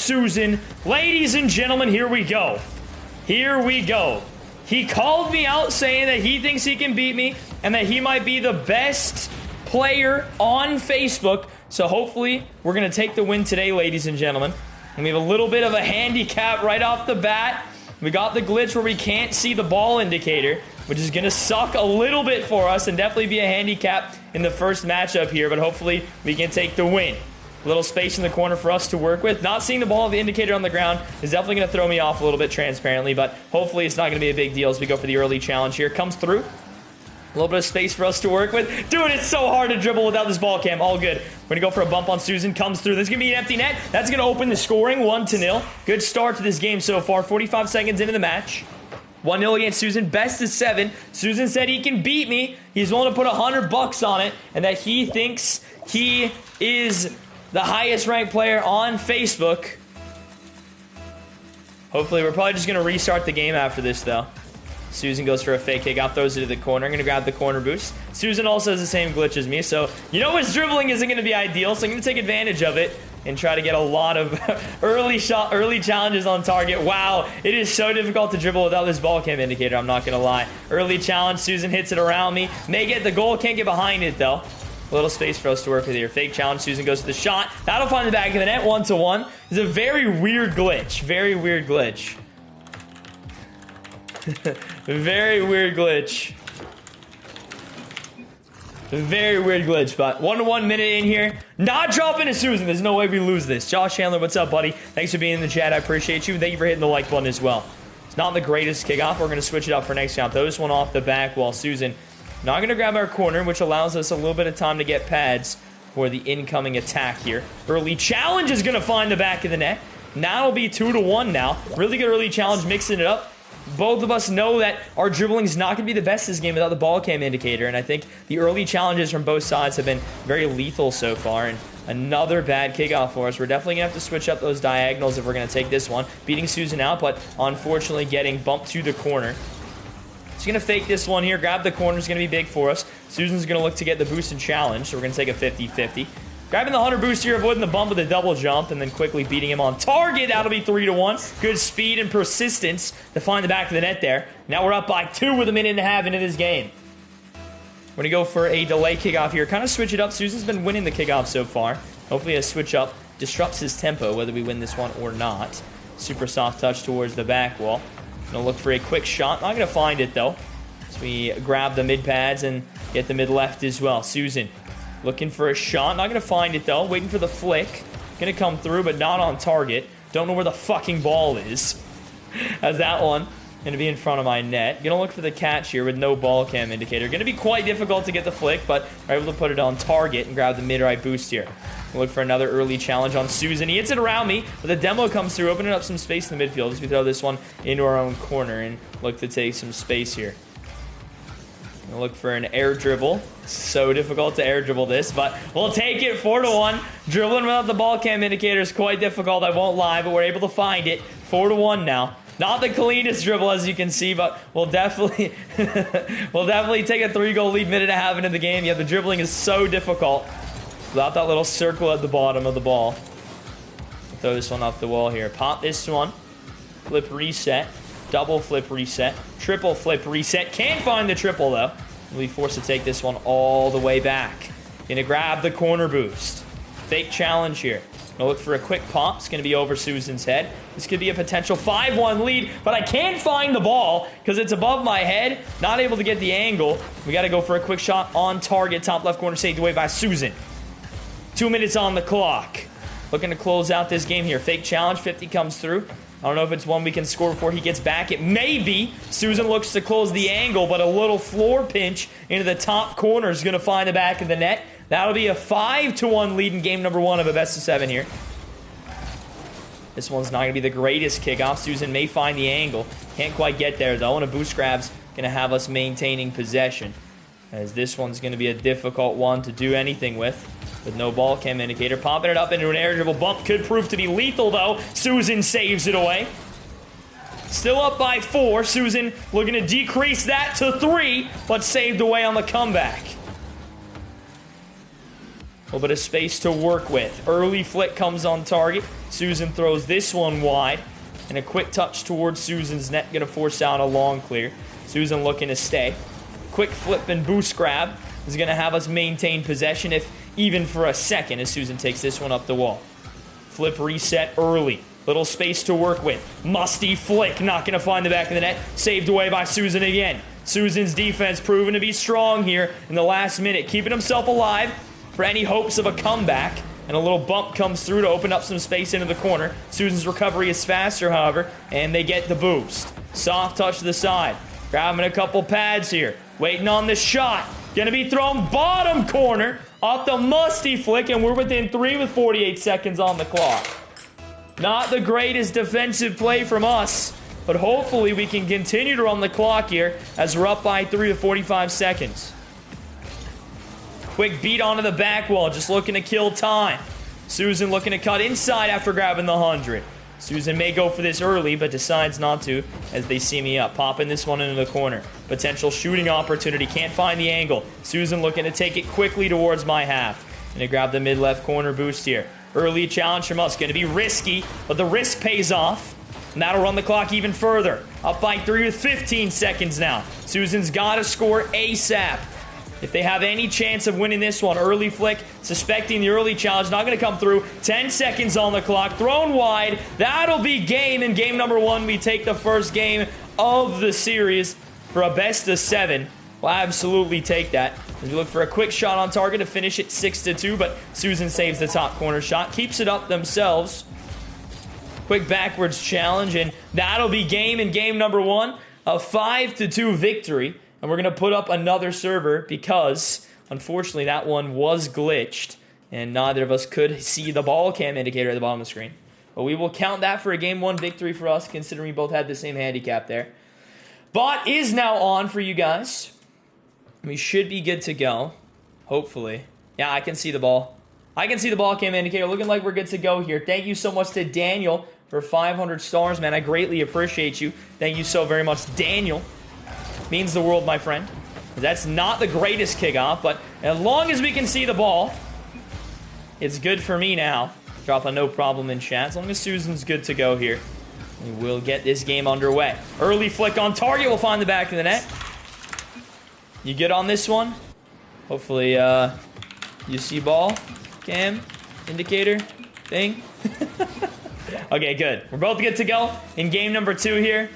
Susan. Ladies and gentlemen, here we go. Here we go. He called me out saying that he thinks he can beat me and that he might be the best player on Facebook. So hopefully we're going to take the win today, ladies and gentlemen. And we have a little bit of a handicap right off the bat. We got the glitch where we can't see the ball indicator, which is going to suck a little bit for us and definitely be a handicap in the first matchup here. But hopefully we can take the win. A little space in the corner for us to work with. Not seeing the ball, the indicator on the ground is definitely going to throw me off a little bit transparently, but hopefully it's not going to be a big deal as we go for the early challenge here. Comes through. A little bit of space for us to work with. Dude, it's so hard to dribble without this ball cam. All good. We're going to go for a bump on Susan. Comes through. This is going to be an empty net. That's going to open the scoring 1-0. Good start to this game so far. 45 seconds into the match. 1-0 against Susan. Best of 7. Susan said he can beat me. He's willing to put $100 on it and that he thinks he is the highest ranked player on Facebook. Hopefully, we're probably just going to restart the game after this, though. Susan goes for a fake kickoff, throws it to the corner. I'm going to grab the corner boost. Susan also has the same glitch as me, so you know his dribbling isn't going to be ideal, so I'm going to take advantage of it and try to get a lot of early challenges on target. Wow, it is so difficult to dribble without this ball cam indicator, I'm not going to lie. Early challenge, Susan hits it around me. May get the goal, can't get behind it, though. A little space for us to work with here. Fake challenge. Susan goes to the shot. That'll find the back of the net. 1-1. It's a very weird glitch. Very weird glitch. Very weird glitch. Very weird glitch, but 1 minute in here. Not dropping to Susan. There's no way we lose this. Josh Chandler, what's up, buddy? Thanks for being in the chat. I appreciate you. Thank you for hitting the like button as well. It's not the greatest kickoff. We're going to switch it up for next round. Throw this one off the back while Susan... Not going to grab our corner, which allows us a little bit of time to get pads for the incoming attack here. Early challenge is going to find the back of the net. Now it'll be 2-1 now. Really good early challenge, mixing it up. Both of us know that our dribbling is not going to be the best this game without the ball cam indicator, and I think the early challenges from both sides have been very lethal so far, and another bad kickoff for us. We're definitely going to have to switch up those diagonals if we're going to take this one. Beating Susan out, but unfortunately getting bumped to the corner. She's going to fake this one here. Grab the corner is going to be big for us. Susan's going to look to get the boost and challenge, so we're going to take a 50-50. Grabbing the 100 boost here, avoiding the bump with a double jump, and then quickly beating him on target. That'll be 3-1. Good speed and persistence to find the back of the net there. Now we're up by 2 with a minute and a half into this game. We're going to go for a delay kickoff here. Kind of switch it up. Susan's been winning the kickoff so far. Hopefully a switch up disrupts his tempo, whether we win this one or not. Super soft touch towards the back wall. Gonna look for a quick shot. Not gonna find it though. So we grab the mid pads and get the mid left as well. Susan looking for a shot. Not gonna find it though. Waiting for the flick. Gonna come through, but not on target. Don't know where the fucking ball is. As that one gonna be in front of my net. Gonna look for the catch here with no ball cam indicator. Gonna be quite difficult to get the flick, but we're able to put it on target and grab the mid right boost here. We'll look for another early challenge on Susan. He hits it around me, but the demo comes through, opening up some space in the midfield as we throw this one into our own corner and look to take some space here. We'll look for an air dribble. So difficult to air dribble this, but we'll take it 4-1. Dribbling without the ball cam indicator is quite difficult, I won't lie, but we're able to find it. 4-1 now. Not the cleanest dribble, as you can see, but we'll definitely take a 3-goal lead minute and a half into the game. Yeah, the dribbling is so difficult without that little circle at the bottom of the ball. Throw this one off the wall here. Pop this one. Flip reset. Double flip reset. Triple flip reset. Can't find the triple, though. We'll be forced to take this one all the way back. Gonna grab the corner boost. Fake challenge here. Gonna look for a quick pop. It's gonna be over Susan's head. This could be a potential 5-1 lead, but I can't find the ball because it's above my head. Not able to get the angle. We gotta go for a quick shot on target. Top left corner saved away by Susan. 2 minutes on the clock. Looking to close out this game here. Fake challenge. 50 comes through. I don't know if it's one we can score before he gets back. It may be. Susan looks to close the angle, but a little floor pinch into the top corner is going to find the back of the net. That'll be a 5-1 lead in game number 1 of a best of 7 here. This one's not going to be the greatest kickoff. Susan may find the angle. Can't quite get there, though, and a boost grab's going to have us maintaining possession, as this one's going to be a difficult one to do anything with no ball cam indicator. Popping it up into an air dribble bump could prove to be lethal, though. Susan saves it away. Still up by 4. Susan looking to decrease that to 3, but saved away on the comeback. A little bit of space to work with. Early flick comes on target. Susan throws this one wide. And a quick touch towards Susan's net. Going to force out a long clear. Susan looking to stay. Quick flip and boost grab is going to have us maintain possession, if even for a second, as Susan takes this one up the wall. Flip reset early. Little space to work with. Musty flick. Not going to find the back of the net. Saved away by Susan again. Susan's defense proven to be strong here in the last minute. Keeping himself alive for any hopes of a comeback. And a little bump comes through to open up some space into the corner. Susan's recovery is faster, however, and they get the boost. Soft touch to the side. Grabbing a couple pads here. Waiting on the shot. Gonna be thrown bottom corner off the musty flick, and we're within 3 with 48 seconds on the clock. Not the greatest defensive play from us, but hopefully we can continue to run the clock here as we're up by 3 with 45 seconds. Quick beat onto the back wall, just looking to kill time. Susan looking to cut inside after grabbing the 100. Susan may go for this early, but decides not to as they see me up. Popping this one into the corner. Potential shooting opportunity. Can't find the angle. Susan looking to take it quickly towards my half. Gonna grab the mid-left corner boost here. Early challenge from us. Gonna be risky, but the risk pays off. And that'll run the clock even further. Up by 3 with 15 seconds now. Susan's got to score ASAP. If they have any chance of winning this one, early flick, suspecting the early challenge, not going to come through. 10 seconds on the clock, thrown wide. That'll be game. In game number 1, we take the first game of the series for a best of 7. We'll absolutely take that. As we look for a quick shot on target to finish it 6-2, but Susan saves the top corner shot, keeps it up themselves. Quick backwards challenge, and that'll be game in game number 1. A 5-2 victory. And we're going to put up another server because, unfortunately, that one was glitched. And neither of us could see the ball cam indicator at the bottom of the screen. But we will count that for a Game 1 victory for us, considering we both had the same handicap there. Bot is now on for you guys. We should be good to go. Hopefully. Yeah, I can see the ball. I can see the ball cam indicator. Looking like we're good to go here. Thank you so much to Daniel for 500 stars, man. I greatly appreciate you. Thank you so very much, Daniel. Means the world, my friend. That's not the greatest kickoff, but as long as we can see the ball, it's good for me now. Drop a no problem in chat. As long as Susan's good to go here, we will get this game underway. Early flick on target. We'll find the back of the net. You good on this one? Hopefully, you see ball, cam, indicator, thing. Okay, good. We're both good to go in game number 2 here.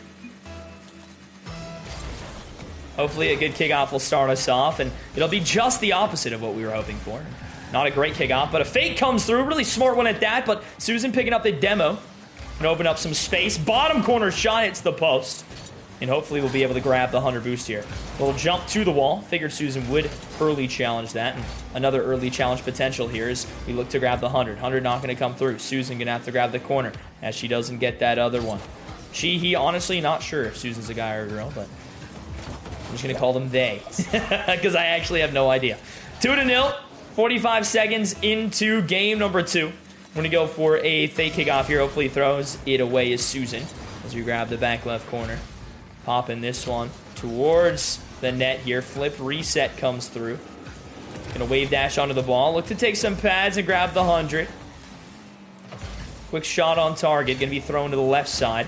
Hopefully a good kickoff will start us off, and it'll be just the opposite of what we were hoping for. Not a great kickoff, but a fake comes through. Really smart one at that, but Susan picking up the demo. And open up some space. Bottom corner shot hits the post. And hopefully we'll be able to grab the 100 boost here. Little jump to the wall. Figured Susan would early challenge that. And another early challenge potential here is we look to grab the 100. 100 not going to come through. Susan going to have to grab the corner as she doesn't get that other one. He, honestly, not sure if Susan's a guy or a girl, but I'm just going to call them they. Because I actually have no idea. 2-0. 45 seconds into game number 2. We're going to go for a fake kickoff here. Hopefully throws it away as Susan as we grab the back left corner. Popping this one towards the net here. Flip reset comes through. Gonna wave dash onto the ball. Look to take some pads and grab the 100. Quick shot on target. Gonna be thrown to the left side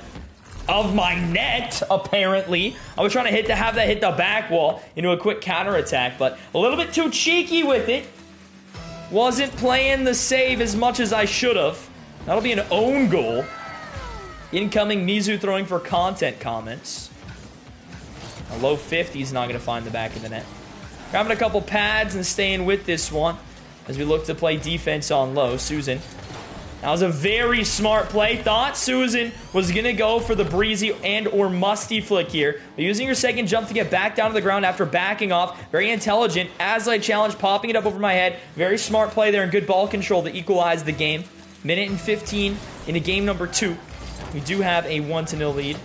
of my net, apparently. I was trying to have that hit the back wall into a quick counter attack, but a little bit too cheeky with it. Wasn't playing the save as much as I should have. That'll be an own goal. Incoming Mizu throwing for content comments. A low 50 is not going to find the back of the net. Grabbing a couple pads and staying with this one as we look to play defense on low. Susan. That was a very smart play. Thought Susan was going to go for the breezy and or musty flick here. But using her second jump to get back down to the ground after backing off. Very intelligent. As I challenge, popping it up over my head. Very smart play there and good ball control to equalize the game. Minute and 15 into game number 2. We do have a 1-0 lead.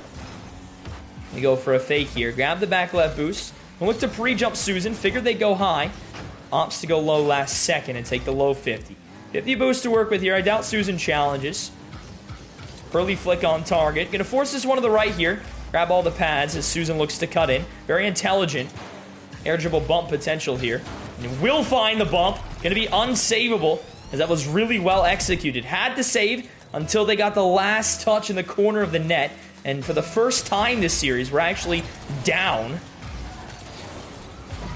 We go for a fake here. Grab the back left boost. We'll look to pre-jump Susan. Figured they'd go high. Opts to go low last second and take the low 50. 50 boost to work with here. I doubt Susan challenges. Early flick on target. Gonna force this one to the right here. Grab all the pads as Susan looks to cut in. Very intelligent. Air dribble bump potential here. And will find the bump. Gonna be unsavable as that was really well executed. Had to save, until they got the last touch in the corner of the net. And for the first time this series, we're actually down.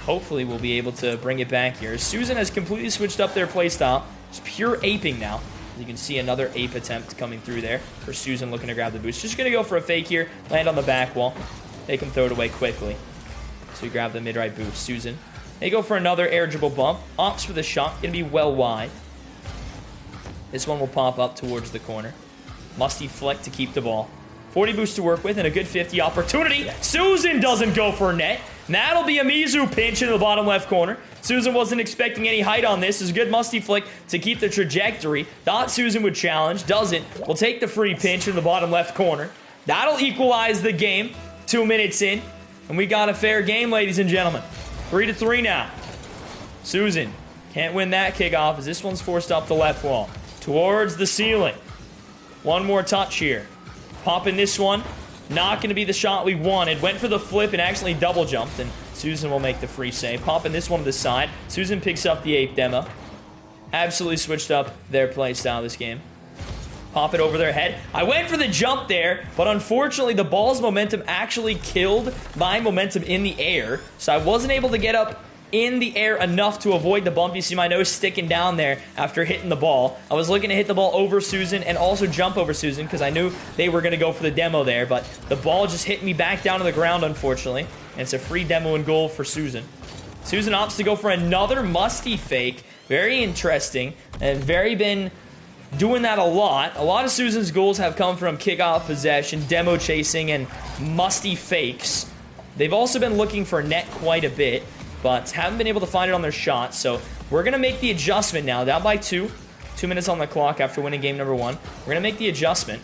Hopefully we'll be able to bring it back here. Susan has completely switched up their playstyle. It's pure aping now. You can see another ape attempt coming through there for Susan looking to grab the boost. Just going to go for a fake here, land on the back wall. They can throw it away quickly. So we grab the mid-right boost. Susan, they go for another air dribble bump. Opts for the shot, going to be well wide. This one will pop up towards the corner. Musty flick to keep the ball. 40 boost to work with and a good 50 opportunity. Susan doesn't go for net. And that'll be a Mizu pinch into the bottom left corner. Susan wasn't expecting any height on this. It's a good musty flick to keep the trajectory. Thought Susan would challenge. Doesn't. Will take the free pinch in the bottom left corner. That'll equalize the game. 2 minutes in. And we got a fair game, ladies and gentlemen. 3-3 now. Susan can't win that kickoff as this one's forced up the left wall. Towards the ceiling. One more touch here. Popping this one. Not going to be the shot we wanted. Went for the flip and actually double jumped. And Susan will make the free save. Popping this one to the side. Susan picks up the ape demo. Absolutely switched up their play style this game. Pop it over their head. I went for the jump there, but unfortunately the ball's momentum actually killed my momentum in the air. So I wasn't able to get up in the air enough to avoid the bump. You see my nose sticking down there after hitting the ball. I was looking to hit the ball over Susan and also jump over Susan because I knew they were going to go for the demo there, but the ball just hit me back down to the ground, unfortunately, and it's a free demo and goal for Susan. Susan opts to go for another musty fake. Very interesting, and very been doing that a lot. A lot of Susan's goals have come from kickoff possession, demo chasing, and musty fakes. They've also been looking for net quite a bit, but haven't been able to find it on their shot. So we're going to make the adjustment now. Down by 2. 2 minutes on the clock after winning game number 1. We're going to make the adjustment.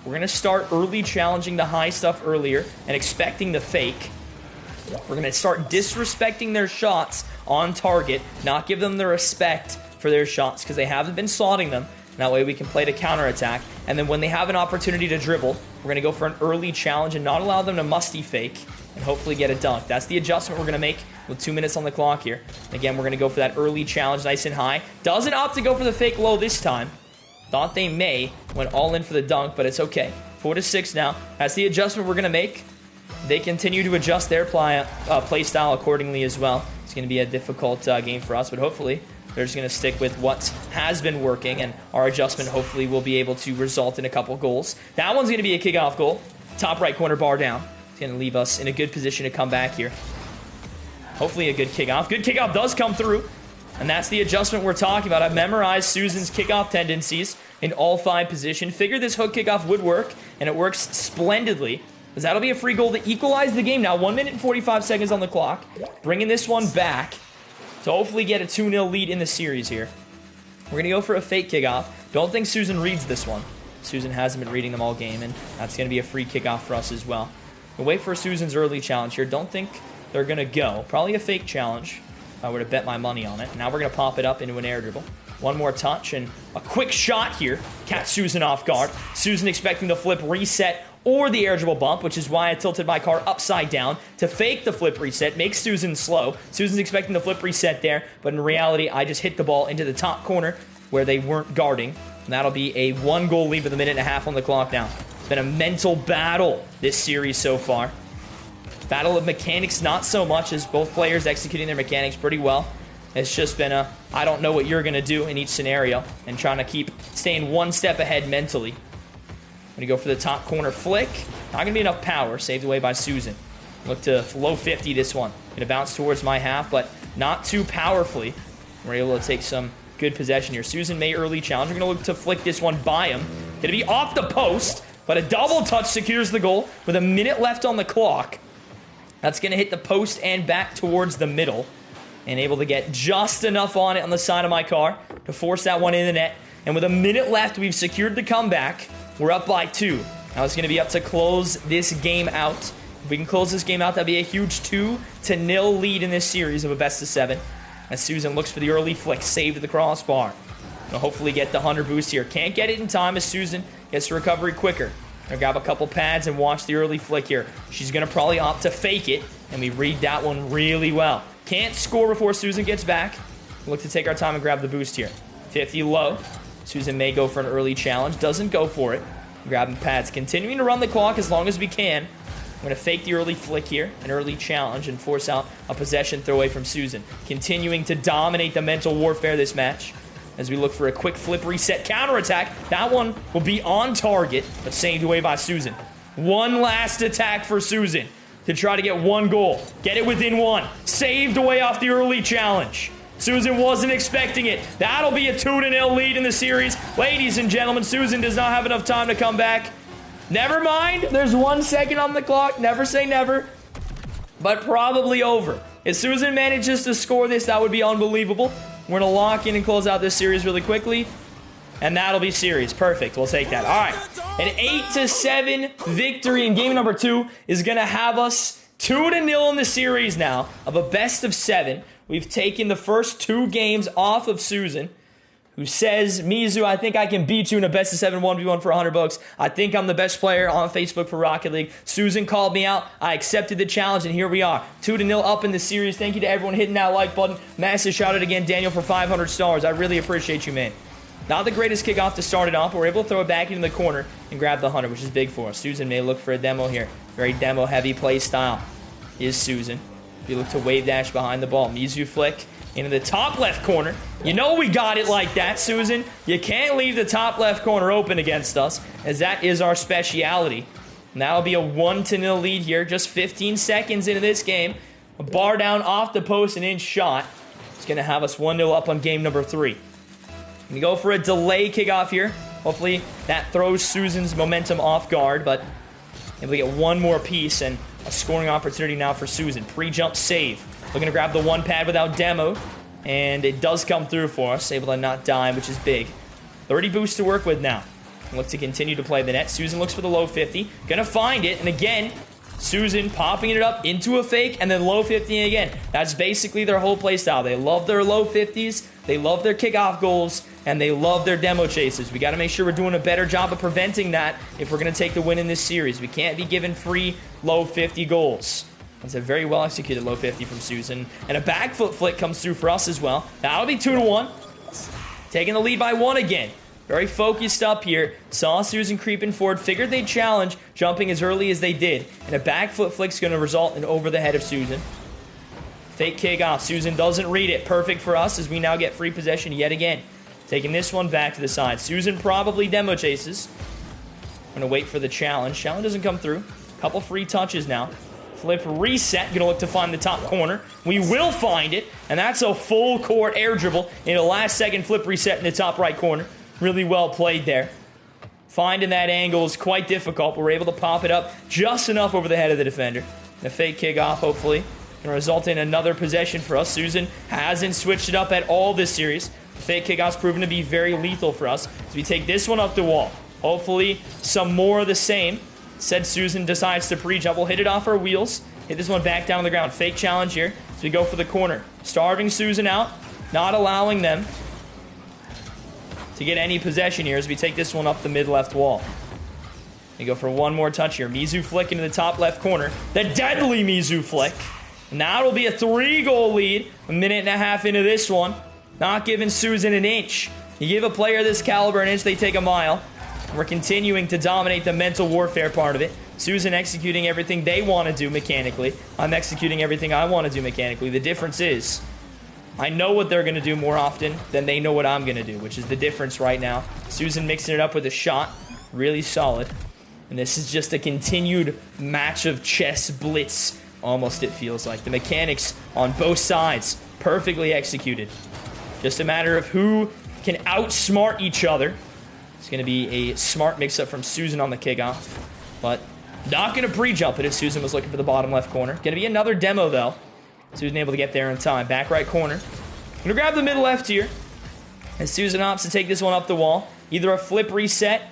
We're going to start early challenging the high stuff earlier and expecting the fake. We're going to start disrespecting their shots on target, not give them the respect for their shots because they haven't been slotting them. That way we can play to counterattack. And then when they have an opportunity to dribble, we're going to go for an early challenge and not allow them to musty fake and hopefully get a dunk. That's the adjustment we're going to make with 2 minutes on the clock here. Again, we're going to go for that early challenge nice and high. Doesn't opt to go for the fake low this time. Thought they may. Went all in for the dunk, but it's okay. 4-6 now. That's the adjustment we're going to make. They continue to adjust their play style accordingly as well. It's going to be a difficult game for us, but hopefully they're just going to stick with what has been working, and our adjustment hopefully will be able to result in a couple goals. That one's going to be a kickoff goal. Top right corner bar down. It's going to leave us in a good position to come back here. Hopefully a good kickoff. Good kickoff does come through, and that's the adjustment we're talking about. I've memorized Susan's kickoff tendencies in all 5 positions. Figured this hook kickoff would work, and it works splendidly. Because that'll be a free goal to equalize the game now. 1 minute and 45 seconds on the clock. Bringing this one back to hopefully get a 2-0 lead in the series here. We're going to go for a fake kickoff. Don't think Susan reads this one. Susan hasn't been reading them all game, and that's going to be a free kickoff for us as well. We'll wait for Susan's early challenge here. Don't think they're going to go. Probably a fake challenge if I were to bet my money on it. Now we're going to pop it up into an air dribble. One more touch and a quick shot here. Catch Susan off guard. Susan expecting the flip reset or the air dribble bump, which is why I tilted my car upside down to fake the flip reset, make Susan slow. Susan's expecting the flip reset there, but in reality, I just hit the ball into the top corner where they weren't guarding. And that'll be a 1-goal lead with a minute and a half on the clock now. It's been a mental battle this series so far. Battle of mechanics, not so much, as both players executing their mechanics pretty well. It's just been a, I don't know what you're going to do in each scenario, and trying to keep staying one step ahead mentally. I'm going to go for the top corner flick. Not going to be enough power. Saved away by Susan. Look to low 50 this one. Going to bounce towards my half, but not too powerfully. We're able to take some good possession here. Susan may early challenge. We're going to look to flick this one by him. Going to be off the post, but a double touch secures the goal with a minute left on the clock. That's going to hit the post and back towards the middle. And able to get just enough on it on the side of my car to force that one in the net. And with a minute left, we've secured the comeback. We're up by 2. Now it's going to be up to close this game out. If we can close this game out, that'd be a huge 2-0 lead in this series of a best-of-7. As Susan looks for the early flick, saved to the crossbar. We'll hopefully get the 100 boost here. Can't get it in time as Susan gets the recovery quicker. Gonna grab a couple pads and watch the early flick here. She's going to probably opt to fake it, and we read that one really well. Can't score before Susan gets back. Look to take our time and grab the boost here. 50 low. Susan may go for an early challenge. Doesn't go for it. Grabbing pads. Continuing to run the clock as long as we can. I'm going to fake the early flick here, an early challenge, and force out a possession throwaway from Susan. Continuing to dominate the mental warfare this match as we look for a quick flip reset counterattack. That one will be on target, but saved away by Susan. One last attack for Susan to try to get one goal. Get it within one. Saved away off the early challenge. Susan wasn't expecting it. That'll be a 2-0 lead in the series. Ladies and gentlemen, Susan does not have enough time to come back. Never mind. There's 1 second on the clock. Never say never. But probably over. If Susan manages to score this, that would be unbelievable. We're going to lock in and close out this series really quickly. And that'll be series. Perfect. We'll take that. All right. An 8-7 victory in game number 2 is going to have us 2-0 in the series now of a best of 7. We've taken the first 2 games off of Susan, who says, Mizu, I think I can beat you in a best of 7 1v1 for $100. I think I'm the best player on Facebook for Rocket League. Susan called me out. I accepted the challenge, and here we are. 2-0 up in the series. Thank you to everyone hitting that like button. Massive shout out again, Daniel, for 500 stars. I really appreciate you, man. Not the greatest kickoff to start it off, but we're able to throw it back into the corner and grab the 100, which is big for us. Susan may look for a demo here. Very demo-heavy play style is Susan. If you look to wave dash behind the ball, Mizu flick into the top left corner. You know we got it like that, Susan. You can't leave the top left corner open against us, as that is our speciality. And that'll be a 1-0 lead here, just 15 seconds into this game. A bar down off the post and in shot. It's going to have us 1-0 up on game number 3. We go for a delay kickoff here. Hopefully that throws Susan's momentum off guard, but able to get one more piece and a scoring opportunity now for Susan. Pre-jump save. Looking to grab the 1 pad without demo, and it does come through for us. Able to not die, which is big. 30 boosts to work with now. Look to continue to play the net. Susan looks for the low 50. Gonna find it, and again, Susan popping it up into a fake and then low 50 again. That's basically their whole play style. They love their low 50s, they love their kickoff goals, and they love their demo chases. We got to make sure we're doing a better job of preventing that if we're going to take the win in this series. We can't be given free low 50 goals. That's a very well executed low 50 from Susan. And a back foot flick comes through for us as well. That'll be 2-1. Taking the lead by 1 again. Very focused up here. Saw Susan creeping forward. Figured they'd challenge, jumping as early as they did. And a back foot flick's going to result in over the head of Susan. Fake kickoff. Susan doesn't read it. Perfect for us as we now get free possession yet again. Taking this one back to the side. Susan probably demo chases. I'm going to wait for the challenge. Challenge doesn't come through. Couple free touches now. Flip reset. Going to look to find the top corner. We will find it. And that's a full court air dribble in a last second flip reset in the top right corner. Really well played there. Finding that angle is quite difficult, but we're able to pop it up just enough over the head of the defender. The fake kickoff, hopefully, going to result in another possession for us. Susan hasn't switched it up at all this series. The fake kickoff's proven to be very lethal for us. So we take this one up the wall. Hopefully, some more of the same. Said Susan decides to pre-jump. We'll hit it off our wheels. Hit this one back down on the ground. Fake challenge here. So we go for the corner. Starving Susan out. Not allowing them to get any possession here as we take this one up the mid-left wall. We go for one more touch here. Mizu flick into the top left corner. The deadly Mizu flick. Now it'll be a 3-goal lead. A minute and a half into this one. Not giving Susan an inch. You give a player this caliber an inch, they take a mile. And we're continuing to dominate the mental warfare part of it. Susan executing everything they want to do mechanically. I'm executing everything I want to do mechanically. The difference is, I know what they're going to do more often than they know what I'm going to do, which is the difference right now. Susan mixing it up with a shot. Really solid. And this is just a continued match of chess blitz. Almost, it feels like. The mechanics on both sides. Perfectly executed. Just a matter of who can outsmart each other. It's going to be a smart mix-up from Susan on the kickoff. But not going to pre-jump it if Susan was looking for the bottom left corner. Going to be another demo, though. Susan able to get there in time. Back right corner. Going to grab the middle left here. And Susan opts to take this one up the wall. Either a flip reset.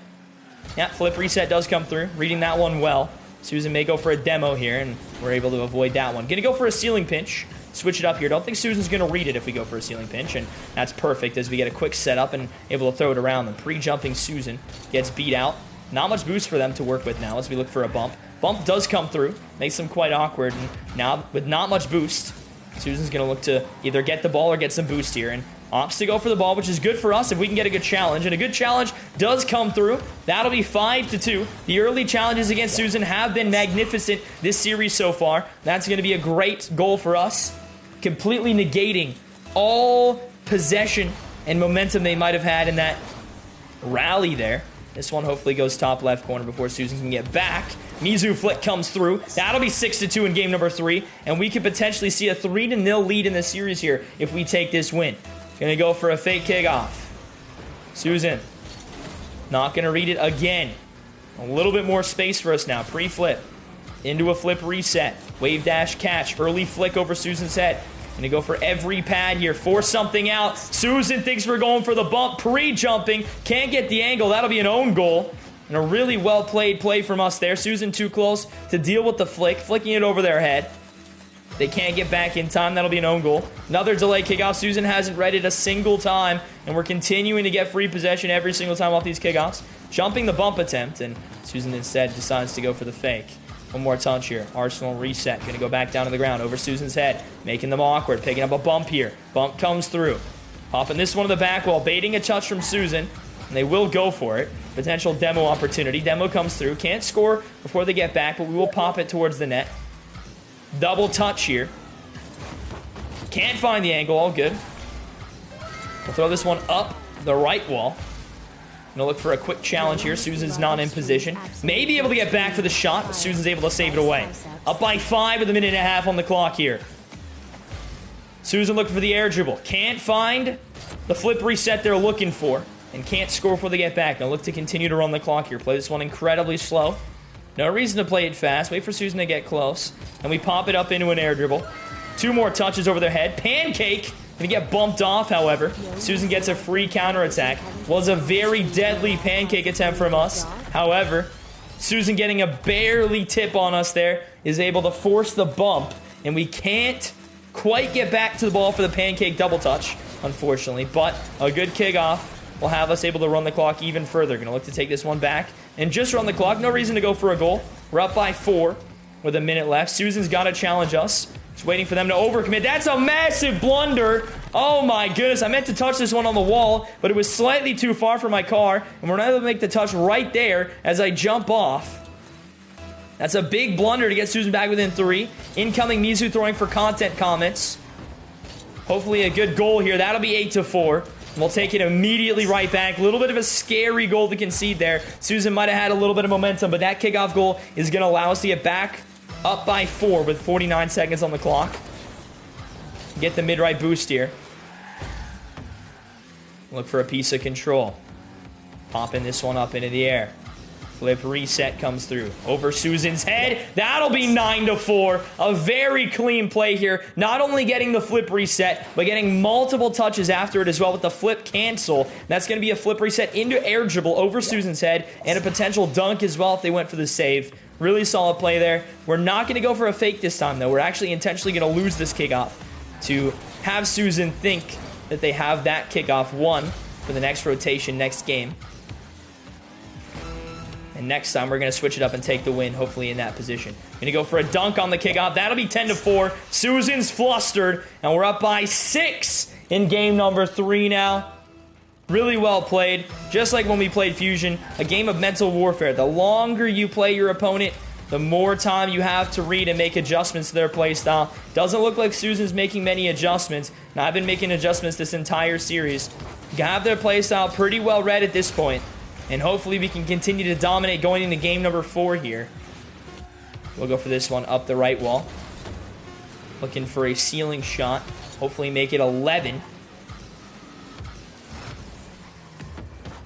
Yeah, flip reset does come through. Reading that one well. Susan may go for a demo here, and we're able to avoid that one. Going to go for a ceiling pinch. Switch it up here. Don't think Susan's going to read it if we go for a ceiling pinch, and that's perfect as we get a quick setup and able to throw it around them. Pre-jumping Susan gets beat out. Not much boost for them to work with now as we look for a bump. Bump does come through. Makes them quite awkward, and now with not much boost, Susan's going to look to either get the ball or get some boost here, and Opts to go for the ball, which is good for us if we can get a good challenge. And a good challenge does come through. That'll be 5-2. The early challenges against Susan have been magnificent this series so far. That's going to be a great goal for us. Completely negating all possession and momentum they might have had in that rally there. This one hopefully goes top left corner before Susan can get back. Mizu flick comes through. That'll be 6-2 in game number 3. And we could potentially see a 3-0 lead in this series here if we take this win. Gonna go for a fake kickoff. Susan. Not gonna read it again. A little bit more space for us now. Pre-flip. Into a flip reset. Wave dash catch. Early flick over Susan's head. Gonna go for every pad here. Force something out. Susan thinks we're going for the bump. Pre-jumping. Can't get the angle. That'll be an own goal. And a really well-played play from us there. Susan too close to deal with the flick. Flicking it over their head. They can't get back in time. That'll be an own goal. Another delay kickoff. Susan hasn't read it a single time. And we're continuing to get free possession every single time off these kickoffs. Jumping the bump attempt. And Susan instead decides to go for the fake. One more touch here. Arsenal reset. Going to go back down to the ground over Susan's head. Making them awkward. Picking up a bump here. Bump comes through. Popping this one to the back wall. Baiting a touch from Susan. And they will go for it. Potential demo opportunity. Demo comes through. Can't score before they get back, but we will pop it towards the net. Double touch here. Can't find the angle. All good. We'll throw this one up the right wall. Gonna look for a quick challenge here. Susan's not in position. May be able to get back for the shot, but Susan's able to save it away. Up by 5 with a minute and a half on the clock here. Susan looking for the air dribble. Can't find the flip reset they're looking for. And can't score before they get back. Now look to continue to run the clock here. Play this one incredibly slow. No reason to play it fast. Wait for Susan to get close. And we pop it up into an air dribble. 2 more touches over their head. Pancake. Gonna get bumped off, however. Susan gets a free counterattack. Was a very deadly pancake attempt from us. However, Susan getting a barely tip on us there is able to force the bump. And we can't quite get back to the ball for the pancake double touch, unfortunately. But a good kickoff will have us able to run the clock even further. Gonna look to take this one back and just run the clock. No reason to go for a goal. We're up by 4 with a minute left. Susan's got to challenge us. Just waiting for them to overcommit. That's a massive blunder. Oh my goodness. I meant to touch this one on the wall, but it was slightly too far for my car. And we're not able to make the touch right there as I jump off. That's a big blunder to get Susan back within 3. Incoming Mizu throwing for content comments. Hopefully a good goal here. That'll be 8-4. We'll take it immediately right back. A little bit of a scary goal to concede there. Susan might have had a little bit of momentum, but that kickoff goal is going to allow us to get back up by 4 with 49 seconds on the clock. Get the mid-right boost here. Look for a piece of control. Popping this one up into the air. Flip reset comes through. Over Susan's head. That'll be 9-4. A very clean play here. Not only getting the flip reset, but getting multiple touches after it as well with the flip cancel. That's going to be a flip reset into air dribble over Susan's head and a potential dunk as well if they went for the save. Really solid play there. We're not going to go for a fake this time, though. We're actually intentionally going to lose this kickoff to have Susan think that they have that kickoff won for the next rotation, next game. And next time, we're going to switch it up and take the win, hopefully in that position. Going to go for a dunk on the kickoff. That'll be 10-4. Susan's flustered, and we're up by 6 in game number 3 now. Really well played. Just like when we played Fusion, a game of mental warfare. The longer you play your opponent, the more time you have to read and make adjustments to their play style. Doesn't look like Susan's making many adjustments, and I've been making adjustments this entire series. You have their play style pretty well read at this point. And hopefully we can continue to dominate going into game number 4 here. We'll go for this one up the right wall. Looking for a ceiling shot. Hopefully make it 11.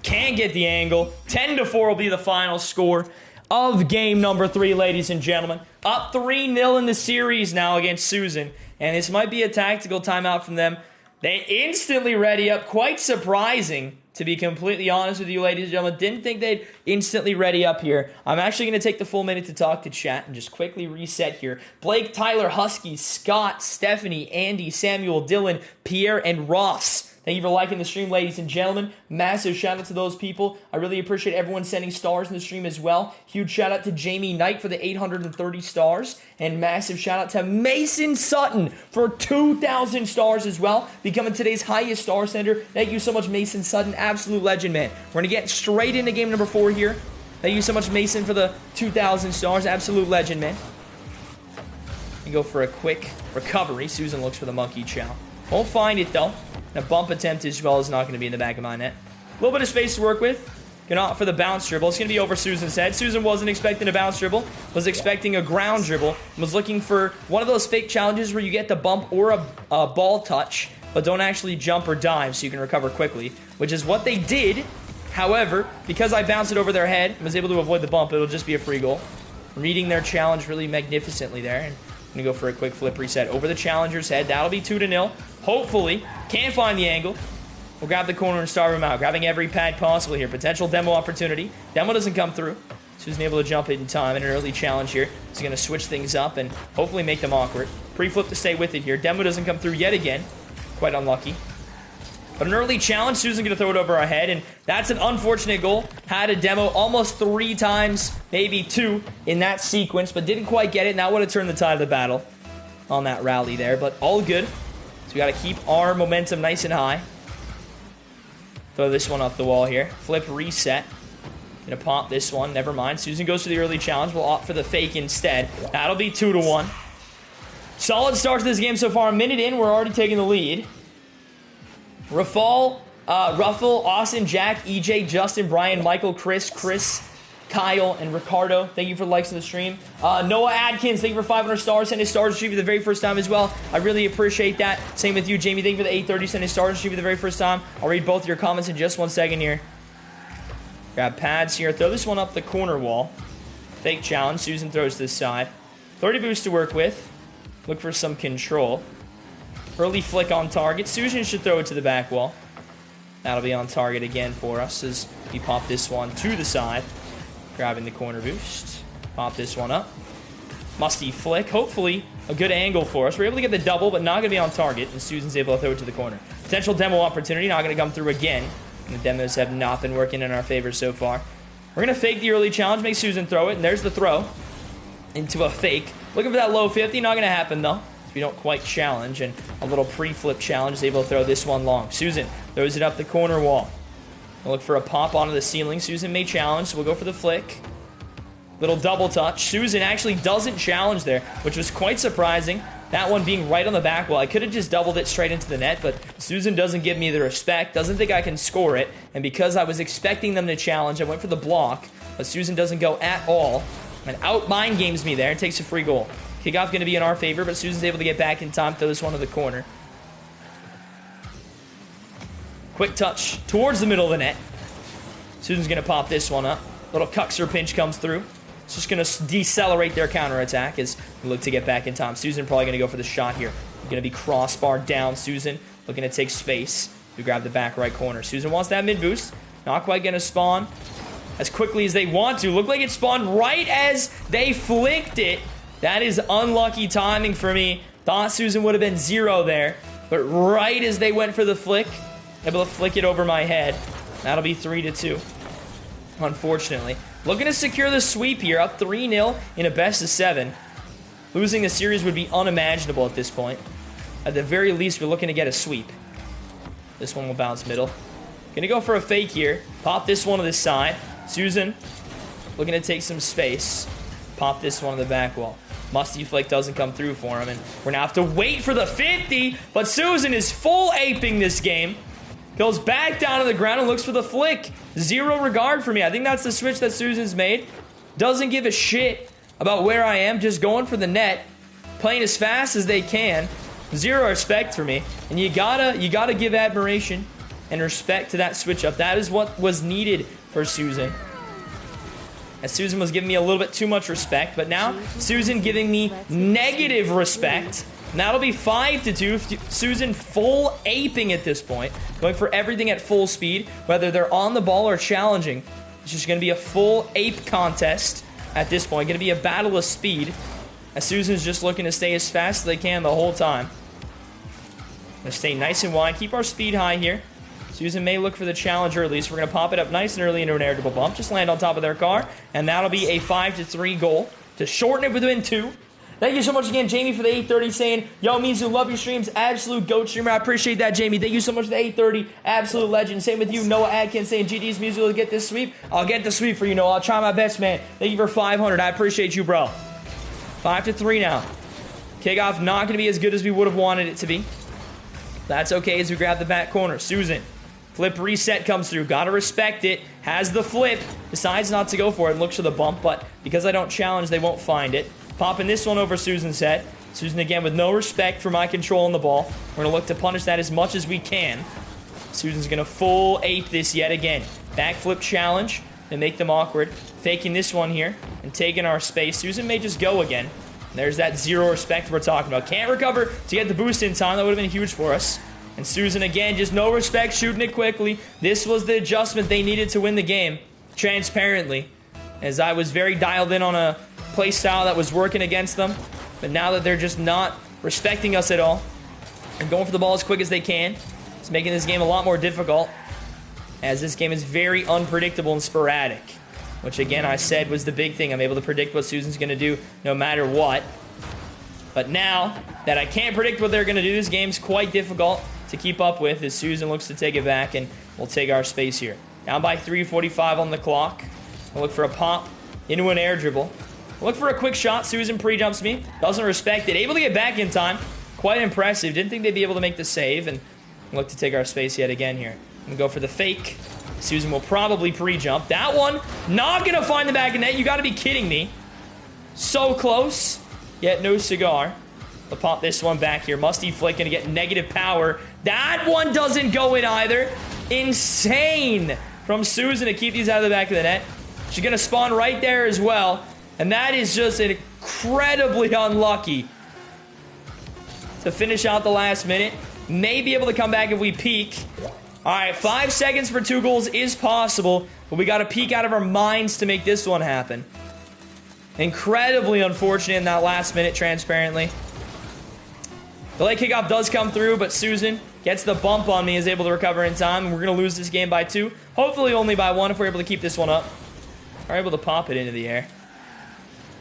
Can't get the angle. 10-4 will be the final score of game number 3, ladies and gentlemen. Up 3-0 in the series now against Susan. And this might be a tactical timeout from them. They instantly ready up. Quite surprising, to be completely honest with you, ladies and gentlemen. Didn't think they'd instantly ready up here. I'm actually going to take the full minute to talk to chat and just quickly reset here. Blake, Tyler, Husky, Scott, Stephanie, Andy, Samuel, Dylan, Pierre, and Ross. Thank you for liking the stream, ladies and gentlemen. Massive shout out to those people. I really appreciate everyone sending stars in the stream as well. Huge shout out to Jamie Knight for the 830 stars. And massive shout out to Mason Sutton for 2,000 stars as well. Becoming today's highest star sender. Thank you so much, Mason Sutton. Absolute legend, man. We're going to get straight into game number 4 here. Thank you so much, Mason, for the 2,000 stars. Absolute legend, man. And go for a quick recovery. Susan looks for the monkey chow. Won't find it, though. And a bump attempt as well is not going to be in the back of my net. A little bit of space to work with. Going to opt for the bounce dribble. It's going to be over Susan's head. Susan wasn't expecting a bounce dribble. Was expecting a ground dribble. Was looking for one of those fake challenges where you get the bump or a ball touch, but don't actually jump or dive so you can recover quickly, which is what they did. However, because I bounced it over their head and was able to avoid the bump, it'll just be a free goal. Reading their challenge really magnificently there. And I'm going to go for a quick flip reset over the challenger's head. That'll be 2-0. Hopefully. Can't find the angle. We'll grab the corner and starve him out. Grabbing every pad possible here. Potential demo opportunity. Demo doesn't come through. Susan able to jump it in time. And an early challenge here. He's going to switch things up and hopefully make them awkward. Pre-flip to stay with it here. Demo doesn't come through yet again. Quite unlucky. But an early challenge, Susan going to throw it over our head, and that's an unfortunate goal. Had a demo almost 3 times, maybe 2, in that sequence, but didn't quite get it, and that would have turned the tide of the battle on that rally there, but all good. So we got to keep our momentum nice and high. Throw this one up the wall here. Flip, reset. Going to pop this one, never mind. Susan goes for the early challenge, we'll opt for the fake instead. That'll be 2-1. Solid start to this game so far. A minute in, we're already taking the lead. Ruffle, Austin, Jack, EJ, Justin, Brian, Michael, Chris, Kyle, and Ricardo. Thank you for the likes of the stream. Noah Adkins, thank you for 500 stars. Send his stars to you for the very first time as well. I really appreciate that. Same with you, Jamie. Thank you for the 830. Send his stars to you for the very first time. I'll read both your comments in just 1 second here. Grab pads here. Throw this one up the corner wall. Fake challenge. Susan throws to this side. 30 boost to work with. Look for some control. Early flick on target. Susan should throw it to the back wall. That'll be on target again for us as we pop this one to the side. Grabbing the corner boost. Pop this one up. Musty flick. Hopefully a good angle for us. We're able to get the double, but not going to be on target. And Susan's able to throw it to the corner. Potential demo opportunity. Not going to come through again. And the demos have not been working in our favor so far. We're going to fake the early challenge. Make Susan throw it. And there's the throw. Into a fake. Looking for that low 50. Not going to happen though. We don't quite challenge, and a little pre-flip challenge is able to throw this one long. Susan throws it up the corner wall. We'll look for a pop onto the ceiling. Susan may challenge, so we'll go for the flick. Little double touch. Susan actually doesn't challenge there, which was quite surprising. That one being right on the back wall. I could have just doubled it straight into the net, but Susan doesn't give me the respect, doesn't think I can score it, and because I was expecting them to challenge, I went for the block, but Susan doesn't go at all, and out mind games me there and takes a free goal. Kickoff going to be in our favor, but Susan's able to get back in time, throw this one to the corner. Quick touch towards the middle of the net. Susan's going to pop this one up. Little Cuxer pinch comes through. It's just going to decelerate their counterattack as we look to get back in time. Susan probably going to go for the shot here. Going to be crossbar down. Susan looking to take space. We grab the back right corner. Susan wants that mid boost. Not quite going to spawn as quickly as they want to. Looked like it spawned right as they flicked it. That is unlucky timing for me. Thought Susan would have been 0 there. But right as they went for the flick, able to flick it over my head. That'll be 3-2. Unfortunately. Looking to secure the sweep here. Up 3-0 in a best of 7. Losing the series would be unimaginable at this point. At the very least, we're looking to get a sweep. This one will bounce middle. Gonna go for a fake here. Pop this one to this side. Susan looking to take some space. Pop this one on the back wall. Musty flick doesn't come through for him, and we're gonna have to wait for the 50, but Susan is full aping this game. Goes back down to the ground and looks for the flick. 0 regard for me. I think that's the switch that Susan's made. Doesn't give a shit about where I am, just going for the net. Playing as fast as they can. 0 respect for me. And you gotta give admiration and respect to that switch up. That is what was needed for Susan. As Susan was giving me a little bit too much respect, but now Susan giving me negative respect. And that'll be 5-2. Susan full aping at this point. Going for everything at full speed, whether they're on the ball or challenging. It's just going to be a full ape contest at this point. Going to be a battle of speed. As Susan's just looking to stay as fast as they can the whole time. Gonna stay nice and wide. Keep our speed high here. Susan may look for the challenge early, so we're going to pop it up nice and early into an air dribble bump. Just land on top of their car, and that'll be a 5-3 goal to shorten it within 2. Thank you so much again, Jamie, for the 830 saying, yo, Mizu, love your streams. Absolute GOAT streamer. I appreciate that, Jamie. Thank you so much for the 830. Absolute legend. Same with you, Noah Adkins saying, GG's Mizu will get this sweep. I'll get the sweep for you, Noah. I'll try my best, man. Thank you for 500. I appreciate you, bro. 5-3 now. Kickoff not going to be as good as we would have wanted it to be. That's okay as we grab the back corner. Susan. Flip reset comes through. Gotta respect it. Has the flip. Decides not to go for it and looks for the bump, but because I don't challenge, they won't find it. Popping this one over Susan's head. Susan again with no respect for my control on the ball. We're going to look to punish that as much as we can. Susan's going to full ape this yet again. Backflip challenge and make them awkward. Faking this one here and taking our space. Susan may just go again. There's that zero respect we're talking about. Can't recover to get the boost in time. That would have been huge for us. And Susan again, just no respect, shooting it quickly. This was the adjustment they needed to win the game, transparently, as I was very dialed in on a play style that was working against them. But now that they're just not respecting us at all and going for the ball as quick as they can, it's making this game a lot more difficult, as this game is very unpredictable and sporadic, which again I said was the big thing. I'm able to predict what Susan's going to do no matter what. But now that I can't predict what they're going to do, this game's quite difficult to keep up with as Susan looks to take it back, and we'll take our space here. Down by 3:45 on the clock. We'll look for a pop into an air dribble. We'll look for a quick shot. Susan pre-jumps me. Doesn't respect it. Able to get back in time. Quite impressive. Didn't think they'd be able to make the save, and we'll look to take our space yet again here. And go for the fake. Susan will probably pre-jump. That one, not going to find the back of net. You got to be kidding me. So close, yet no cigar. We'll pop this one back here. Musty Flick going to get negative power. That one doesn't go in either. Insane from Susan to keep these out of the back of the net. She's going to spawn right there as well. And that is just incredibly unlucky to finish out the last minute. May be able to come back if we peek. All right, 5 seconds for 2 goals is possible, but we got to peek out of our minds to make this one happen. Incredibly unfortunate in that last minute, transparently. The late kickoff does come through, but Susan gets the bump on me, is able to recover in time, and we're going to lose this game by 2. Hopefully only by 1 if we're able to keep this one up. We're able to pop it into the air.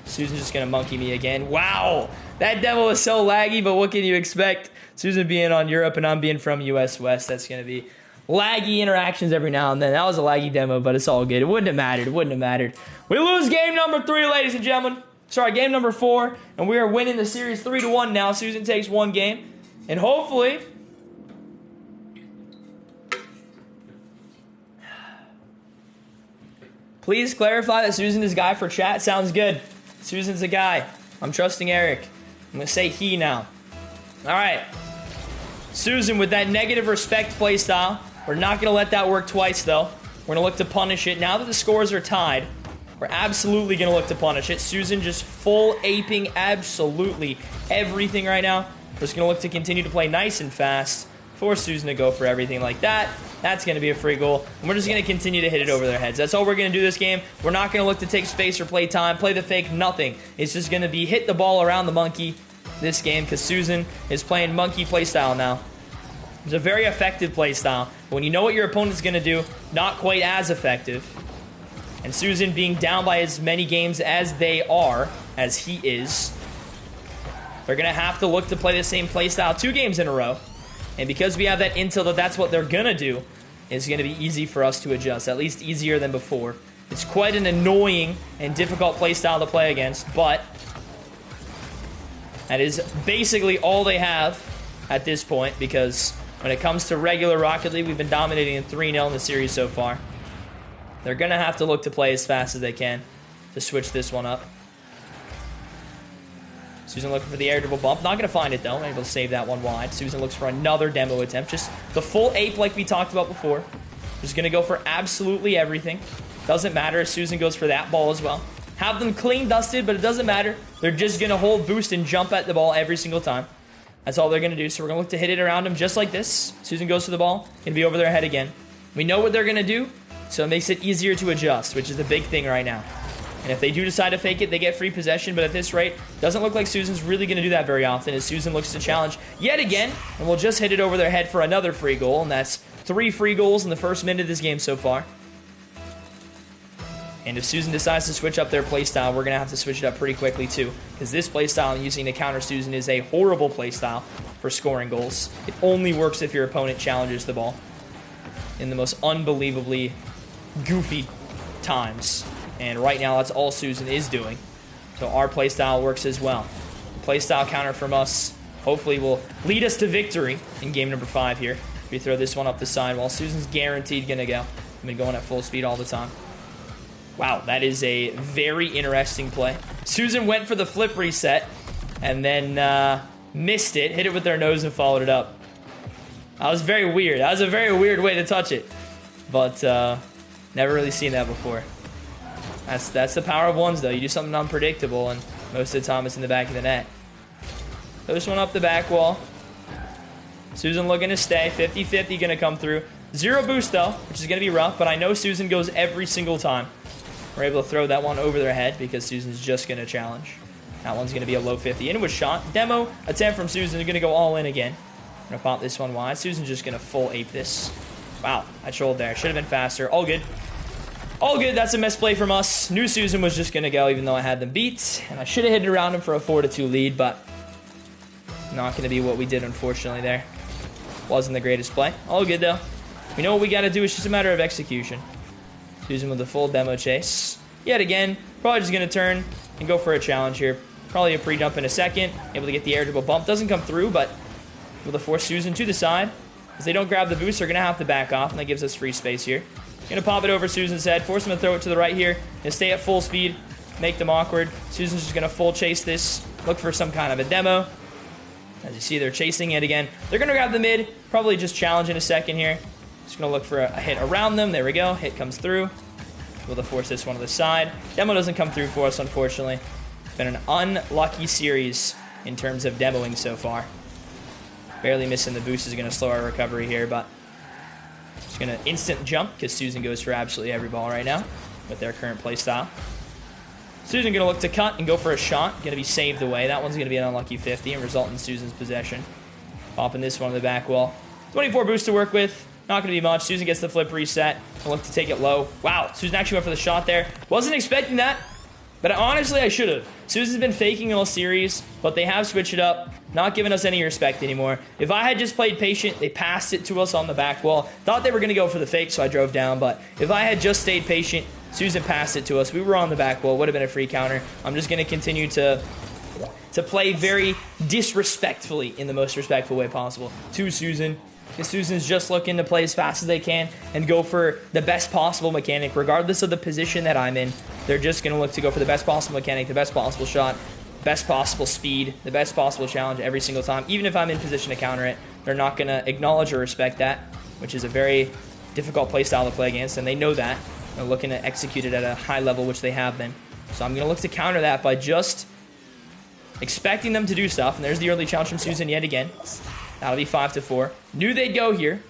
Susan's just going to monkey me again. Wow! That demo is so laggy, but what can you expect? Susan being on Europe and I'm being from US West, that's going to be laggy interactions every now and then. That was a laggy demo, but it's all good. It wouldn't have mattered. It wouldn't have mattered. We lose game number 3, ladies and gentlemen. Sorry, game number 4, and we are winning the series 3-1 now. Susan takes 1 game, and hopefully please clarify that Susan is a guy for chat. Sounds good. Susan's a guy. I'm trusting Eric. I'm going to say he now. All right. Susan with that negative respect play style. We're not going to let that work twice, though. We're going to look to punish it. Now that the scores are tied, we're absolutely going to look to punish it. Susan just full aping absolutely everything right now. We're just going to look to continue to play nice and fast. Force Susan to go for everything like that. That's going to be a free goal. And we're just going to continue to hit it over their heads. That's all we're going to do this game. We're not going to look to take space or play time, play the fake, nothing. It's just going to be hit the ball around the monkey this game because Susan is playing monkey play style now. It's a very effective play style. But when you know what your opponent's going to do, not quite as effective. And Susan being down by as many games as they are, as he is, they're going to have to look to play the same play style 2 games in a row. And because we have that intel that that's what they're going to do, it's going to be easy for us to adjust, at least easier than before. It's quite an annoying and difficult play style to play against, but that is basically all they have at this point, because when it comes to regular Rocket League, we've been dominating in 3-0 in the series so far. They're going to have to look to play as fast as they can to switch this one up. Susan looking for the air dribble bump. Not going to find it, though. Able to save that one wide. Susan looks for another demo attempt. Just the full ape like we talked about before. Just going to go for absolutely everything. Doesn't matter if Susan goes for that ball as well. Have them clean dusted, but it doesn't matter. They're just going to hold boost and jump at the ball every single time. That's all they're going to do. So we're going to look to hit it around them just like this. Susan goes for the ball. Going to be over their head again. We know what they're going to do, so it makes it easier to adjust, which is the big thing right now. And if they do decide to fake it, they get free possession. But at this rate, doesn't look like Susan's really going to do that very often, as Susan looks to challenge yet again. And we'll just hit it over their head for another free goal. And that's 3 free goals in the first minute of this game so far. And if Susan decides to switch up their playstyle, we're going to have to switch it up pretty quickly too. Because this playstyle I'm using to counter Susan is a horrible playstyle for scoring goals. It only works if your opponent challenges the ball in the most unbelievably goofy times. And right now, that's all Susan is doing. So our playstyle works as well. The playstyle counter from us hopefully will lead us to victory in game number 5 here. If we throw this one up the side, while Susan's guaranteed going to go. I've been going at full speed all the time. Wow, that is a very interesting play. Susan went for the flip reset and then missed it, hit it with their nose and followed it up. That was very weird. That was a very weird way to touch it. But never really seen that before. That's the power of ones, though. You do something unpredictable, and most of the time it's in the back of the net. Throw this one up the back wall. Susan looking to stay. 50-50 going to come through. 0 boost, though, which is going to be rough, but I know Susan goes every single time. We're able to throw that one over their head because Susan's just going to challenge. That one's going to be a low 50. And it was shot. Demo attempt from Susan. They're going to go all in again. I'm going to pop this one wide. Susan's just going to full ape this. Wow, I trolled there. Should have been faster. All good. All good. That's a misplay from us. Knew Susan was just going to go even though I had them beat. And I should have hit it around him for a 4-2 lead, but not going to be what we did, unfortunately, there. Wasn't the greatest play. All good, though. We know what we got to do. It's just a matter of execution. Susan with the full demo chase. Yet again, probably just going to turn and go for a challenge here. Probably a pre-dump in a second. Able to get the air dribble bump. Doesn't come through, but able to force Susan to the side. As they don't grab the boost, they're going to have to back off, and that gives us free space here. Going to pop it over Susan's head. Force them to throw it to the right here. And stay at full speed. Make them awkward. Susan's just going to full chase this. Look for some kind of a demo. As you see, they're chasing it again. They're going to grab the mid. Probably just challenge in a second here. Just going to look for a hit around them. There we go. Hit comes through. Able to force this one to the side. Demo doesn't come through for us, unfortunately. It's been an unlucky series in terms of demoing so far. Barely missing the boost is going to slow our recovery here, but just going to instant jump because Susan goes for absolutely every ball right now with their current play style. Susan going to look to cut and go for a shot. Going to be saved away. That one's going to be an unlucky 50 and result in Susan's possession. Popping this one to the back wall. 24 boost to work with. Not going to be much. Susan gets the flip reset. And look to take it low. Wow, Susan actually went for the shot there. Wasn't expecting that, but honestly, I should have. Susan's been faking all series, but they have switched it up. Not giving us any respect anymore. If I had just played patient, they passed it to us on the back wall. Thought they were going to go for the fake, so I drove down. But if I had just stayed patient, Susan passed it to us. We were on the back wall. Would have been a free counter. I'm just going to continue to play very disrespectfully in the most respectful way possible to Susan. Because Susan's just looking to play as fast as they can and go for the best possible mechanic. Regardless of the position that I'm in, they're just going to look to go for the best possible mechanic, the best possible shot, best possible speed, the best possible challenge every single time. Even if I'm in position to counter it, they're not going to acknowledge or respect that, which is a very difficult play style to play against, and they know that. They're looking to execute it at a high level, which they have been. So I'm going to look to counter that by just expecting them to do stuff. And there's the early challenge from Susan yet again. That'll be 5-4. Knew they'd go here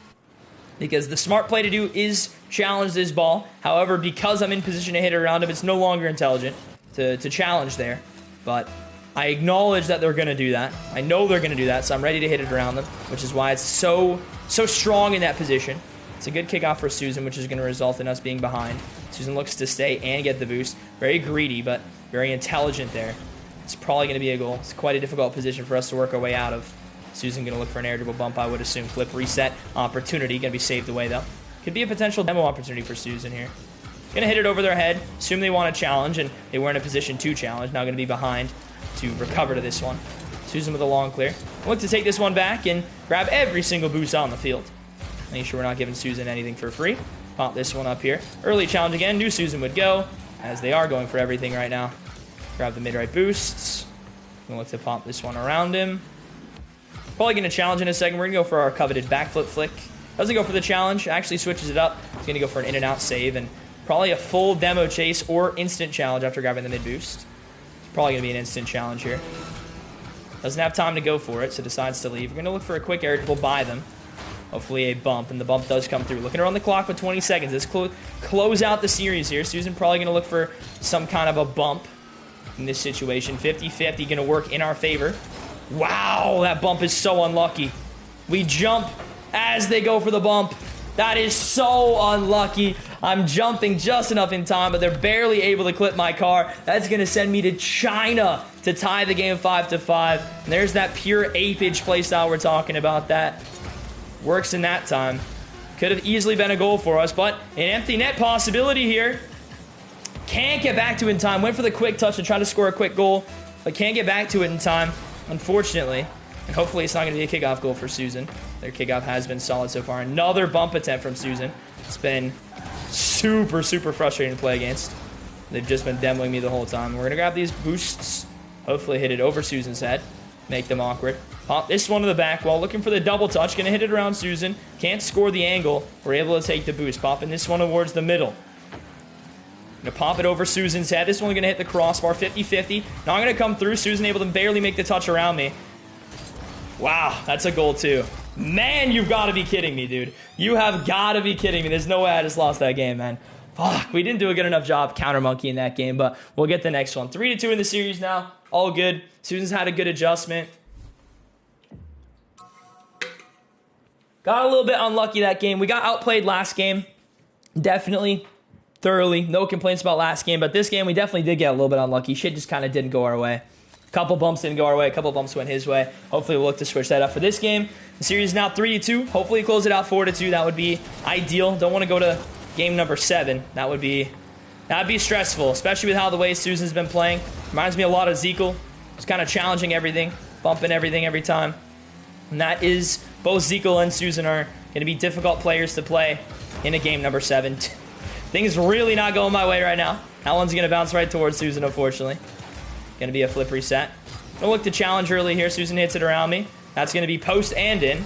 because the smart play to do is challenge this ball. However, because I'm in position to hit it around him, it's no longer intelligent to challenge there. But I acknowledge that they're going to do that. I know they're going to do that, so I'm ready to hit it around them, which is why it's so strong in that position. It's a good kickoff for Susan, which is going to result in us being behind. Susan looks to stay and get the boost. Very greedy, but very intelligent there. It's probably going to be a goal. It's quite a difficult position for us to work our way out of. Susan going to look for an air dribble bump, I would assume. Flip reset opportunity. Going to be saved away, though. Could be a potential demo opportunity for Susan here. Going to hit it over their head. Assume they want to challenge, and they were in a position to challenge. Now going to be behind to recover to this one. Susan with a long clear. Look to take this one back and grab every single boost on the field. Make sure we're not giving Susan anything for free. Pop this one up here. Early challenge again. Knew Susan would go, as they are going for everything right now. Grab the mid-right boosts. Going to look to pop this one around him. Probably going to challenge in a second. We're going to go for our coveted backflip flick. Doesn't go for the challenge. Actually switches it up. He's going to go for an in-and-out save and probably a full demo chase or instant challenge after grabbing the mid-boost. It's probably going to be an instant challenge here. Doesn't have time to go for it, so decides to leave. We're going to look for a quick air dribble by them. Hopefully a bump, and the bump does come through. Looking around the clock with 20 seconds. Let's close out the series here. Susan probably going to look for some kind of a bump in this situation. 50-50 going to work in our favor. Wow, that bump is so unlucky. We jump as they go for the bump. That is so unlucky. I'm jumping just enough in time, but they're barely able to clip my car. That's going to send me to China to tie the game 5-5. And there's that pure apage playstyle we're talking about. That works in that time. Could have easily been a goal for us, but an empty net possibility here. Can't get back to it in time. Went for the quick touch to try to score a quick goal, but can't get back to it in time, unfortunately. And hopefully it's not going to be a kickoff goal for Susan. Their kickoff has been solid so far. Another bump attempt from Susan. It's been super, super frustrating to play against. They've just been demoing me the whole time. We're going to grab these boosts. Hopefully hit it over Susan's head. Make them awkward. Pop this one to the back wall. Looking for the double touch. Going to hit it around Susan. Can't score the angle. We're able to take the boost. Popping this one towards the middle. Going to pop it over Susan's head. This one's going to hit the crossbar. 50-50. Not going to come through. Susan able to barely make the touch around me. Wow, that's a goal too. Man, you've got to be kidding me, dude. You have got to be kidding me. There's no way I just lost that game, man. Fuck, we didn't do a good enough job counter monkey in that game, but we'll get the next one. 3-2 in the series now. All good. Susan's had a good adjustment. Got a little bit unlucky that game. We got outplayed last game. Definitely. Thoroughly. No complaints about last game, but this game we definitely did get a little bit unlucky. Shit just kind of didn't go our way. Couple bumps didn't go our way. A couple bumps went his way. Hopefully we'll look to switch that up for this game. The series is now 3-2. Hopefully close it out 4-2. That would be ideal. Don't want to go to game number 7. That'd be stressful, especially with how the way Susan's been playing. Reminds me a lot of Zekel. Just kind of challenging everything, bumping everything every time. And that is, both Zekel and Susan are going to be difficult players to play in a game number 7. Things really not going my way right now. That one's going to bounce right towards Susan, unfortunately. Going to be a flip reset. Gonna look to challenge early here. Susan hits it around me. That's going to be post and in.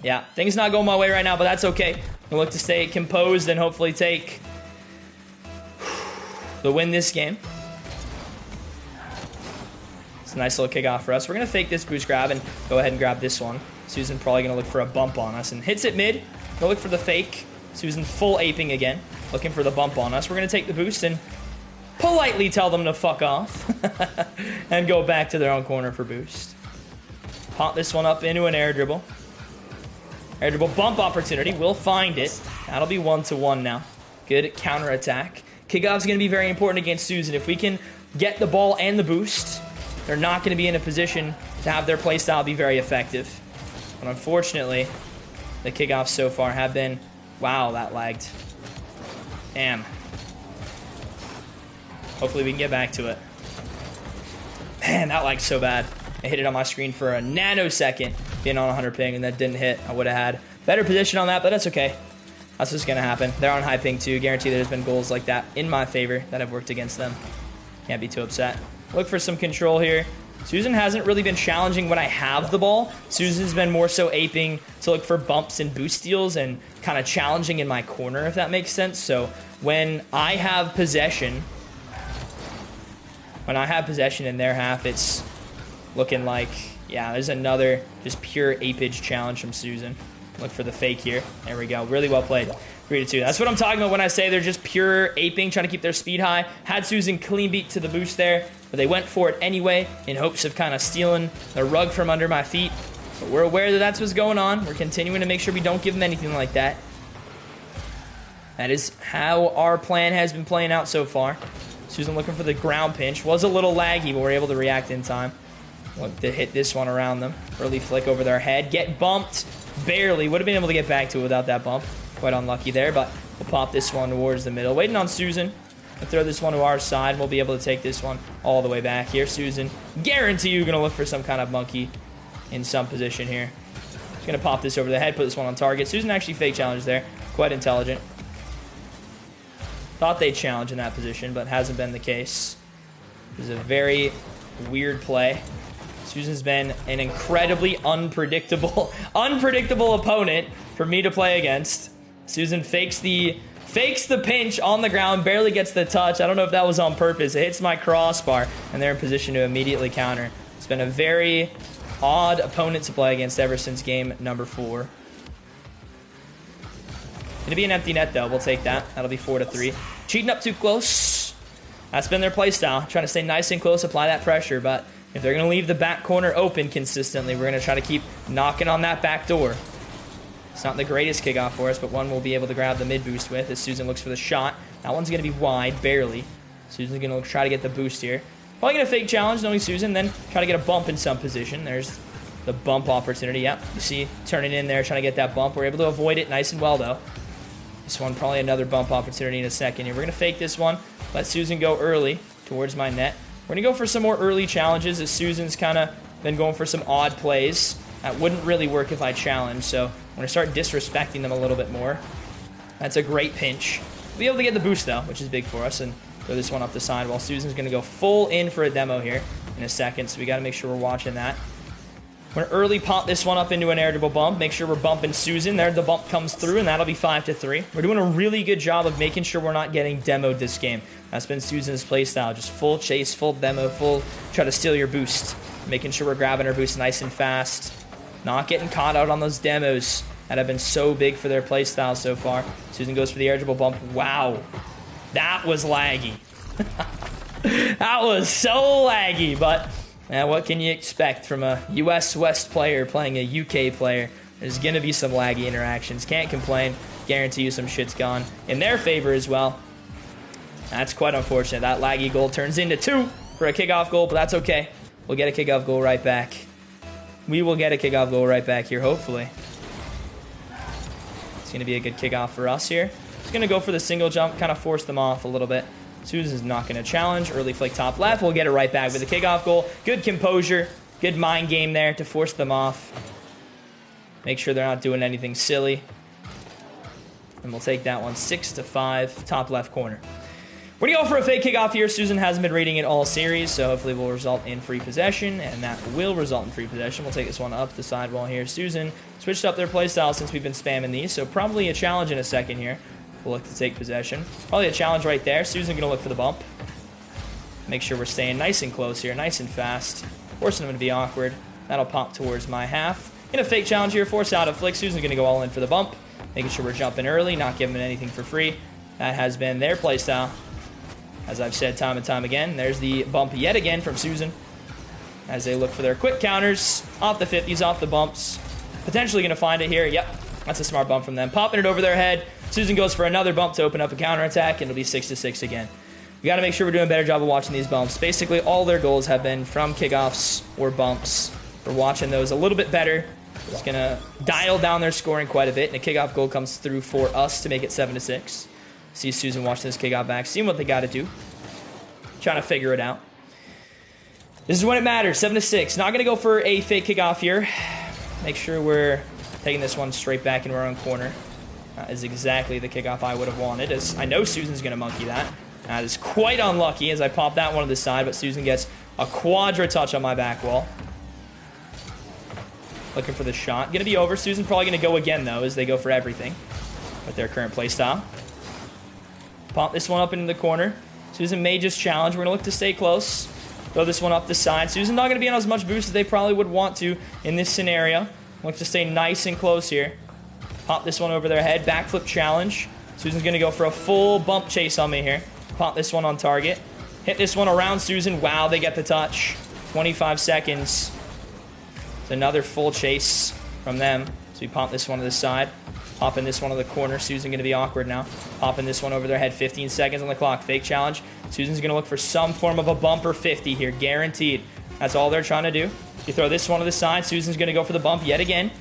Yeah, things not going my way right now, but that's okay. Gonna look to stay composed and hopefully take the win this game. It's a nice little kickoff for us. We're going to fake this boost grab and go ahead and grab this one. Susan probably going to look for a bump on us and hits it mid. Gonna look for the fake. Susan full aping again. Looking for the bump on us. We're going to take the boost and politely tell them to fuck off and go back to their own corner for boost. Pop this one up into an air dribble. Air dribble bump opportunity. We'll find it. That'll be 1-1 now. Good counter attack. Kickoff's going to be very important against Susan. If we can get the ball and the boost, they're not going to be in a position to have their playstyle be very effective. But unfortunately, the kickoffs so far have been... Wow, that lagged. Damn. Hopefully we can get back to it. Man, that lagged so bad. I hit it on my screen for a nanosecond, being on 100 ping, and that didn't hit. I would have had better position on that, but that's okay. That's what's going to happen. They're on high ping too. Guarantee there's been goals like that in my favor that have worked against them. Can't be too upset. Look for some control here. Susan hasn't really been challenging when I have the ball. Susan's been more so aping to look for bumps and boost steals and kind of challenging in my corner, if that makes sense. So when I have possession... in their half, it's looking like, yeah, there's another just pure apage challenge from Susan. Look for the fake here. There we go. Really well played. 3-2. That's what I'm talking about when I say they're just pure aping, trying to keep their speed high. Had Susan clean beat to the boost there, but they went for it anyway in hopes of kind of stealing the rug from under my feet. But we're aware that that's what's going on. We're continuing to make sure we don't give them anything like that. That is how our plan has been playing out so far. Susan looking for the ground pinch. Was a little laggy, but we're able to react in time. Look to hit this one around them. Early flick over their head. Get bumped. Barely. Would have been able to get back to it without that bump. Quite unlucky there, but we'll pop this one towards the middle. Waiting on Susan. We'll throw this one to our side. We'll be able to take this one all the way back here. Susan, guarantee you're going to look for some kind of monkey in some position here. She's going to pop this over the head, put this one on target. Susan actually fake challenged there. Quite intelligent. Thought they'd challenge in that position, but hasn't been the case. This is a very weird play. Susan's been an incredibly unpredictable opponent for me to play against. Susan fakes the pinch on the ground, barely gets the touch. I don't know if that was on purpose. It hits my crossbar, and they're in position to immediately counter. It's been a very odd opponent to play against ever since game number 4. Gonna be an empty net, though. We'll take that. That'll be 4-3. Cheating up too close. That's been their play style. Trying to stay nice and close, apply that pressure. But if they're gonna leave the back corner open consistently, we're gonna try to keep knocking on that back door. It's not the greatest kickoff for us, but one we'll be able to grab the mid boost with as Susan looks for the shot. That one's gonna be wide, barely. Susan's gonna try to get the boost here. Probably gonna fake challenge, knowing Susan, then try to get a bump in some position. There's the bump opportunity. Yep, you see, turning in there, trying to get that bump. We're able to avoid it nice and well, though. This one, probably another bump opportunity in a second here. We're gonna fake this one, let Susan go early towards my net. We're gonna go for some more early challenges as Susan's kind of been going for some odd plays. That wouldn't really work if I challenge, so I'm gonna start disrespecting them a little bit more. That's a great pinch. We'll be able to get the boost, though, which is big for us, and throw this one up the side while Susan's going to go full in for a demo here in a second, so we got to make sure we're watching that. We're going to early pop this one up into an airable bump. Make sure we're bumping Susan. There, the bump comes through, and that'll be 5-3. We're doing a really good job of making sure we're not getting demoed this game. That's been Susan's playstyle. Just full chase, full demo, full try to steal your boost. Making sure we're grabbing our boost nice and fast. Not getting caught out on those demos that have been so big for their playstyle so far. Susan goes for the airable bump. Wow. That was laggy. That was so laggy, but what can you expect from a US West player playing a UK player? There's going to be some laggy interactions. Can't complain. Guarantee you some shit's gone in their favor as well. That's quite unfortunate. That laggy goal turns into 2 for a kickoff goal, but that's okay. We'll get a kickoff goal right back. We will get a kickoff goal right back here, hopefully. It's going to be a good kickoff for us here. Just going to go for the single jump, kind of force them off a little bit. Susan's not going to challenge. Early flick top left. We'll get it right back with a kickoff goal. Good composure. Good mind game there to force them off. Make sure they're not doing anything silly. And we'll take that one 6-5, top left corner. We're going to go for a fake kickoff here. Susan hasn't been reading it all series, so hopefully will result in free possession, and that will result in free possession. We'll take this one up the sidewall here. Susan switched up their play style since we've been spamming these, so probably a challenge in a second here. We'll look to take possession. Probably a challenge right there. Susan going to look for the bump. Make sure we're staying nice and close here, nice and fast. Forcing them to be awkward. That'll pop towards my half. In a fake challenge here, force out a flick. Susan's going to go all in for the bump. Making sure we're jumping early, not giving them anything for free. That has been their play style. As I've said time and time again, there's the bump yet again from Susan. As they look for their quick counters, off the 50s, off the bumps. Potentially going to find it here. Yep, that's a smart bump from them. Popping it over their head. Susan goes for another bump to open up a counterattack, and it'll be 6-6 again. We got to make sure we're doing a better job of watching these bumps. Basically, all their goals have been from kickoffs or bumps. We're watching those a little bit better. It's going to dial down their scoring quite a bit, and a kickoff goal comes through for us to make it 7-6. See Susan watching this kickoff back, seeing what they got to do. Trying to figure it out. This is when it matters, 7-6. Not going to go for a fake kickoff here. Make sure we're taking this one straight back into our own corner. That is exactly the kickoff I would have wanted, as I know Susan's going to monkey that. That is quite unlucky as I pop that one to the side, but Susan gets a quadra touch on my back wall. Looking for the shot. Going to be over. Susan probably going to go again, though, as they go for everything with their current play style. Pop this one up into the corner. Susan may just challenge. We're going to look to stay close. Throw this one up the side. Susan not going to be on as much boost as they probably would want to in this scenario. Look to stay nice and close here. Pop this one over their head. Backflip challenge. Susan's going to go for a full bump chase on me here. Pop this one on target. Hit this one around Susan. Wow, they get the touch. 25 seconds. It's another full chase from them. So we pop this one to the side. Popping this one to the corner. Susan going to be awkward now. Popping this one over their head. 15 seconds on the clock. Fake challenge. Susan's going to look for some form of a bumper 50 here. Guaranteed. That's all they're trying to do. You throw this one to the side. Susan's going to go for the bump yet again.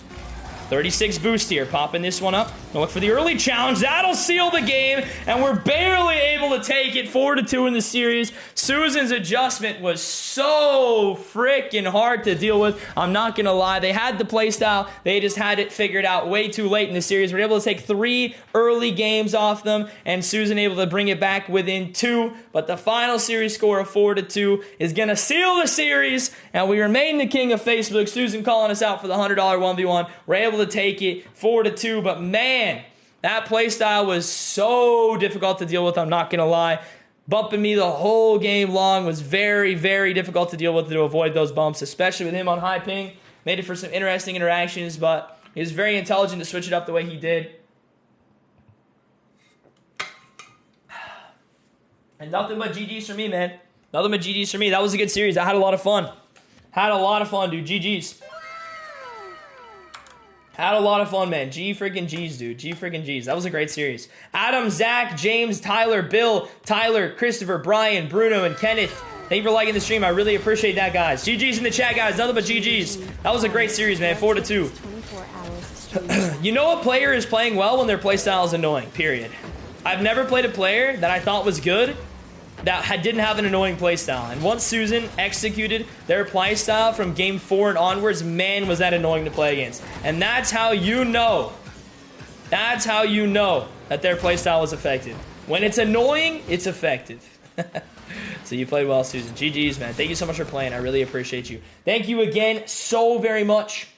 36 boost here. Popping this one up. Gonna look for the early challenge. That'll seal the game. And we're barely able to take it 4-2 in the series. Susan's adjustment was so freaking hard to deal with. I'm not gonna lie. They had the play style. They just had it figured out way too late in the series. We're able to take 3 early games off them. And Susan able to bring it back within 2. But the final series score of 4-2 is gonna seal the series. And we remain the king of Facebook. Susan calling us out for the $100 1v1. We're able to take it 4-2, but man, that play style was so difficult to deal with. I'm not gonna lie. Bumping me the whole game long was very, very difficult to deal with, to avoid those bumps, especially with him on high ping. Made it for some interesting interactions, but he was very intelligent to switch it up the way he did. And nothing but GG's for me, man. Nothing but GG's for me. That was a good series. I had a lot of fun. Had a lot of fun, dude. GG's. Had a lot of fun, man. G freaking G's, dude. G freaking G's. That was a great series. Adam, Zach, James, Tyler, Bill, Tyler, Christopher, Brian, Bruno, and Kenneth. Thank you for liking the stream. I really appreciate that, guys. GG's in the chat, guys. Nothing but GG's. That was a great series, man. 4-2. You know a player is playing well when their playstyle is annoying, period. I've never played a player that I thought was good that didn't have an annoying playstyle. And once Susan executed their playstyle from game 4 and onwards, man, was that annoying to play against. And that's how you know. That's how you know that their playstyle was effective. When it's annoying, it's effective. So you played well, Susan. GG's, man. Thank you so much for playing. I really appreciate you. Thank you again so very much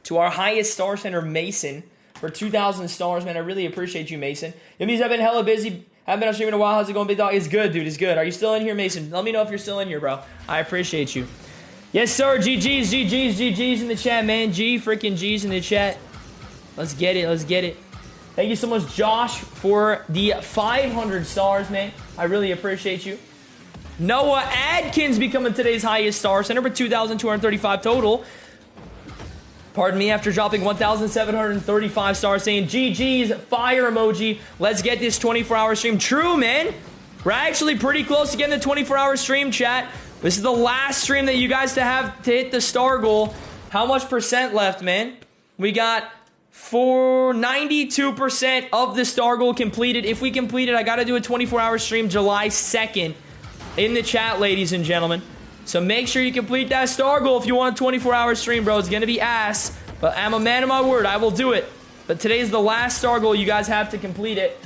to our highest star sender, Mason, for 2,000 stars, man. I really appreciate you, Mason. It means I've been hella busy. Haven't been on stream in a while. How's it going, big dog? It's good, dude. It's good. Are you still in here, Mason? Let me know if you're still in here, bro. I appreciate you. Yes, sir. GG's, GG's, GG's in the chat, man. G freaking G's in the chat. Let's get it. Let's get it. Thank you so much, Josh, for the 500 stars, man. I really appreciate you. Noah Adkins becoming today's highest star sender with 2,235 total. Pardon me, after dropping 1,735 stars, saying GG's, fire emoji. Let's get this 24-hour stream. True, man. We're actually pretty close to getting the 24-hour stream, chat. This is the last stream that you guys have to hit the star goal. How much percent left, man? We got 92% of the star goal completed. If we complete it, I got to do a 24-hour stream July 2nd in the chat, ladies and gentlemen. So make sure you complete that star goal if you want a 24-hour stream, bro. It's going to be ass, but I'm a man of my word. I will do it. But today's the last star goal. You guys have to complete it.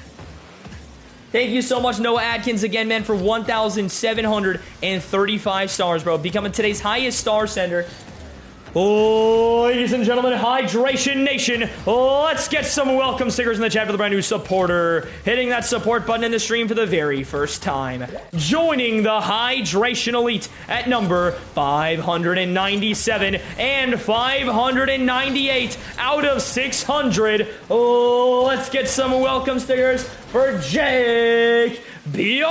Thank you so much, Noah Adkins, again, man, for 1,735 stars, bro. Becoming today's highest star sender. Oh, ladies and gentlemen, Hydration Nation, let's get some welcome stickers in the chat for the brand new supporter. Hitting that support button in the stream for the very first time. Joining the Hydration Elite at number 597 and 598 out of 600. Oh, let's get some welcome stickers for Jake Bjornberg.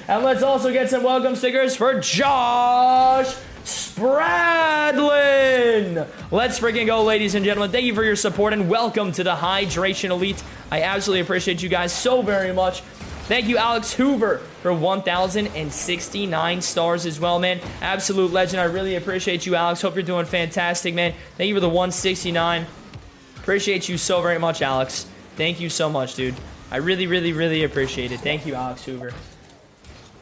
And let's also get some welcome stickers for Josh Spradlin. Let's freaking go, ladies and gentlemen. Thank you for your support and welcome to the Hydration Elite. I absolutely appreciate you guys so very much. Thank you, Alex Hoover, for 1,069 stars as well, man. Absolute legend. I really appreciate you, Alex. Hope you're doing fantastic, man. Thank you for the 169. Appreciate you so very much, Alex. Thank you so much, dude. I really, really, really appreciate it. Thank you, Alex Hoover.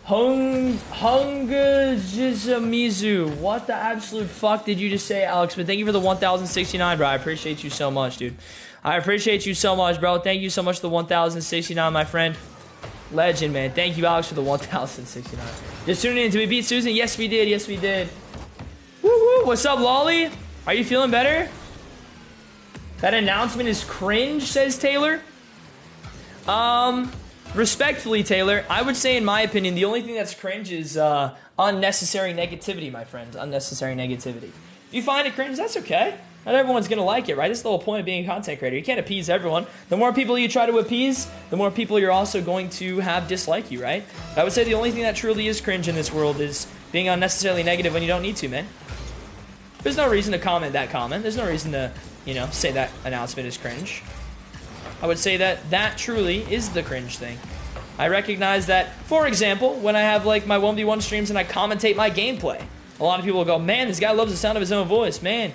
Hungajizamizu. What the absolute fuck did you just say, Alex? But thank you for the 1,069, bro. I appreciate you so much, dude. I appreciate you so much, bro. Thank you so much for the 1,069, my friend. Legend, man. Thank you, Alex, for the 1,069. Just tuning in. Did we beat Susan? Yes, we did. Yes, we did. Woo woo. What's up, Lolly? Are you feeling better? That announcement is cringe, says Taylor. Respectfully, Taylor, I would say, in my opinion, the only thing that's cringe is unnecessary negativity, my friends. Unnecessary negativity. If you find it cringe, that's okay. Not everyone's going to like it, right? It's the whole point of being a content creator. You can't appease everyone. The more people you try to appease, the more people you're also going to have dislike you, right? I would say the only thing that truly is cringe in this world is being unnecessarily negative when you don't need to, man. There's no reason to comment that comment. There's no reason to, you know, say that announcement is cringe. I would say that that truly is the cringe thing. I recognize that, for example, when I have like my 1v1 streams and I commentate my gameplay, a lot of people will go, man, this guy loves the sound of his own voice, man.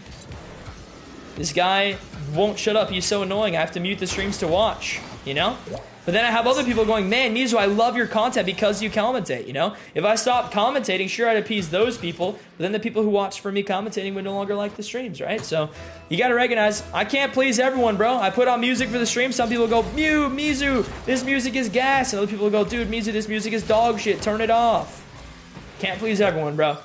This guy won't shut up, he's so annoying, I have to mute the streams to watch, you know? But then I have other people going, man, Mizu, I love your content because you commentate, you know? If I stopped commentating, sure, I'd appease those people, but then the people who watch for me commentating would no longer like the streams, right? So you gotta recognize, I can't please everyone, bro. I put on music for the stream. Some people go, Mizu, this music is gas. And other people go, dude, Mizu, this music is dog shit. Turn it off. Can't please everyone, bro.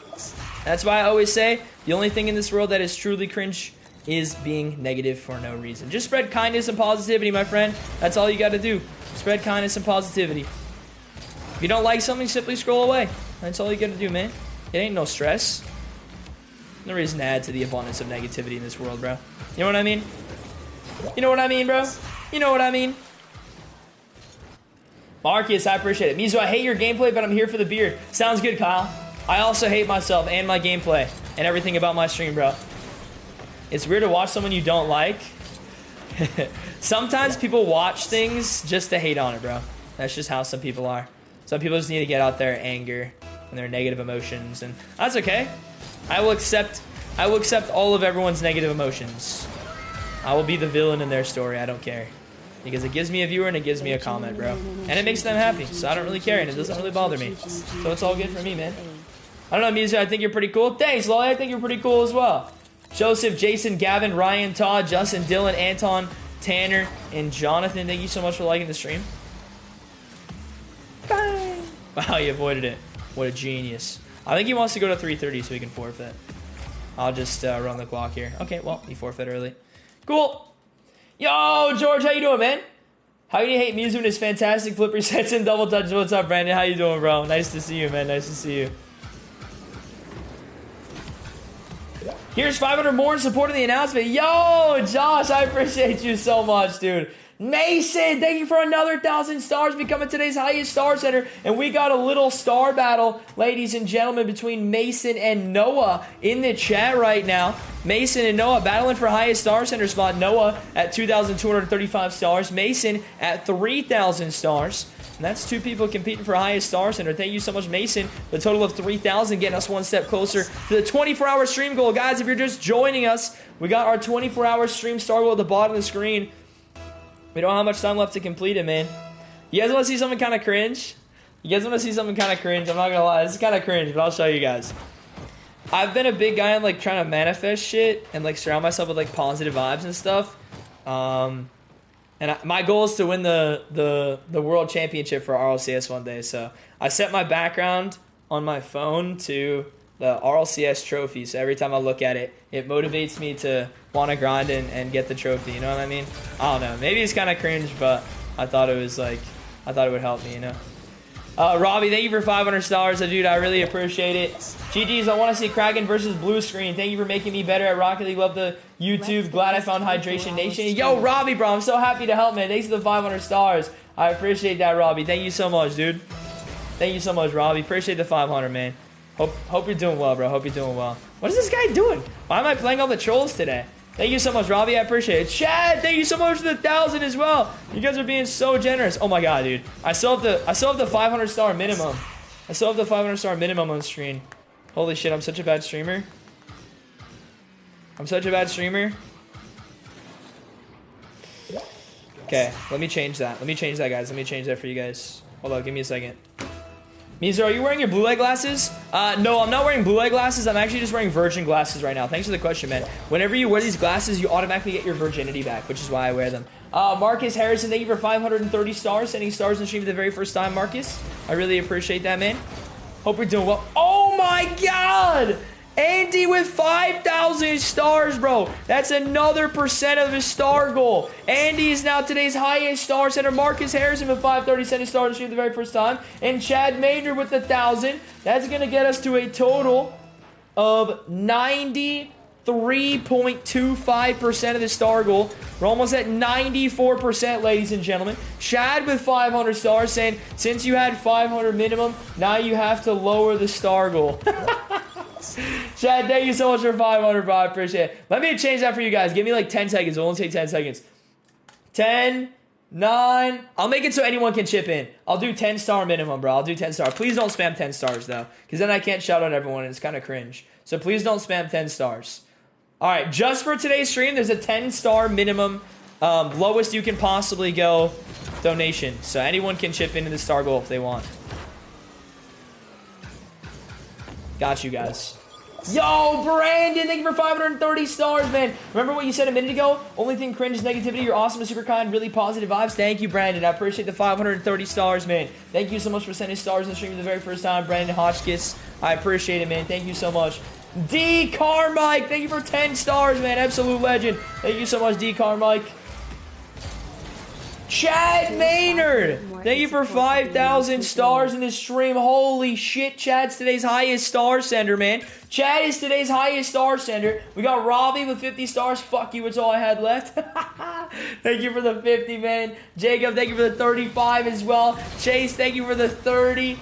That's why I always say, the only thing in this world that is truly cringe is being negative for no reason. Just spread kindness and positivity, my friend. That's all you gotta do. Spread kindness and positivity. If you don't like something, simply scroll away. That's all you gotta do, man. It ain't no stress. No reason to add to the abundance of negativity in this world, bro. You know what I mean? You know what I mean, bro? You know what I mean? Marcus, I appreciate it. Mizu, I hate your gameplay, but I'm here for the beard. Sounds good, Kyle. I also hate myself and my gameplay and everything about my stream, bro. It's weird to watch someone you don't like. Sometimes people watch things just to hate on it, bro. That's just how some people are. Some people just need to get out their anger and their negative emotions, and that's okay. I will accept all of everyone's negative emotions. I will be the villain in their story. I don't care. Because it gives me a viewer and it gives me a comment, bro. And it makes them happy, so I don't really care, and it doesn't really bother me. So it's all good for me, man. I don't know, Mizu, I think you're pretty cool. Thanks, Lolly. I think you're pretty cool as well. Joseph, Jason, Gavin, Ryan, Todd, Justin, Dylan, Anton, Tanner, and Jonathan. Thank you so much for liking the stream. Bye. Wow, he avoided it. What a genius. I think he wants to go to 3:30 so he can forfeit. I'll just run the clock here. Okay, well, he forfeit early. Cool. Yo, George, how you doing, man? How you hate Mizu and his fantastic flip resets and double touches? What's up, Brandon? How you doing, bro? Nice to see you, man. Nice to see you. Here's 500 more in support of the announcement. Yo, Josh, I appreciate you so much, dude. Mason, thank you for another 1,000 stars, becoming today's highest star center. And we got a little star battle, ladies and gentlemen, between Mason and Noah in the chat right now. Mason and Noah battling for highest star center spot. Noah at 2,235 stars. Mason at 3,000 stars. And that's two people competing for highest star center. Thank you so much, Mason. The total of 3,000 getting us one step closer to the 24-hour stream goal. Guys, if you're just joining us, we got our 24-hour stream star goal at the bottom of the screen. We don't have much time left to complete it, man. You guys want to see something kind of cringe? You guys want to see something kind of cringe? I'm not going to lie. This is kind of cringe, but I'll show you guys. I've been a big guy on, like, trying to manifest shit and, like, surround myself with, like, positive vibes and stuff. My goal is to win the world championship for RLCS one day. So I set my background on my phone to the RLCS trophy. So every time I look at it, it motivates me to want to grind and get the trophy. You know what I mean? I don't know. Maybe it's kind of cringe, but I thought it was like, I thought it would help me, you know? Robbie, thank you for 500 stars. Dude, I really appreciate it. GG's, I want to see Kraken versus Blue Screen. Thank you for making me better at Rocket League. Love the YouTube. Glad I found Hydration Nation. Yo, Robbie, bro, I'm so happy to help, man. Thanks for the 500 stars. I appreciate that, Robbie. Thank you so much, dude. Thank you so much, Robbie. Appreciate the 500, man. Hope you're doing well, bro. Hope you're doing well. What is this guy doing? Why am I playing all the trolls today? Thank you so much, Robbie. I appreciate it. Chad, thank you so much for the 1,000 as well. You guys are being so generous. Oh my god, dude. I still have the 500 star minimum. I still have the 500 star minimum on screen. Holy shit, I'm such a bad streamer. I'm such a bad streamer. Okay, let me change that. Let me change that, guys. Let me change that for you guys. Hold on, give me a second. Mizu, are you wearing your blue light glasses? No, I'm not wearing blue light glasses. I'm actually just wearing virgin glasses right now. Thanks for the question, man. Whenever you wear these glasses, you automatically get your virginity back, which is why I wear them. Marcus Harrison, thank you for 530 stars. Sending stars in the stream for the very first time, Marcus. I really appreciate that, man. Hope you're doing well. Oh my god! Andy with 5,000 stars, bro. That's another % of his star goal. Andy is now today's highest star center. Marcus Harrison with 530 sending stars in the stream the very first time. And Chad Maynard with 1,000. That's going to get us to a total of 93.25% of the star goal. We're almost at 94%, ladies and gentlemen. Chad with 500 stars saying, since you had 500 minimum, now you have to lower the star goal. Chad, thank you so much for 500, bro. I appreciate it. Let me change that for you guys. Give me like 10 seconds. It'll only take 10 seconds. 10, 9. I'll make it so anyone can chip in. I'll do 10 star minimum, bro. I'll do 10 star. Please don't spam 10 stars, though. Because then I can't shout out everyone, and it's kind of cringe. So please don't spam 10 stars. All right, just for today's stream, there's a 10 star minimum, lowest you can possibly go donation. So anyone can chip into the star goal if they want. Got you guys. Yo, Brandon, thank you for 530 stars, man. Remember what you said a minute ago? Only thing cringe is negativity. You're awesome and super kind. Really positive vibes. Thank you, Brandon. I appreciate the 530 stars, man. Thank you so much for sending stars in the stream for the very first time. Brandon Hotchkiss. I appreciate it, man. Thank you so much. D. Carmike, thank you for 10 stars, man. Absolute legend. Thank you so much, D. Carmike. Chad Maynard, thank you for 5,000 stars in this stream. Holy shit, Chad's today's highest star sender, man. Chad is today's highest star sender. We got Robbie with 50 stars. Fuck you, it's all I had left. Thank you for the 50, man. Jacob, thank you for the 35 as well. Chase, thank you for the 30.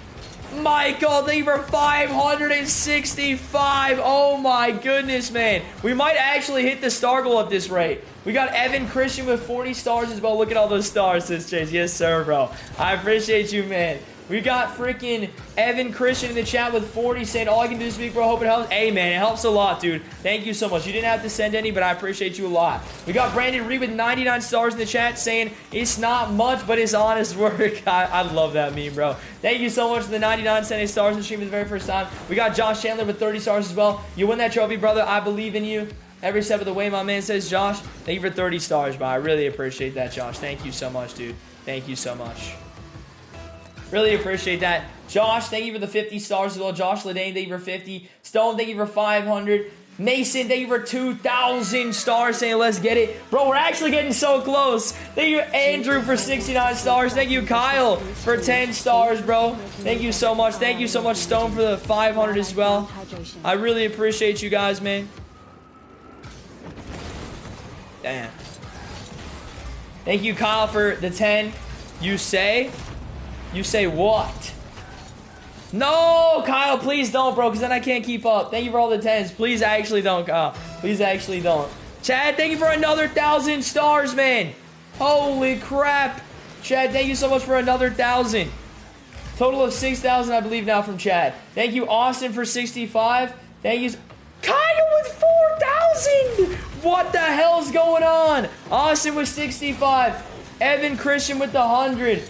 Michael, thank you for 565. Oh my goodness, man. We might actually hit the star goal at this rate. We got Evan Christian with 40 stars as well. Look at all those stars, says Chase. Yes, sir, bro. I appreciate you, man. We got freaking Evan Christian in the chat with 40 saying, all I can do this week, bro, hope it helps. Hey, man, it helps a lot, dude. Thank you so much. You didn't have to send any, but I appreciate you a lot. We got Brandon Reed with 99 stars in the chat saying, it's not much, but it's honest work. I love that meme, bro. Thank you so much for the 99 sending stars in the stream for the very first time. We got Josh Chandler with 30 stars as well. You win that trophy, brother. I believe in you. Every step of the way, my man, says Josh. Thank you for 30 stars, bro. I really appreciate that, Josh. Thank you so much, dude. Thank you so much. Really appreciate that. Josh, thank you for the 50 stars as well. Josh Ledane, thank you for 50. Stone, thank you for 500. Mason, thank you for 2,000 stars saying, let's get it. Bro, we're actually getting so close. Thank you, Andrew, for 69 stars. Thank you, Kyle, for 10 stars, bro. Thank you so much. Thank you so much, Stone, for the 500 as well. I really appreciate you guys, man. Damn. Thank you, Kyle, for the 10. You say what? No, Kyle, please don't, bro, because then I can't keep up. Thank you for all the 10s. Please actually don't, Kyle. Please actually don't. Chad, thank you for another 1,000 stars, man. Holy crap. Chad, thank you so much for another 1,000. Total of 6,000, I believe, now from Chad. Thank you, Austin, for 65. Thank you. Kyle with 4,000. What the hell's going on? Austin with 65. Evan Christian with the 100.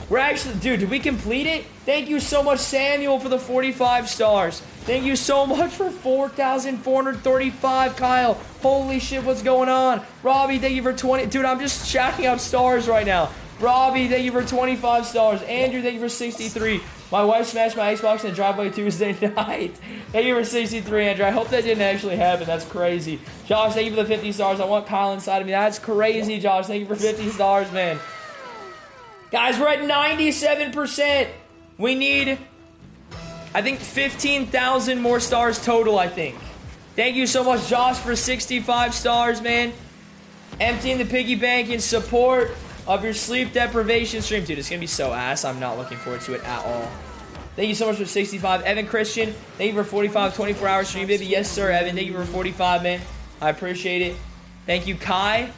We're actually, dude, did we complete it? Thank you so much, Samuel, for the 45 stars. Thank you so much for 4,435, Kyle. Holy shit, what's going on? Robbie, thank you for 20. Dude, I'm just shouting out stars right now. Robbie, thank you for 25 stars. Andrew, thank you for 63. My wife smashed my Xbox in the driveway Tuesday night. Thank you for 63, Andrew. I hope that didn't actually happen. That's crazy. Josh, thank you for the 50 stars. I want Kyle inside of me. That's crazy, Josh. Thank you for 50 stars, man. Guys, we're at 97%. We need, I think, 15,000 more stars total, I think. Thank you so much, Josh, for 65 stars, man. Emptying the piggy bank in support of your sleep deprivation stream. Dude, it's going to be so ass. I'm not looking forward to it at all. Thank you so much for 65. Evan Christian, thank you for 45, 24-hour stream, baby. Yes, sir, Evan. Thank you for 45, man. I appreciate it. Thank you, Kai.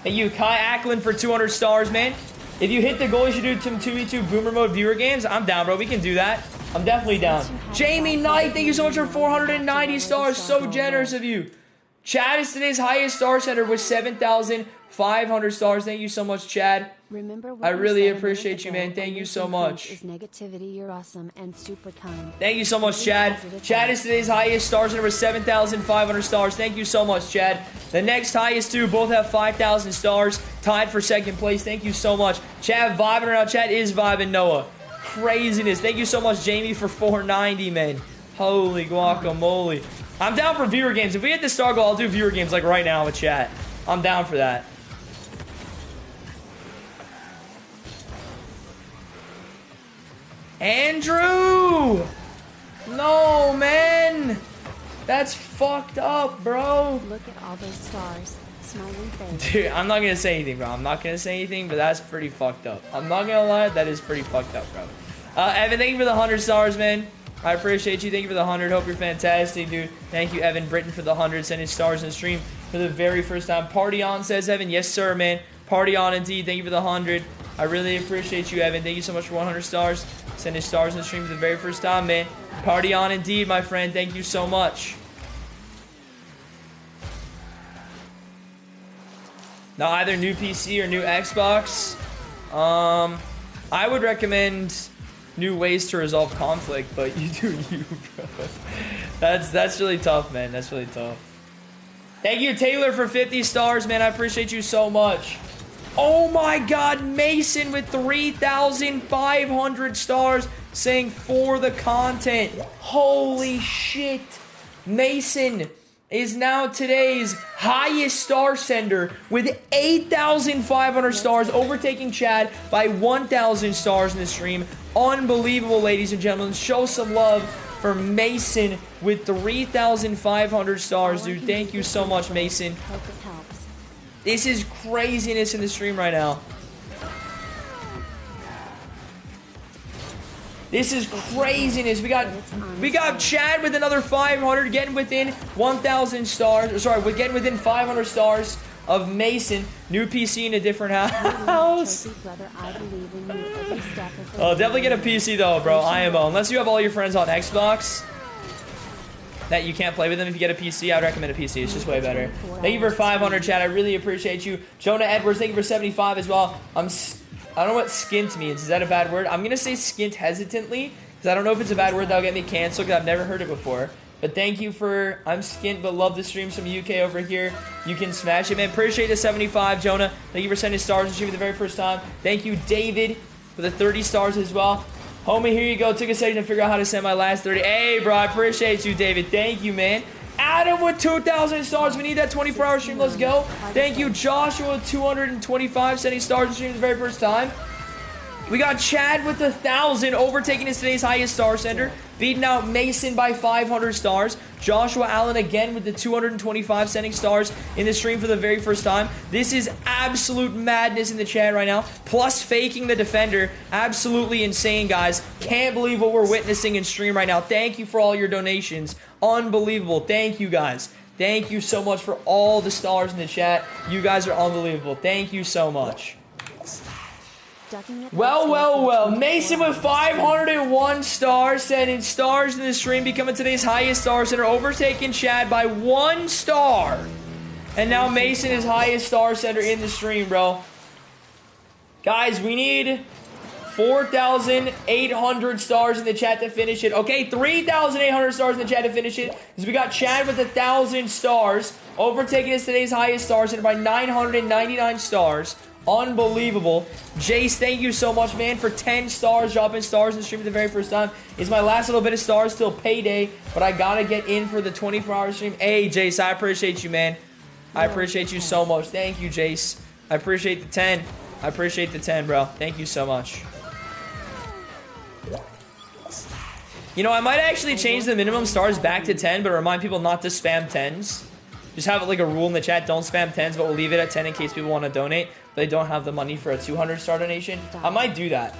Thank you, Kai Ackland, for 200 stars, man. If you hit the goal, you should do some 2v2 Boomer Mode viewer games. I'm down, bro. We can do that. I'm definitely down. Jamie Knight, thank you so much for 490 stars. So generous of you. Chad is today's highest star sender with 7,500 stars. Thank you so much, Chad. I really appreciate you, man. Thank you so much. Negativity, you're awesome and super kind. Thank you so much, Chad. Chad is today's highest star sender with 7,500 stars. Thank you so much, Chad. The next highest two both have 5,000 stars, tied for second place. Thank you so much. Chad vibing around. Chad is vibing, Noah. Craziness. Thank you so much, Jamie, for 490, man. Holy guacamole. I'm down for viewer games. If we hit the star goal, I'll do viewer games like right now with chat. I'm down for that. Andrew! No, man! That's fucked up, bro. Look at all those stars. Smiling face. Dude, I'm not gonna say anything, bro. I'm not gonna say anything, but that's pretty fucked up. I'm not gonna lie, that is pretty fucked up, bro. Evan, thank you for the 100 stars, man. I appreciate you. Thank you for the 100. Hope you're fantastic, dude. Thank you, Evan Britton, for the 100. Sending stars in the stream for the very first time. Party on, says Evan. Yes, sir, man. Party on, indeed. Thank you for the 100. I really appreciate you, Evan. Thank you so much for 100 stars. Sending stars in the stream for the very first time, man. Party on, indeed, my friend. Thank you so much. Now, either new PC or new Xbox. I would recommend new ways to resolve conflict, but you do you, bro. That's really tough, man. That's really tough. Thank you, Taylor, for 50 stars, man. I appreciate you so much. Oh my God, Mason with 3,500 stars saying for the content. Holy shit. Mason, is now today's highest star sender with 8,500 stars, overtaking Chad by 1,000 stars in the stream. Unbelievable, ladies and gentlemen. Show some love for Mason with 3,500 stars, dude. Thank you so much, Mason. Hope it helps. This is craziness in the stream right now. This is craziness. We got Chad with another 500, getting within 1,000 stars. Or sorry, we're getting within 500 stars of Mason. New PC in a different house. Oh, definitely get a PC though, bro. IMO. Unless you have all your friends on Xbox that you can't play with them. If you get a PC, I would recommend a PC. It's just way better. Thank you for 500, Chad. I really appreciate you. Jonah Edwards, thank you for 75 as well. I don't know what skint means. Is that a bad word? I'm going to say skint hesitantly because I don't know if it's a bad word that'll get me canceled because I've never heard it before. But thank you for... I'm skint but love the streams from UK over here. You can smash it, man. Appreciate the 75, Jonah. Thank you for sending stars and stream for the very first time. Thank you, David, for the 30 stars as well. Homie, here you go. Took a second to figure out how to send my last 30. Hey, bro. I appreciate you, David. Thank you, man. Adam with 2,000 stars. We need that 24-hour stream. Let's go. Thank you, Joshua, 225, sending stars and stream for the very first time. We got Chad with 1,000, overtaking his today's highest star sender, beating out Mason by 500 stars. Joshua Allen again with the 225, sending stars in the stream for the very first time. This is absolute madness in the chat right now. Plus faking the defender. Absolutely insane, guys. Can't believe what we're witnessing in stream right now. Thank you for all your donations. Unbelievable. Thank you, guys. Thank you so much for all the stars in the chat. You guys are unbelievable. Thank you so much. Well. Mason with 501 stars, sending stars in the stream, becoming today's highest star center, overtaking Chad by 1 star. And now Mason is highest star center in the stream, bro. Guys, we need 4,800 stars in the chat to finish it. Okay, 3,800 stars in the chat to finish it. Because we got Chad with 1,000 stars, overtaking us today's highest star center by 999 stars. Unbelievable. Jace, thank you so much, man, for 10 stars, dropping stars in the stream for the very first time. It's my last little bit of stars till payday, but I gotta get in for the 24-hour stream. Hey, Jace, I appreciate you, man. I appreciate you so much. Thank you, Jace. I appreciate the 10. I appreciate the 10, bro. Thank you so much. You know, I might actually change the minimum stars back to 10, but remind people not to spam 10s. Just have it like a rule in the chat. Don't spam 10s, but we'll leave it at 10 in case people want to donate. But they don't have the money for a 200-star donation. I might do that.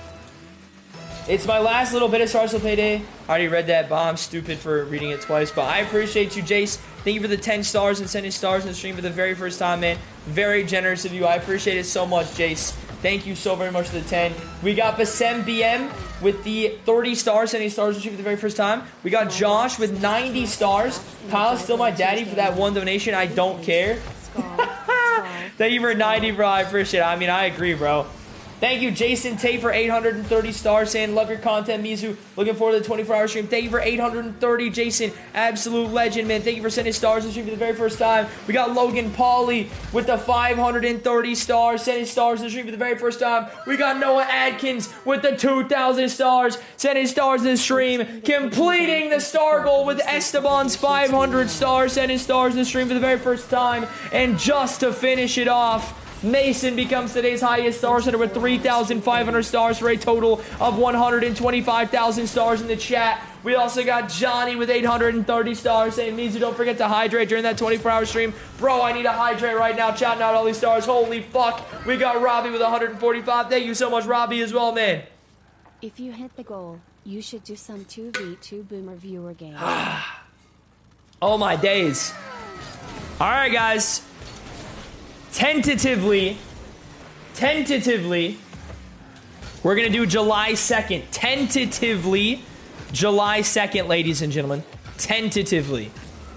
It's my last little bit of stars till payday. I already read that, but I'm stupid for reading it twice. But I appreciate you, Jace. Thank you for the 10 stars and sending stars in the stream for the very first time, man. Very generous of you. I appreciate it so much, Jace. Thank you so very much for the 10. We got Basem BM with the 30 stars, sending stars in the stream for the very first time. We got Josh with 90 stars. Kyle's still my daddy for that one donation. I don't care. Thank you for 90, bro. I appreciate it. I mean, I agree, bro. Thank you, Jason Tate, for 830 stars, saying, love your content, Mizu. Looking forward to the 24-hour stream. Thank you for 830, Jason. Absolute legend, man. Thank you for sending stars in the stream for the very first time. We got Logan Pauly with the 530 stars, sending stars in the stream for the very first time. We got Noah Adkins with the 2,000 stars, sending stars in the stream. Completing the star goal with Esteban's 500 stars, sending stars in the stream for the very first time. And just to finish it off, Mason becomes today's highest star center with 3,500 stars for a total of 125,000 stars in the chat. We also got Johnny with 830 stars saying, Mizu, don't forget to hydrate during that 24-hour stream. Bro, I need to hydrate right now, chatting out all these stars. Holy fuck. We got Robbie with 145. Thank you so much, Robbie, as well, man. If you hit the goal, you should do some 2v2 Boomer viewer game. Oh, my days. All right, guys. Tentatively, we're going to do July 2nd. Tentatively, July 2nd, ladies and gentlemen. Tentatively,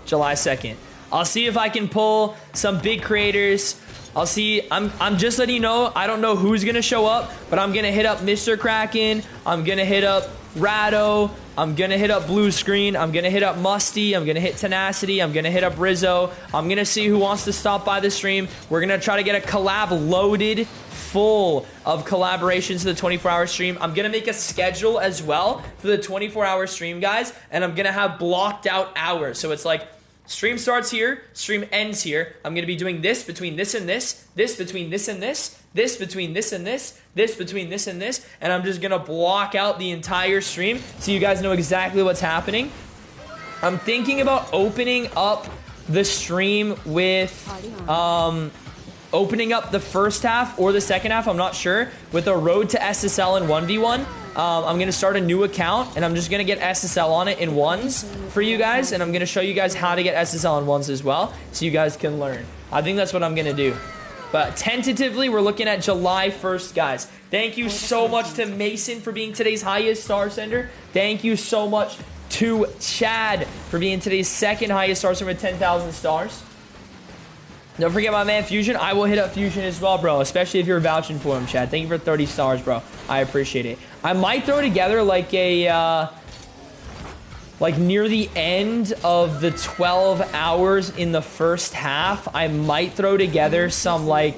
July 2nd. I'll see if I can pull some big creators. I'll see. I'm just letting you know, I don't know who's going to show up, but I'm going to hit up Mr. Kraken. I'm going to hit up Rado. I'm going to hit up Blue Screen. I'm going to hit up Musty. I'm going to hit Tenacity. I'm going to hit up Rizzo. I'm going to see who wants to stop by the stream. We're going to try to get a collab loaded full of collaborations to the 24-hour stream. I'm going to make a schedule as well for the 24-hour stream, guys, and I'm going to have blocked out hours. So it's like Stream starts here, stream ends here. I'm going to be doing this between this and this, this between this and this, this between this and this, this between this and this, and I'm just going to block out the entire stream so you guys know exactly what's happening. I'm thinking about opening up the stream with opening up the first half or the second half, I'm not sure, with a road to SSL and 1v1. I'm going to start a new account, and I'm just going to get SSL on it in ones for you guys, and I'm going to show you guys how to get SSL in ones as well, so you guys can learn. I think that's what I'm going to do. But tentatively, we're looking at July 1st, guys. Thank you so much to Mason for being today's highest star sender. Thank you so much to Chad for being today's second highest star sender with 10,000 stars. Don't forget my man Fusion. I will hit up Fusion as well, bro, especially if you're vouching for him, Chad. Thank you for 30 stars, bro. I appreciate it. I might throw together like a like near the end of the 12 hours in the first half, I might throw together some like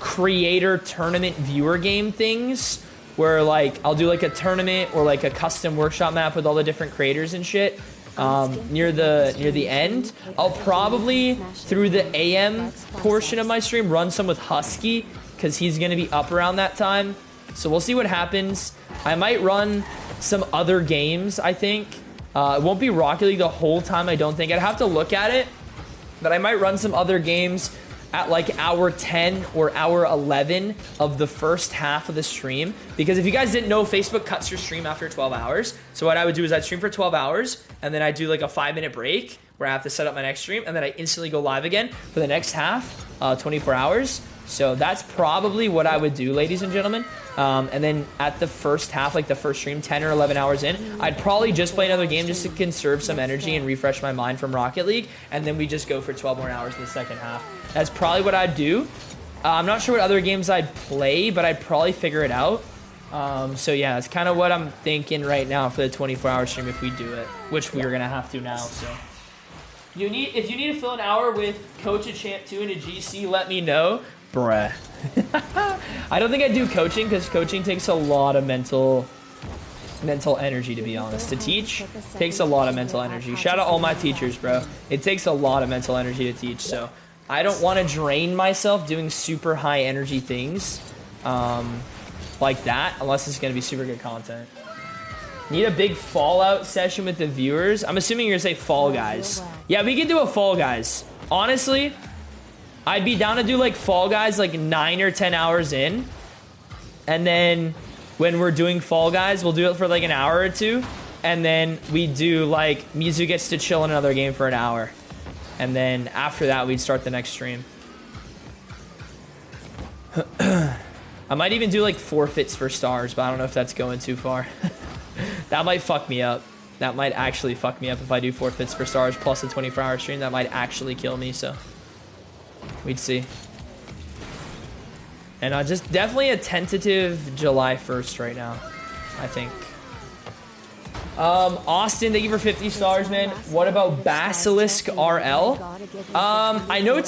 creator tournament viewer game things where like I'll do like a tournament or like a custom workshop map with all the different creators and shit. Near the end, I'll probably through the AM portion of my stream run some with Husky because he's gonna be up around that time. So we'll see what happens. I might run some other games. I think it won't be Rocket League the whole time. I don't think I'd have to look at it, but I might run some other games at like hour 10 or hour 11 of the first half of the stream. Because if you guys didn't know, Facebook cuts your stream after 12 hours. So what I would do is I'd stream for 12 hours and then I'd do like a 5-minute break where I have to set up my next stream and then I instantly go live again for the next half, 24 hours. So that's probably what I would do, ladies and gentlemen. And then at the first half, like the first stream, 10 or 11 hours in, I'd probably just play another game just to conserve some energy and refresh my mind from Rocket League. And then we just go for 12 more hours in the second half. That's probably what I'd do. I'm not sure what other games I'd play, but I'd probably figure it out. So yeah, it's kind of what I'm thinking right now for the 24-hour stream if we do it, which we're going to have to now, so. If you need to fill an hour with Coach a Champ 2 and a GC, let me know. Bruh. I don't think I do coaching because coaching takes a lot of mental energy, to be honest. To teach takes a lot of mental energy. Shout out all my teachers, bro. It takes a lot of mental energy to teach, so I don't want to drain myself doing super high energy things like that unless it's going to be super good content. Need a big Fallout session with the viewers. I'm assuming you're going to say Fall Guys. Yeah, we can do a Fall Guys. Honestly, I'd be down to do like Fall Guys like 9 or 10 hours in. And then when we're doing Fall Guys, we'll do it for like an hour or two. And then we do like Mizu gets to chill in another game for an hour. And then after that, we'd start the next stream. I might even do like forfeits for stars, but I don't know if that's going too far. That might fuck me up. That might actually fuck me up if I do forfeits for stars plus a 24-hour stream. That might actually kill me, so we'd see. And just definitely a tentative July 1st right now, I think. Austin, thank you for 50 stars, man. What about Basilisk RL? I know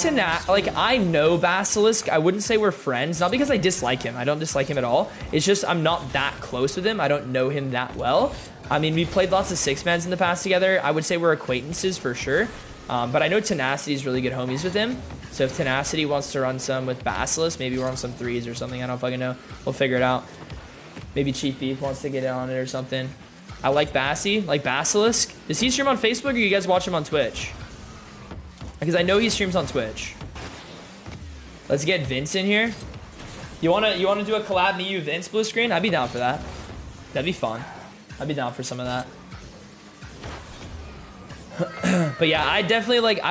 I know Basilisk. I wouldn't say we're friends, not because I dislike him. I don't dislike him at all. It's just I'm not that close with him. I don't know him that well. I mean, we played lots of 6-mans in the past together. I would say we're acquaintances for sure. But I know Tenacity's really good homies with him. So if Tenacity wants to run some with Basilisk, maybe we're on some 3s or something. I don't fucking know. We'll figure it out. Maybe Chief Beef wants to get in on it or something. I like Bassy, like Basilisk. Does he stream on Facebook or you guys watch him on Twitch? Because I know he streams on Twitch. Let's get Vince in here. You wanna do a collab me, you, Vince blue screen? I'd be down for that. That'd be fun. I'd be down for some of that. But yeah, I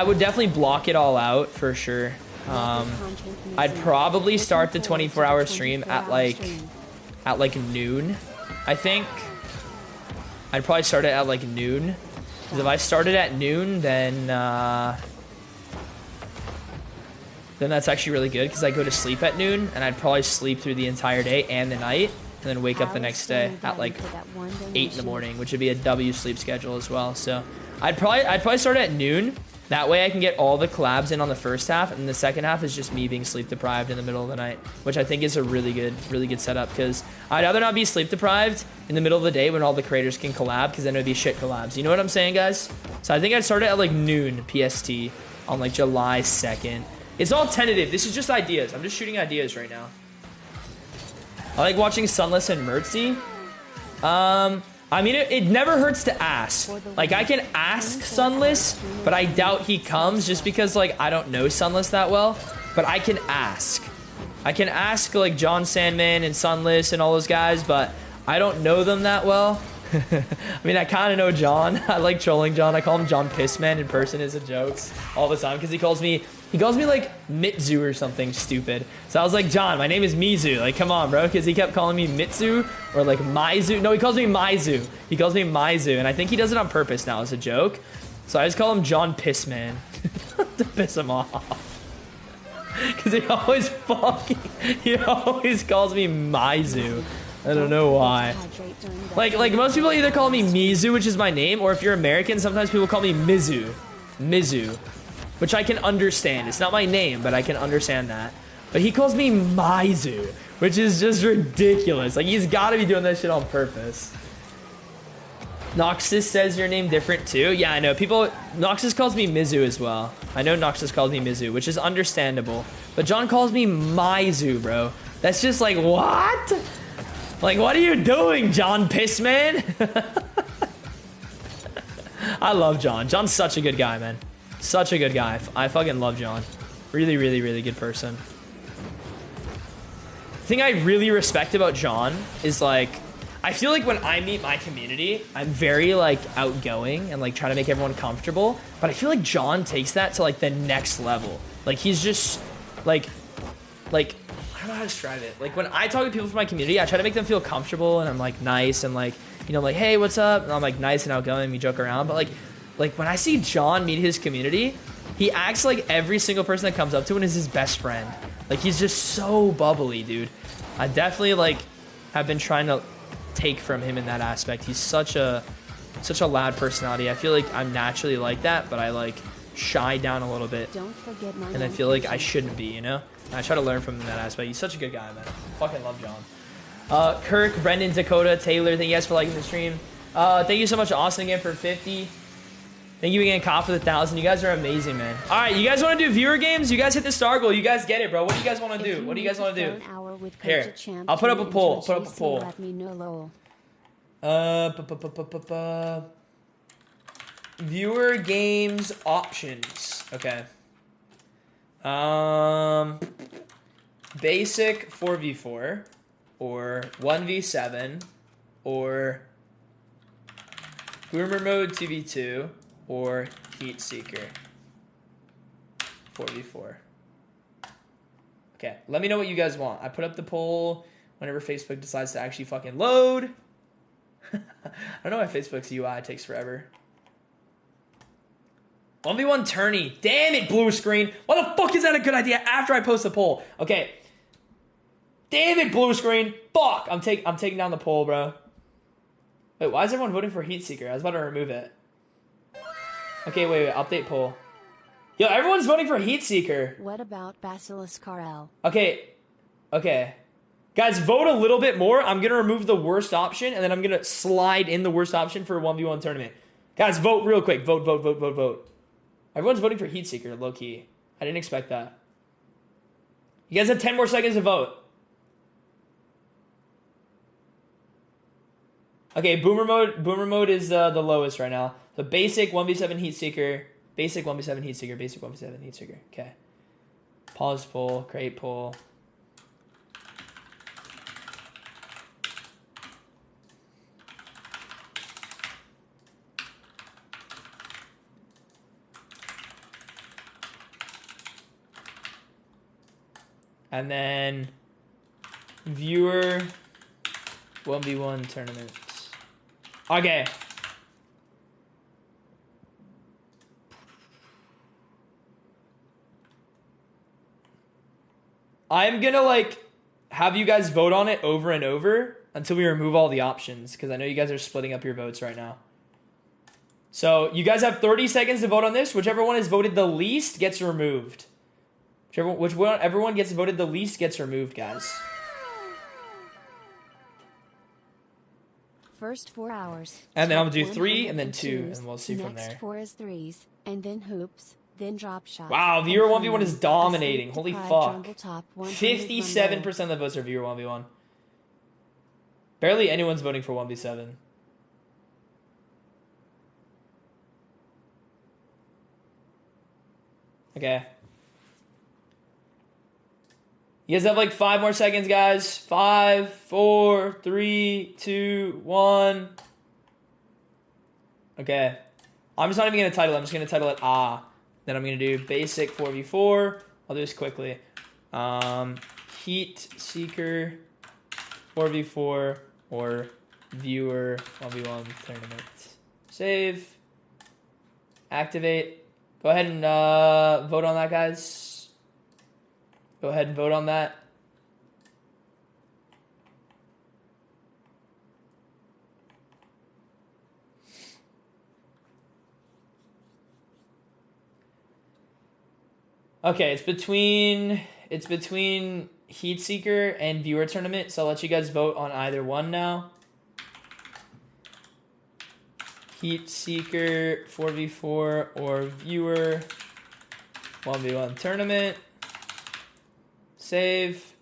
would definitely block it all out for sure. I'd probably start the 24-hour stream at like noon, I think. I'd probably start it at like noon. Because if I started at noon, then that's actually really good because I go to sleep at noon and I'd probably sleep through the entire day and the night and then wake up the next day at like 8 in the morning, which would be a W sleep schedule as well. So I'd probably start at noon That way I can get all the collabs in on the first half, and the second half is just me being sleep deprived in the middle of the night, which I think is a really good setup, because I'd rather not be sleep deprived in the middle of the day when all the creators can collab, because then it would be shit collabs. You know what I'm saying, guys? So I think I'd start it at like noon PST on like July 2nd. It's all tentative. This is just ideas. I'm just shooting ideas right now. I like watching Sunless and Mertzy. I mean, it never hurts to ask. Like, I can ask Sunless, but I doubt he comes just because, like, I don't know Sunless that well. But I can ask. I can ask, like, John Sandman and Sunless and all those guys, but I don't know them that well. I mean, I kind of know John. I like trolling John. I call him John Pissman in person as a joke all the time because he calls me like Mitsu or something stupid. So I was like, John, my name is Mizu. Like, come on, bro. Because he kept calling me Mitsu or like Maizu. No, he calls me Maizu. He calls me Maizu. And I think he does it on purpose now as a joke. So I just call him John Pissman to piss him off. Because he always calls me Maizu. I don't know why. Like most people either call me Mizu, which is my name, or if you're American, sometimes people call me Mizu. Mizu. Which I can understand. It's not my name, but I can understand that. But he calls me Maizu, which is just ridiculous. Like, he's got to be doing that shit on purpose. Noxus says your name different too. Yeah, I know. Noxus calls me Mizu as well. I know Noxus calls me Mizu, which is understandable. But John calls me Maizu, bro. That's just like, what? Like, what are you doing, John Pissman? I love John. John's such a good guy, man. Such a good guy. I fucking love John. Really, really, really good person. The thing I really respect about John is, like, I feel like when I meet my community, I'm very, like, outgoing and, like, trying to make everyone comfortable. But I feel like John takes that to, like, the next level. Like, he's just, like, I don't know how to describe it. Like, when I talk to people from my community, I try to make them feel comfortable, and I'm, like, nice, and, like, you know, like, hey, what's up? And I'm, like, nice and outgoing, we joke around. But, like, when I see John meet his community, he acts like every single person that comes up to him is his best friend. Like, he's just so bubbly, dude. I definitely, like, have been trying to take from him in that aspect. He's such a loud personality. I feel like I'm naturally like that, but I, like, shy down a little bit. Don't forget my and I feel like I shouldn't be, you know? And I try to learn from him in that aspect. He's such a good guy, man. Fucking love John. Kirk, Brendan, Dakota, Taylor, thank you guys for liking the stream. Thank you so much, Austin, again, for 50. Thank you again, Kyle, for the 1,000. You guys are amazing, man. All right, you guys want to do viewer games? You guys hit the star goal. You guys get it, bro. What do you guys want to do? What do you guys want to do? Here, I'll put up a poll. Put up a poll. Let me know, lol. Viewer games options. Okay. Basic 4v4 or 1v7 or Boomer mode 2v2 or Heat Seeker 4v4. Okay, let me know what you guys want. I put up the poll whenever Facebook decides to actually fucking load. I don't know why Facebook's UI takes forever. 1v1 tourney. Damn it, blue screen. Why the fuck is that a good idea after I post the poll? Okay. Damn it, blue screen. Fuck. I'm taking down the poll, bro. Wait, why is everyone voting for Heat Seeker? I was about to remove it. Okay, wait. Update poll. Yo, everyone's voting for Heat Seeker. What about Basilisk RL? Okay. Guys, vote a little bit more. I'm going to remove the worst option, and then I'm going to slide in the worst option for a 1v1 tournament. Guys, vote real quick. Vote. Everyone's voting for Heat Seeker, low-key. I didn't expect that. You guys have 10 more seconds to vote. Okay, Boomer mode is the lowest right now. So basic 1v7 Heat Seeker. Basic 1v7 Heat Seeker. Basic 1v7 Heat Seeker. Okay. Pause poll. Create poll. And then viewer 1v1 tournaments. Okay. I'm gonna like have you guys vote on it over and over until we remove all the options, because I know you guys are splitting up your votes right now. So you guys have 30 seconds to vote on this. Whichever one is voted the everyone gets voted the least gets removed, guys. First 4 hours. And then I'm gonna do top 3 and then 2, 102s, and we'll see from there. Next 4 is threes, and then hoops, then drop shot. Wow, and viewer finally, 1v1 is dominating. a Holy sleep-deprived fuck. Jumble Top 100 57% of the votes are viewer 1v1. Barely anyone's voting for 1v7. Okay. You guys have like 5 more seconds, guys. 5, 4, 3, 2, 1. Okay. I'm just not even going to title it. I'm just going to title it Ah. Then I'm going to do basic 4v4. I'll do this quickly. Heat Seeker 4v4 or Viewer 1v1 tournament. Save. Activate. Go ahead and vote on that, guys. Go ahead and vote on that. Okay, it's between Heat Seeker and Viewer Tournament, so I'll let you guys vote on either one now. Heat Seeker 4v4 or Viewer 1v1 Tournament. Save.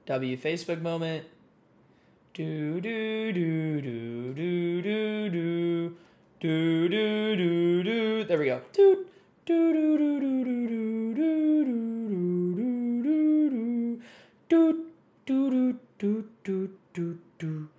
W Facebook moment. Do do do do do do do do do do do. There we go. Do do do do do do do do do do do do do.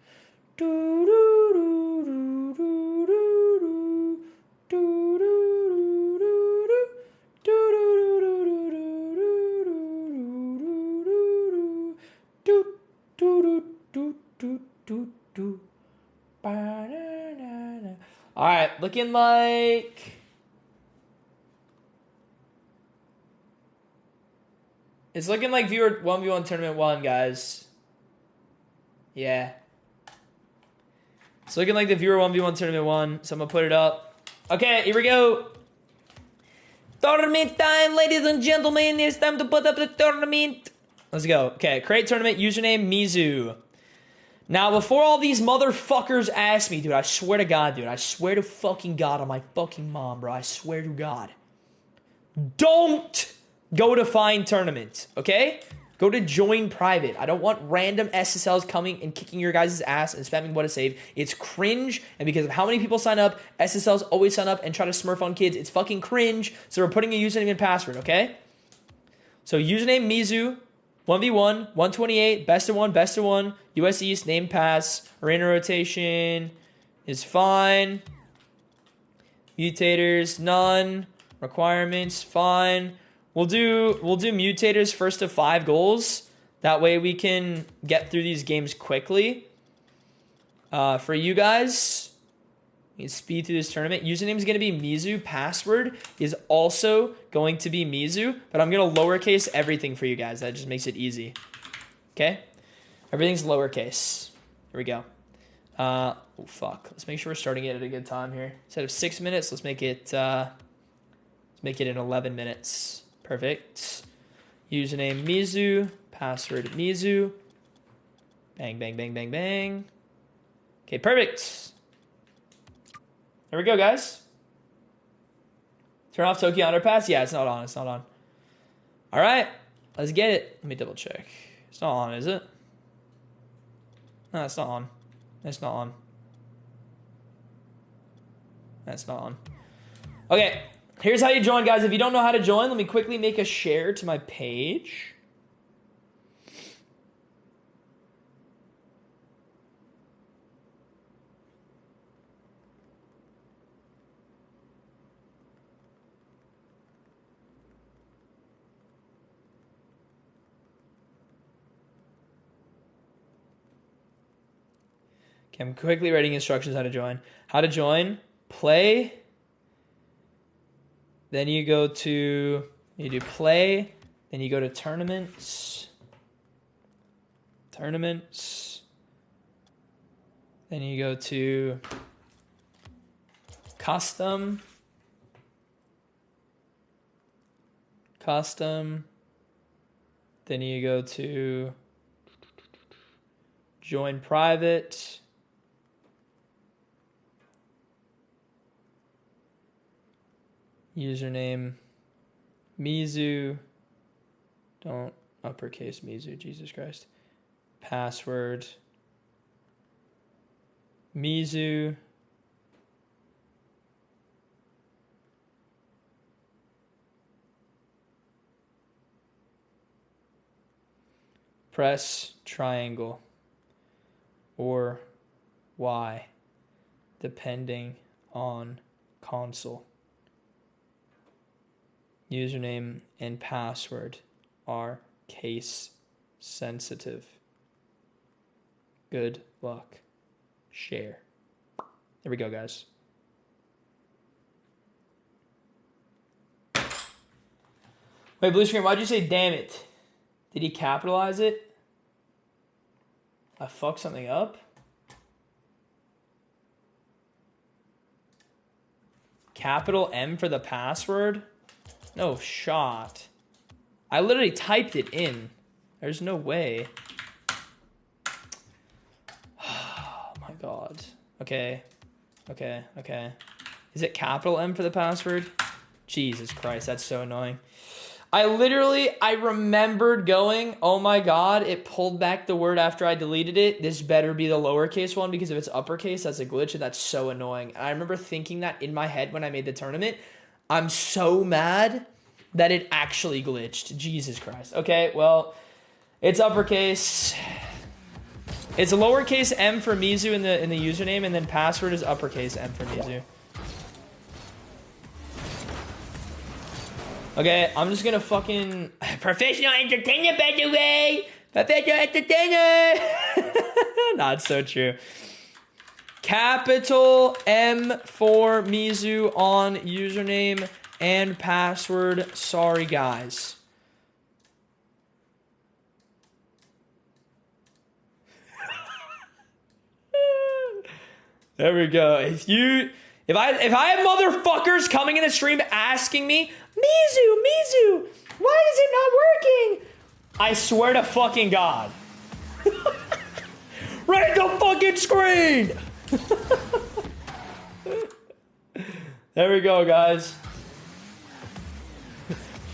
All right, looking like it's looking like viewer 1v1 tournament 1, guys. Yeah. It's looking like the viewer 1v1 tournament 1, so I'm gonna put it up. Okay, here we go. Tournament time, ladies and gentlemen. It's time to put up the tournament. Let's go. Okay, create tournament, username Mizu. Now, before all these motherfuckers ask me, dude, I swear to God, dude, I swear to fucking God on my fucking mom, bro. I swear to God. Don't go to find tournament, okay? Go to join private. I don't want random SSLs coming and kicking your guys' ass and spamming what to save. It's cringe, and because of how many people sign up, SSLs always sign up and try to smurf on kids. It's fucking cringe, so we're putting a username and password, okay? So username Mizu, 1v1, 128, best of one, US East, name pass, arena rotation is fine. Mutators, none. Requirements, fine. We'll do mutators first to 5 goals. That way we can get through these games quickly. For you guys, we can speed through this tournament. Username is going to be Mizu. Password is also going to be Mizu, but I'm going to lowercase everything for you guys. That just makes it easy. Okay? Everything's lowercase. Here we go. Oh, fuck. Let's make sure we're starting it at a good time here. Instead of 6 minutes, let's make it in 11 minutes. Perfect. Username Mizu. Password Mizu. Bang, bang, bang, bang, bang. Okay, perfect. There we go, guys. Turn off Tokyo Underpass. Yeah, it's not on. It's not on. All right. Let's get it. Let me double check. It's not on, is it? No, it's not on. It's not on. That's not on. Okay. Here's how you join, guys. If you don't know how to join, let me quickly make a share to my page. Okay, I'm quickly writing instructions how to join. How to join, play. Then you do play, then you go to tournaments, then Then you go to custom. Then you go to join private. Username Mizu. Don't uppercase Mizu, Jesus Christ. Password Mizu. Press triangle or Y depending on console. Username and password are case sensitive. Good luck. Share. There we go, guys. Wait, blue screen, why'd you say damn it? Did he capitalize it? I fucked something up? Capital M for the password? No shot. I literally typed it in. There's no way. Oh my god. Okay. Is it capital M for the password? Jesus Christ, that's so annoying. I remembered going, oh my god, it pulled back the word after I deleted it. This better be the lowercase one, because if it's uppercase, that's a glitch, and that's so annoying. And I remember thinking that in my head when I made the tournament. I'm so mad that it actually glitched. Jesus Christ. Okay, well, it's uppercase. It's a lowercase M for Mizu in the username, and then password is uppercase M for Mizu. Okay, I'm just gonna fucking... Professional entertainer, by the way! Professional entertainer! Not so true. Capital M for Mizu on username and password. Sorry, guys. There we go. If I have motherfuckers coming in the stream asking me, Mizu, why is it not working? I swear to fucking God. Read the fucking screen. There we go, guys.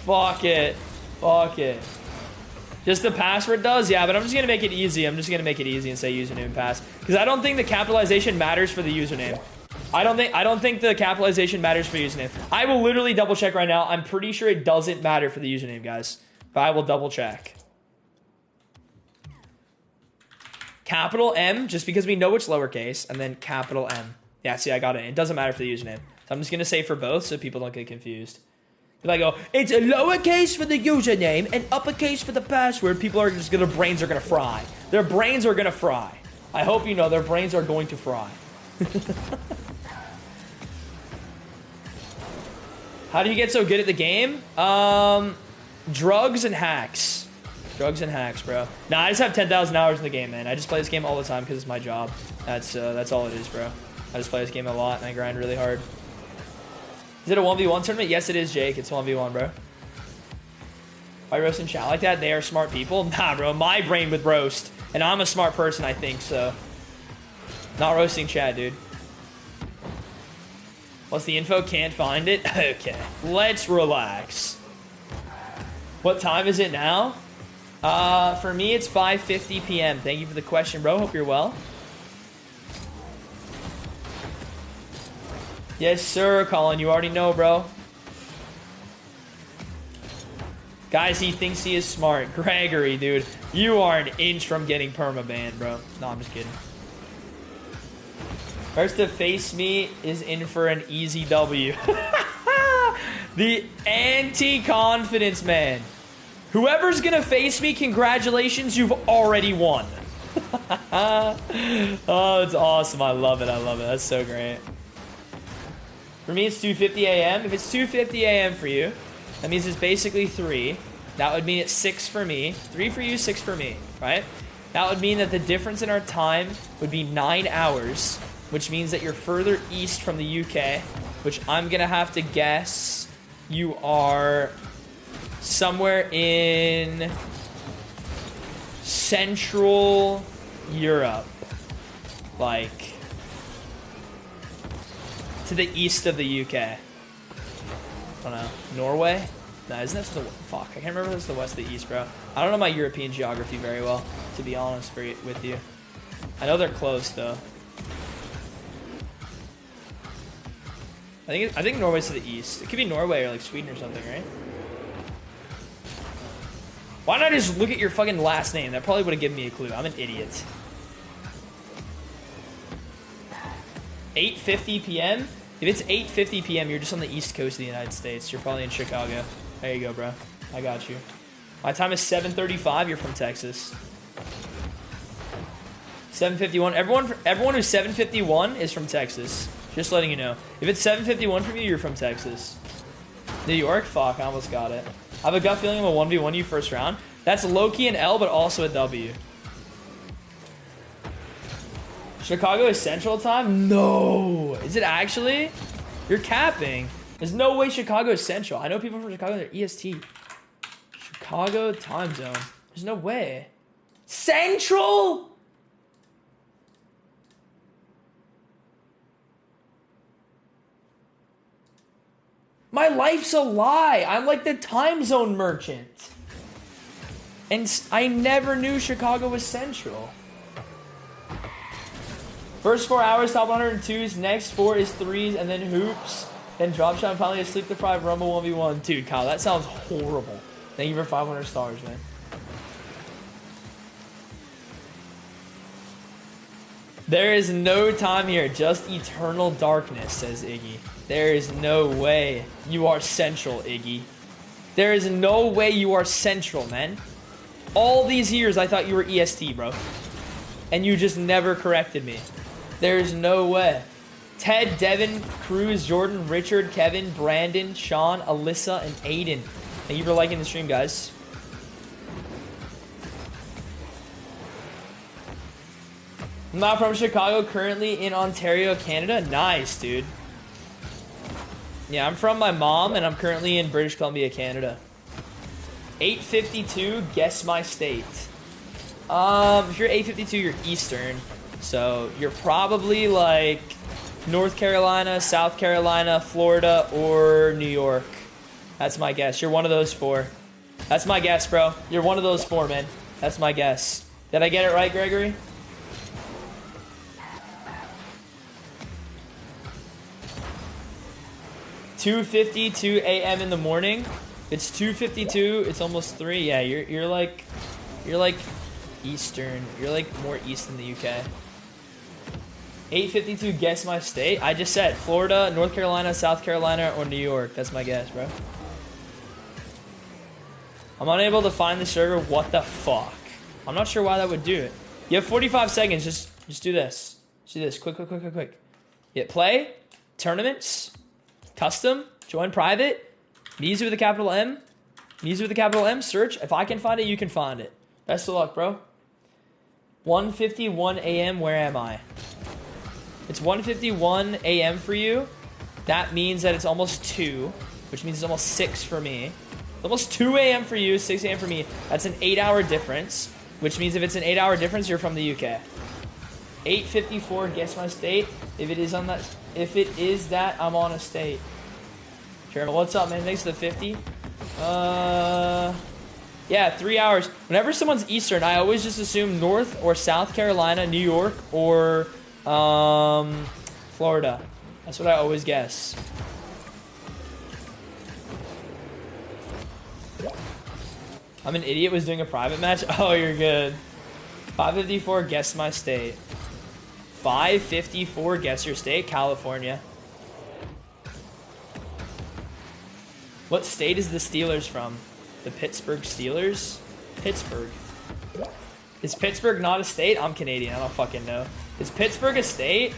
Fuck it. Just the password does? Yeah, but I'm just gonna make it easy. I'm just gonna make it easy and say username and pass. Because I don't think the capitalization matters for the username. I don't think the capitalization matters for the username. I will literally double check right now. I'm pretty sure it doesn't matter for the username, guys. But I will double check. Capital M, just because we know it's lowercase, and then capital M. Yeah, see, I got it. It doesn't matter for the username. So I'm just gonna say for both so people don't get confused. If I go, it's a lowercase for the username and uppercase for the password, people are just gonna, their brains are gonna fry. Their brains are gonna fry. I hope you know their brains are going to fry. How do you get so good at the game? Drugs and hacks. Drugs and hacks, bro. Nah, I just have 10,000 hours in the game, man. I just play this game all the time because it's my job. That's all it is, bro. I just play this game a lot and I grind really hard. Is it a 1v1 tournament? Yes, it is, Jake. It's 1v1, bro. Why roast and chat like that? They are smart people? Nah, bro. My brain would roast. And I'm a smart person, I think, so. Not roasting chat, dude. What's the info? Can't find it? Okay. Let's relax. What time is it now? For me, it's 5:50 p.m. Thank you for the question, bro. Hope you're well. Yes, sir, Colin. You already know, bro. Guys, he thinks he is smart. Gregory, dude. You are an inch from getting perma-banned, bro. No, I'm just kidding. First to face me is in for an easy W. The anti-confidence man. Whoever's gonna face me, congratulations, you've already won. Oh, it's awesome. I love it. That's so great. For me, it's 2:50 a.m. If it's 2:50 a.m. for you, that means it's basically 3. That would mean it's 6 for me. 3 for you, 6 for me, right? That would mean that the difference in our time would be 9 hours, which means that you're further east from the UK, which I'm going to have to guess you are somewhere in Central Europe. Like, to the east of the UK. I don't know. Norway? No, isn't that to the... Fuck, I can't remember if it's the west or the east, bro. I don't know my European geography very well, to be honest with you. I know they're close, though. I think Norway's to the east. It could be Norway or like Sweden or something, right? Why not just look at your fucking last name? That probably would have given me a clue. I'm an idiot. 8:50 p.m.? If it's 8:50 p.m., you're just on the east coast of the United States. You're probably in Chicago. There you go, bro. I got you. My time is 7:35. You're from Texas. 7:51. Everyone who's 7:51 is from Texas. Just letting you know. If it's 7:51 from you, you're from Texas. New York? Fuck, I almost got it. I have a gut feeling I'm a 1v1 you first round. That's low-key an L, but also a W. Chicago is Central Time? No. Is it actually? You're capping. There's no way Chicago is Central. I know people from Chicago, they're EST. Chicago time zone. There's no way. Central? My life's a lie. I'm like the time zone merchant. And I never knew Chicago was Central. First 4 hours, top 102s. Next 4 is 3s, and then hoops. Then drop shot, finally a sleep deprived rumble 1v1. Dude, Kyle, that sounds horrible. Thank you for 500 stars, man. There is no time here, just eternal darkness, says Iggy. There is no way you are Central, Iggy. There is no way you are Central, man. All these years I thought you were EST, bro. And you just never corrected me. There's no way. Ted, Devin, Cruz, Jordan, Richard, Kevin, Brandon, Sean, Alyssa, and Aiden. Thank you for liking the stream, guys. I'm not from Chicago, currently in Ontario, Canada. Nice, dude. Yeah, I'm from my mom, and I'm currently in British Columbia, Canada. 8:52, guess my state. If you're 8:52, you're Eastern. So you're probably like North Carolina, South Carolina, Florida, or New York. That's my guess. You're one of those 4. That's my guess, bro. You're one of those 4, man. That's my guess. Did I get it right, Gregory? $2:52 a.m. in the morning. It's 2:52. It's almost 3. Yeah, you're like Eastern. You're like more east than the UK. 8:52. Guess my state. I just said Florida, North Carolina, South Carolina, or New York. That's my guess, bro. I'm unable to find the server. What the fuck? I'm not sure why that would do it. You have 45 seconds. Just do this. Just do this. Quick. Hit play. Tournaments. Custom, join private, Mizu with a capital M, Mizu with a capital M, search. If I can find it, you can find it. Best of luck, bro. 1:51 a.m., where am I? It's 1:51 a.m. for you. That means that it's almost 2, which means it's almost 6 for me. Almost 2 a.m. for you, 6 a.m. for me. That's an 8-hour difference, which means if it's an 8-hour difference, you're from the UK. 8:54, guess my state. If it is that, I'm on a state. Jeremy, what's up, man? Thanks for the 50. Yeah, 3 hours. Whenever someone's Eastern, I always just assume North or South Carolina, New York, or Florida. That's what I always guess. I'm an idiot, was doing a private match. Oh, you're good. 5:54, guess my state. 5:54, guess your state. California. What state is the Steelers from? The Pittsburgh Steelers? Pittsburgh. Is Pittsburgh not a state? I'm Canadian. I don't fucking know. Is Pittsburgh a state?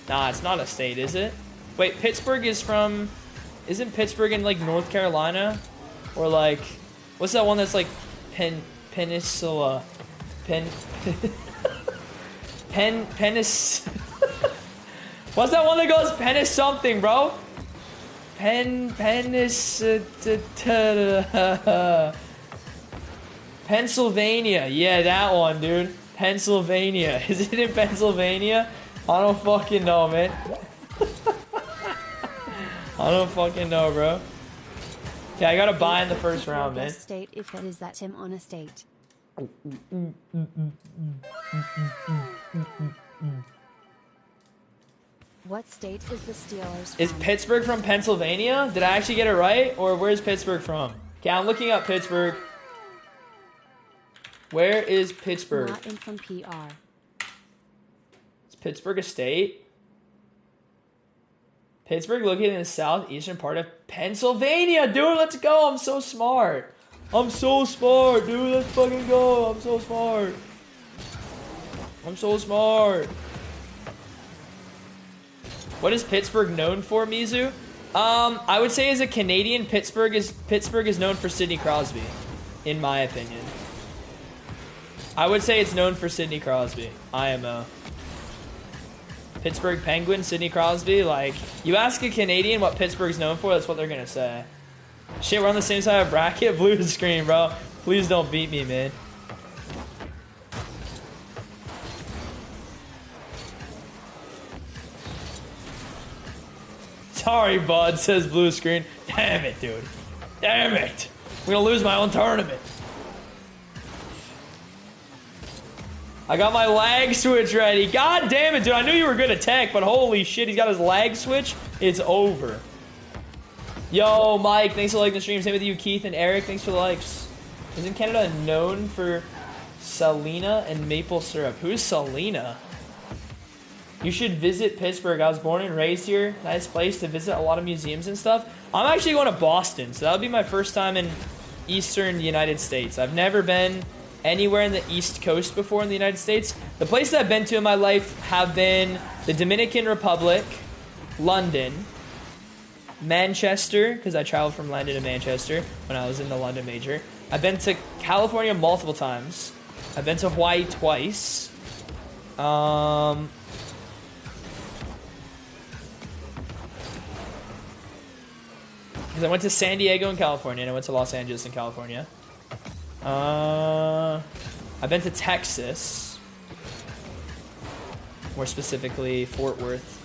Nah, it's not a state, is it? Wait, Pittsburgh is from... Isn't Pittsburgh in, like, North Carolina? Or, like... What's that one that's, like, Peninsula? Penis. What's that one that goes penis something, bro? Penis. Pennsylvania. Yeah, that one, dude. Pennsylvania. Is it in Pennsylvania? I don't fucking know, man. I don't fucking know, bro. Yeah, I gotta buy in the first round, man. State if it is that Tim on a state. What state is the Steelers from? Is Pittsburgh from Pennsylvania? Did I actually get it right? Or where's Pittsburgh from? Okay, I'm looking up Pittsburgh. Where is Pittsburgh? Not in from PR. Is Pittsburgh a state? Pittsburgh located in the southeastern part of Pennsylvania. Dude, let's go. I'm so smart. I'm so smart, dude. Let's fucking go. I'm so smart. I'm so smart. What is Pittsburgh known for, Mizu? I would say as a Canadian, Pittsburgh is known for Sidney Crosby, in my opinion. I would say it's known for Sidney Crosby. IMO. Pittsburgh Penguins, Sidney Crosby. Like, you ask a Canadian what Pittsburgh's known for, that's what they're gonna say. Shit, we're on the same side of bracket. Blue screen, bro. Please don't beat me, man. Sorry, bud, says blue screen. Damn it, dude. Damn it. I'm gonna lose my own tournament. I got my lag switch ready. God damn it, dude. I knew you were good at tech, but holy shit, he's got his lag switch. It's over. Yo, Mike, thanks for liking the stream. Same with you, Keith and Eric. Thanks for the likes. Isn't Canada known for Salina and maple syrup? Who's Salina? You should visit Pittsburgh. I was born and raised here. Nice place to visit. A lot of museums and stuff. I'm actually going to Boston, so that would be my first time in Eastern United States. I've never been anywhere in the East Coast before in the United States. The places I've been to in my life have been the Dominican Republic, London, Manchester, because I traveled from London to Manchester when I was in the London major. I've been to California multiple times. I've been to Hawaii twice. Because I went to San Diego in California and I went to Los Angeles in California. I've been to Texas, more specifically Fort Worth,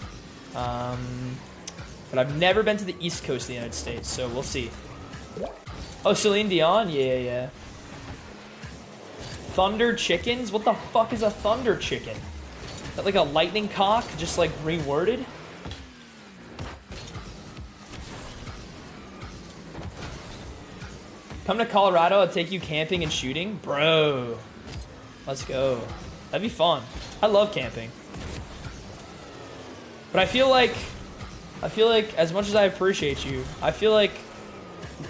but I've never been to the East Coast of the United States, so we'll see. Oh, Celine Dion? Yeah. Thunder chickens? What the fuck is a thunder chicken? Is that like a lightning cock, just like reworded? Come to Colorado, I'll take you camping and shooting. Bro, let's go. That'd be fun. I love camping. But I feel like as much as I appreciate you, I feel like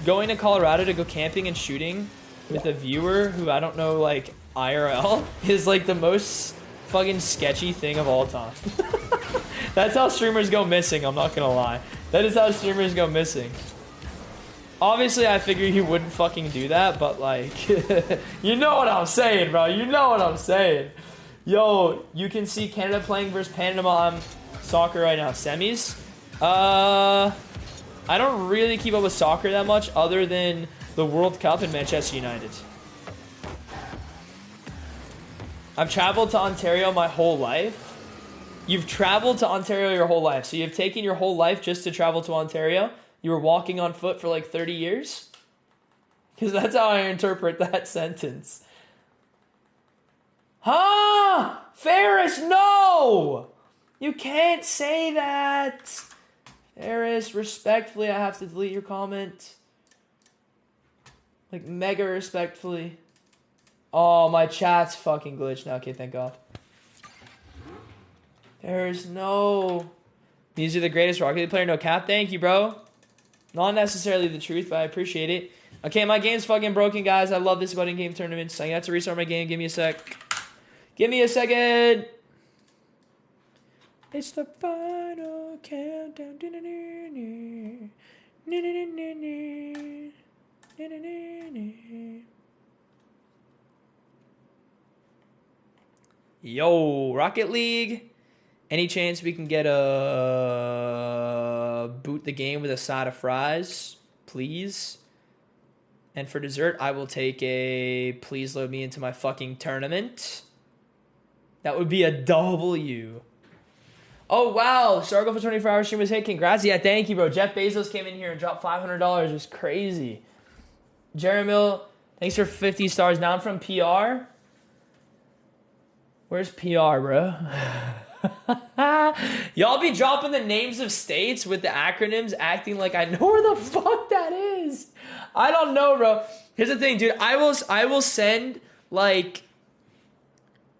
going to Colorado to go camping and shooting with a viewer who I don't know, like, IRL, is like the most fucking sketchy thing of all time. That's how streamers go missing, I'm not gonna lie. That is how streamers go missing. Obviously, I figured he wouldn't fucking do that, but like, you know what I'm saying, bro. You know what I'm saying. Yo, you can see Canada playing versus Panama on soccer right now. Semis? I don't really keep up with soccer that much other than the World Cup and Manchester United. I've traveled to Ontario my whole life. You've traveled to Ontario your whole life. So you've taken your whole life just to travel to Ontario? You were walking on foot for like 30 years? Because that's how I interpret that sentence. Huh? Ferris, no! You can't say that. Ferris, respectfully, I have to delete your comment. Like, mega respectfully. Oh, my chat's fucking glitched now. Okay, thank God. Ferris, no. These are the greatest Rocket League player, no cap. Thank you, bro. Not necessarily the truth, but I appreciate it. Okay, my game's fucking broken, guys. I love this about in-game tournaments. I have to restart my game. Give me a sec. Give me a second. It's the final countdown. Yo, Rocket League. Any chance we can get a boot the game with a side of fries, please? And for dessert, I will take a please load me into my fucking tournament. That would be a W. Oh, wow. Struggle for 24 hours stream was hit. Congrats. Yeah, thank you, bro. Jeff Bezos came in here and dropped $500. It was crazy. Jeremill, thanks for 50 stars. Now I'm from PR. Where's PR, bro? Y'all be dropping the names of states with the acronyms, acting like I know where the fuck that is. I don't know, bro. Here's the thing, dude. I will send like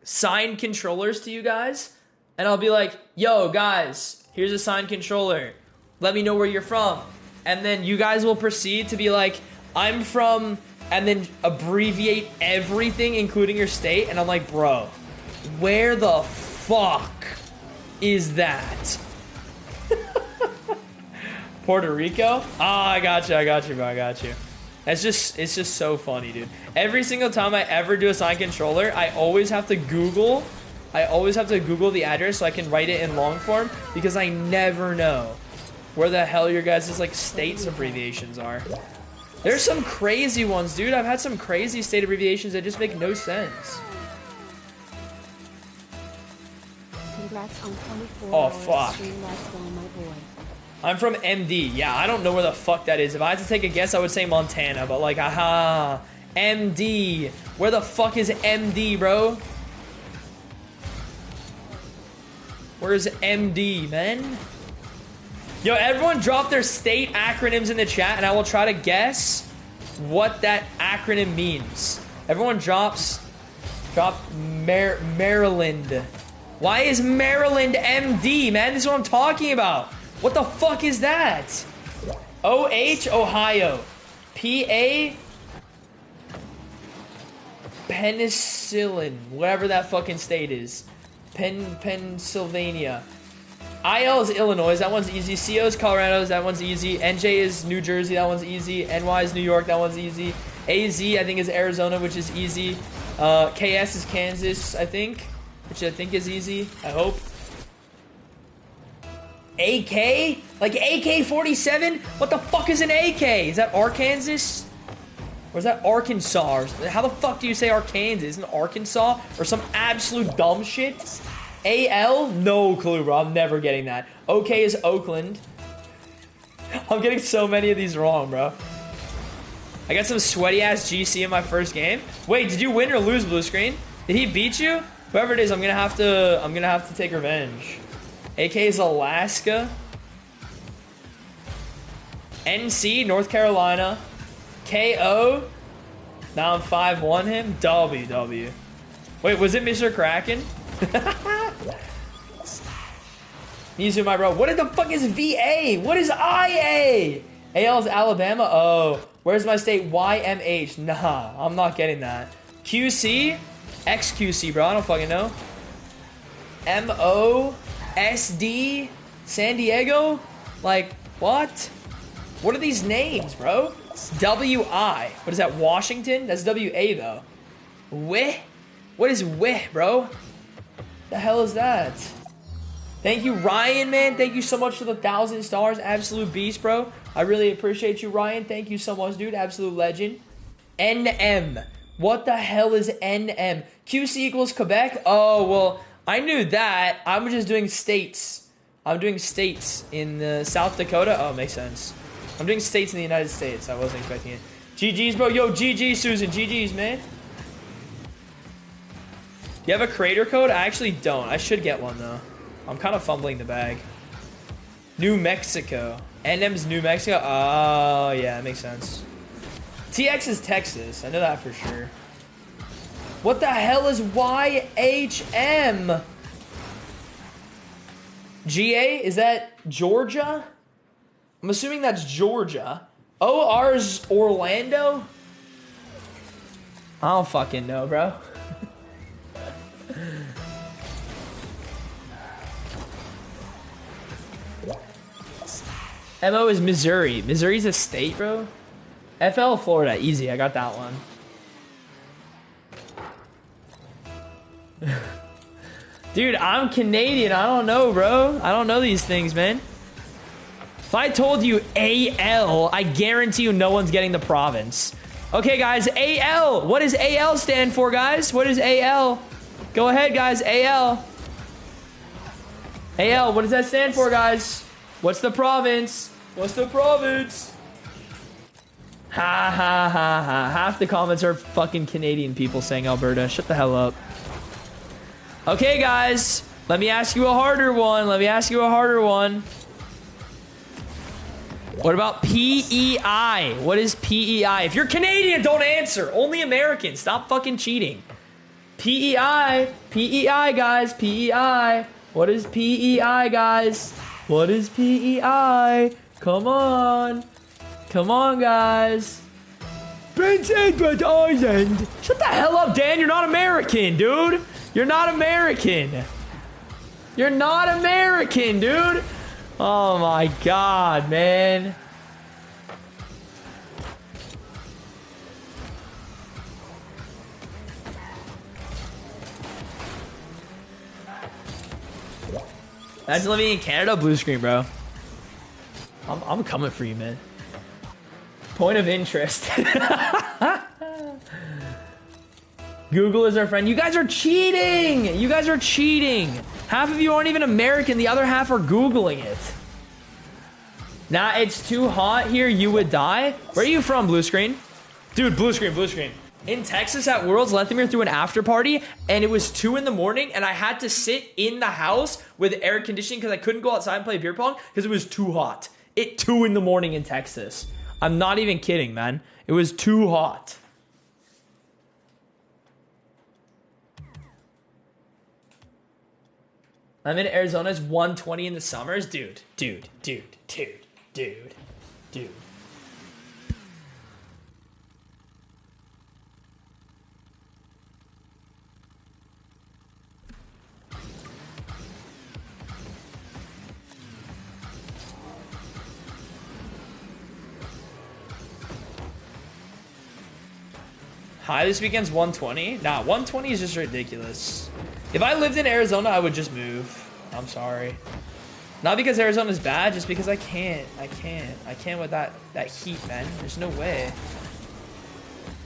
signed controllers to you guys, and I'll be like, yo, guys, here's a signed controller. Let me know where you're from. And then you guys will proceed to be like, I'm from, and then abbreviate everything, including your state. And I'm like, bro, where the fuck is that? Puerto Rico? Oh, I got you, bro, I got you. It's just so funny, dude. Every single time I ever do a signed controller, I always have to Google the address so I can write it in long form, because I never know where the hell your guys' like states abbreviations are. There's some crazy ones, dude. I've had some crazy state abbreviations that just make no sense. Congrats on 24 Oh, hours fuck. stream. Let's go, my boy. I'm from MD. Yeah, I don't know where the fuck that is. If I had to take a guess, I would say Montana, but like, aha. MD. Where the fuck is MD, bro? Where's MD, man? Yo, everyone drop their state acronyms in the chat, and I will try to guess what that acronym means. Everyone drop Maryland. Why is Maryland MD, man? This is what I'm talking about. What the fuck is that? OH, Ohio. PA, Penicillin. Whatever that fucking state is. Pennsylvania. IL is Illinois. That one's easy. CO is Colorado. That one's easy. NJ is New Jersey. That one's easy. NY is New York. That one's easy. AZ, I think, is Arizona, which is easy. KS is Kansas, I think, which I think is easy. I hope. AK? Like AK-47? What the fuck is an AK? Is that Arkansas? Or is that Arkansas? How the fuck do you say Arkansas? Isn't it Arkansas? Or some absolute dumb shit? AL? No clue, bro. I'm never getting that. OK is Oakland. I'm getting so many of these wrong, bro. I got some sweaty-ass GC in my first game. Wait, did you win or lose, Blue Screen? Did he beat you? Whoever it is, I'm gonna have to take revenge. AK is Alaska. NC, North Carolina. KO. Now I'm 5-1 him. WW. Wait, was it Mr. Kraken? Nizu, my bro. What the fuck is VA? What is IA? AL is Alabama. Oh, where's my state? YMH. Nah, I'm not getting that. QC? XQC, bro. I don't fucking know. MOSD? San Diego? Like, what? What are these names, bro? WI. What is that? Washington? That's WA, though. WIH? What is WIH, bro? The hell is that? Thank you, Ryan, man. Thank you so much for the 1,000 stars. Absolute beast, bro. I really appreciate you, Ryan. Thank you so much, dude. Absolute legend. NM. What the hell is NM? QC equals Quebec? Oh, well, I knew that. I'm just doing states. I'm doing states in South Dakota. Oh, makes sense. I'm doing states in the United States. I wasn't expecting it. GG's, bro. Yo, GG, Susan. GG's, man. You have a creator code? I actually don't. I should get one, though. I'm kind of fumbling the bag. New Mexico. NM's New Mexico? Oh, yeah, that makes sense. TX is Texas. I know that for sure. What the hell is YHM? GA? Is that Georgia? I'm assuming that's Georgia. OR's Orlando? I don't fucking know, bro. MO is Missouri. Missouri's a state, bro? FL, Florida. Easy. I got that one. Dude, I'm Canadian. I don't know, bro. I don't know these things, man. If I told you AL, I guarantee you no one's getting the province. Okay, guys, AL. What does AL stand for, guys? What is AL? Go ahead, guys. AL. AL, what does that stand for, guys? What's the province? What's the province? Ha, ha, ha, ha. Half the comments are fucking Canadian people saying Alberta. Shut the hell up. Okay, guys. Let me ask you a harder one. Let me ask you a harder one. What about PEI? What is PEI? If you're Canadian, don't answer. Only Americans. Stop fucking cheating. PEI. PEI, guys. PEI. What is PEI, guys? What is PEI? Come on. Come on, guys. Prince Edward Island. Shut the hell up, Dan. You're not American, dude. You're not American. You're not American, dude. Oh my god, man. Imagine living in Canada, blue screen, bro. I'm coming for you, man. Point of interest. Google is our friend. You guys are cheating. You guys are cheating. Half of you aren't even American. The other half are Googling it. Nah, it's too hot here. You would die. Where are you from, blue screen? Dude, blue screen, blue screen. In Texas at Worlds, Lethemir threw an after party, and it was 2 in the morning, and I had to sit in the house with air conditioning because I couldn't go outside and play beer pong because it was too hot. At 2 in the morning in Texas. I'm not even kidding, man. It was too hot. I'm in Arizona. It's 120 in the summers. Dude. Hi, this weekend's 120. Nah, 120 is just ridiculous. If I lived in Arizona, I would just move. I'm sorry. Not because Arizona's bad, just because I can't. I can't with that heat, man. There's no way.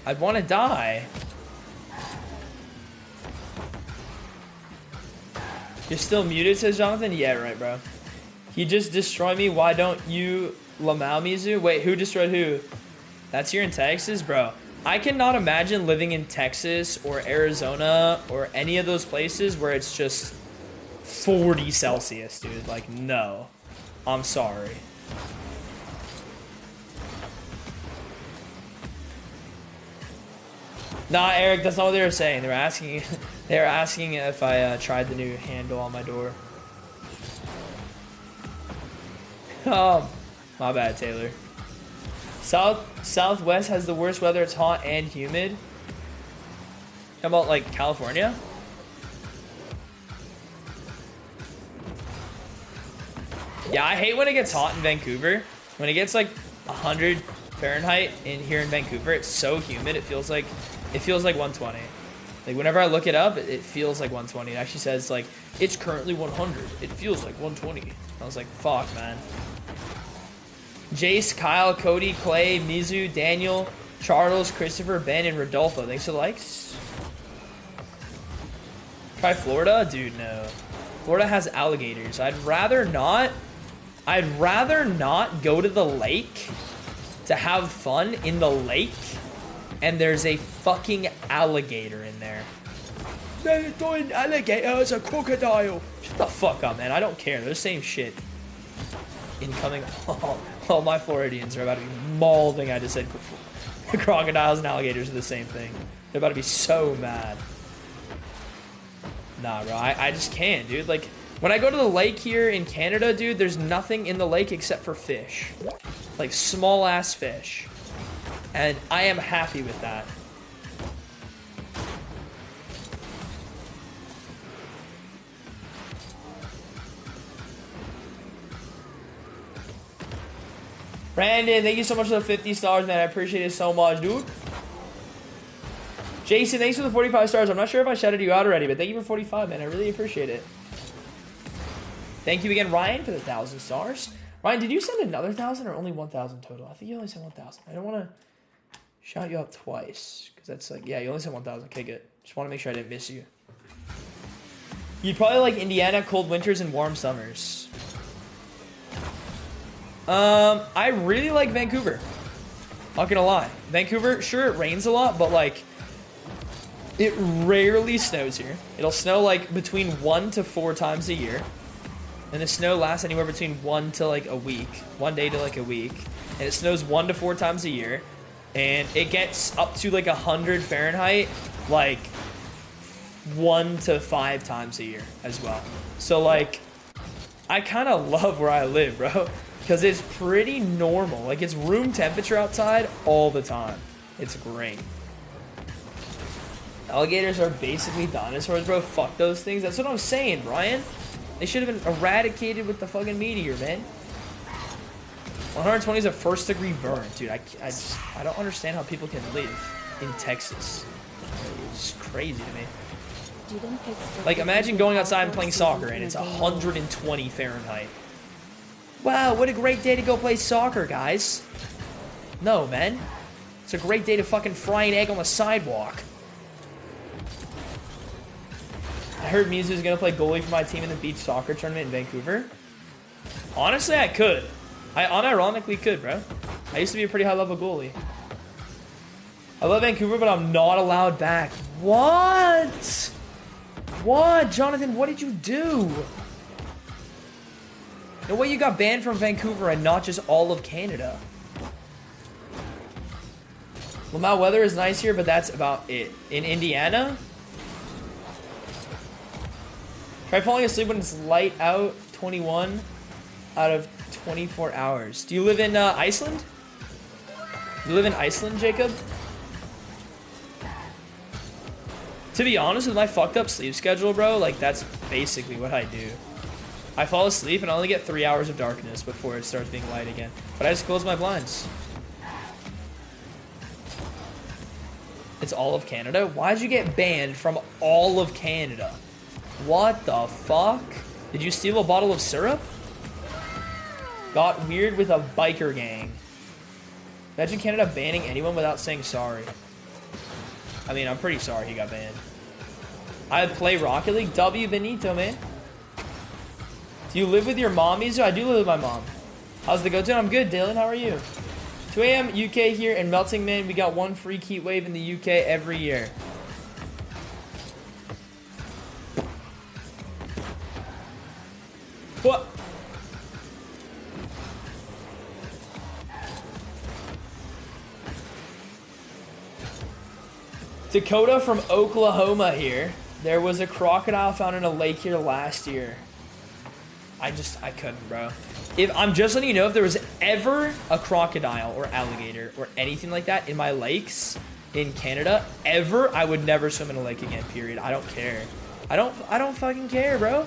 I'd want to die. You're still muted, says Jonathan? Yeah, right, bro. He just destroyed me. Why don't you Lamau Mizu? Wait, who destroyed who? That's here in Texas? Bro, I cannot imagine living in Texas or Arizona or any of those places where it's just 40 Celsius, dude. Like, no. I'm sorry. Nah, Eric, that's not what they were saying. They were asking if I tried the new handle on my door. Oh, my bad, Taylor. Southwest has the worst weather. It's hot and humid. How about like California? Yeah, I hate when it gets hot in Vancouver. When it gets like 100 Fahrenheit in here in Vancouver, it's so humid. It feels like 120. Like whenever I look it up, it feels like 120. It actually says like it's currently 100. It feels like 120. I was like, fuck, man. Jace, Kyle, Cody, Clay, Mizu, Daniel, Charles, Christopher, Ben, and Rodolfo. Thanks for the likes. Try Florida? Dude, no. Florida has alligators. I'd rather not go to the lake to have fun in the lake and there's a fucking alligator in there. There's not an alligator, it's a crocodile. Shut the fuck up, man. I don't care. They're the same shit. Incoming. All my Floridians are about to be mauling. I just said crocodiles and alligators are the same thing. They're about to be so mad. Nah, bro. I just can't, dude. Like, when I go to the lake here in Canada, dude, there's nothing in the lake except for fish. Like, small-ass fish. And I am happy with that. Brandon, thank you so much for the 50 stars, man. I appreciate it so much, dude. Jason, thanks for the 45 stars. I'm not sure if I shouted you out already, but thank you for 45, man. I really appreciate it. Thank you again, Ryan, for the 1,000 stars. Ryan, did you send another 1,000 or only 1,000 total? I think you only sent 1,000. I don't want to shout you out twice because that's like, yeah, you only sent 1,000. Okay, good. Just want to make sure I didn't miss you. You'd probably like Indiana, cold winters and warm summers. I really like Vancouver. Not gonna lie. Vancouver, sure, it rains a lot, but like, it rarely snows here. It'll snow like between 1 to 4 times a year. And the snow lasts anywhere between 1 to like a week. 1 day to like a week. And it snows 1 to 4 times a year. And it gets up to like 100 Fahrenheit like 1 to 5 times a year as well. So like, I kind of love where I live, bro. Because it's pretty normal. Like, it's room temperature outside all the time. It's great. Alligators are basically dinosaurs, bro. Fuck those things. That's what I'm saying, Brian. They should have been eradicated with the fucking meteor, man. 120 is a first degree burn. Dude, I don't understand how people can live in Texas. It's crazy to me. Like, imagine going outside and playing soccer and it's 120 Fahrenheit. Wow, what a great day to go play soccer, guys. No, man. It's a great day to fucking fry an egg on the sidewalk. I heard Mizu's gonna play goalie for my team in the beach soccer tournament in Vancouver. Honestly, I could. I unironically could, bro. I used to be a pretty high-level goalie. I love Vancouver, but I'm not allowed back. What? What? Jonathan, what did you do? No way you got banned from Vancouver and not just all of Canada. Lamau weather is nice here, but that's about it. In Indiana, try falling asleep when it's light out. 21 out of 24 hours. Do you live in Iceland? You live in Iceland, Jacob? To be honest, with my fucked up sleep schedule, bro, like that's basically what I do. I fall asleep and I only get 3 hours of darkness before it starts being light again. But I just close my blinds. It's all of Canada? Why'd you get banned from all of Canada? What the fuck? Did you steal a bottle of syrup? Got weird with a biker gang. Imagine Canada banning anyone without saying sorry. I mean, I'm pretty sorry he got banned. I play Rocket League. W Benito, man. Do you live with your mommies? I do live with my mom. How's the go-to? I'm good, Dylan. How are you? 2 a.m. UK here in Melting Man. We got one free heat wave in the UK every year. What? Dakota from Oklahoma here. There was a crocodile found in a lake here last year. I couldn't, bro. I'm just letting you know, if there was ever a crocodile or alligator or anything like that in my lakes in Canada, ever, I would never swim in a lake again, period. I don't care. I don't fucking care, bro.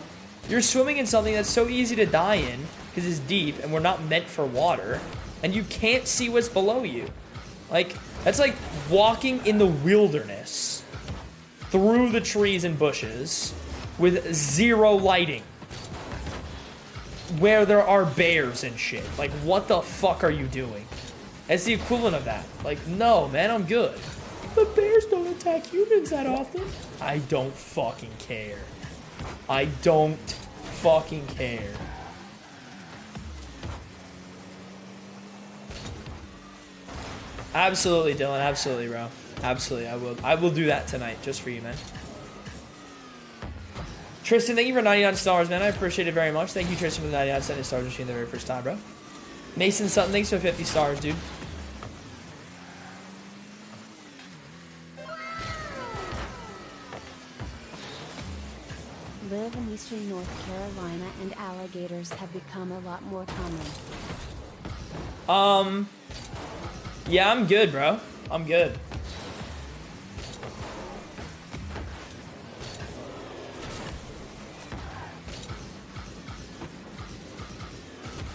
You're swimming in something that's so easy to die in because it's deep and we're not meant for water and you can't see what's below you. Like, that's like walking in the wilderness through the trees and bushes with zero lighting where there are bears and shit. Like, what the fuck are you doing? It's the equivalent of that. Like, no, man, I'm good. The bears don't attack humans that often. I don't fucking care. I don't fucking care. Absolutely, Dylan. Absolutely, bro. Absolutely, I will do that tonight just for you, man. Tristan, thank you for 99 stars, man. I appreciate it very much. Thank you, Tristan, for the 99 cent stars machine the very first time, bro. Mason Sutton, thanks for 50 stars, dude. Live in eastern North Carolina and alligators have become a lot more common. Yeah, I'm good, bro. I'm good.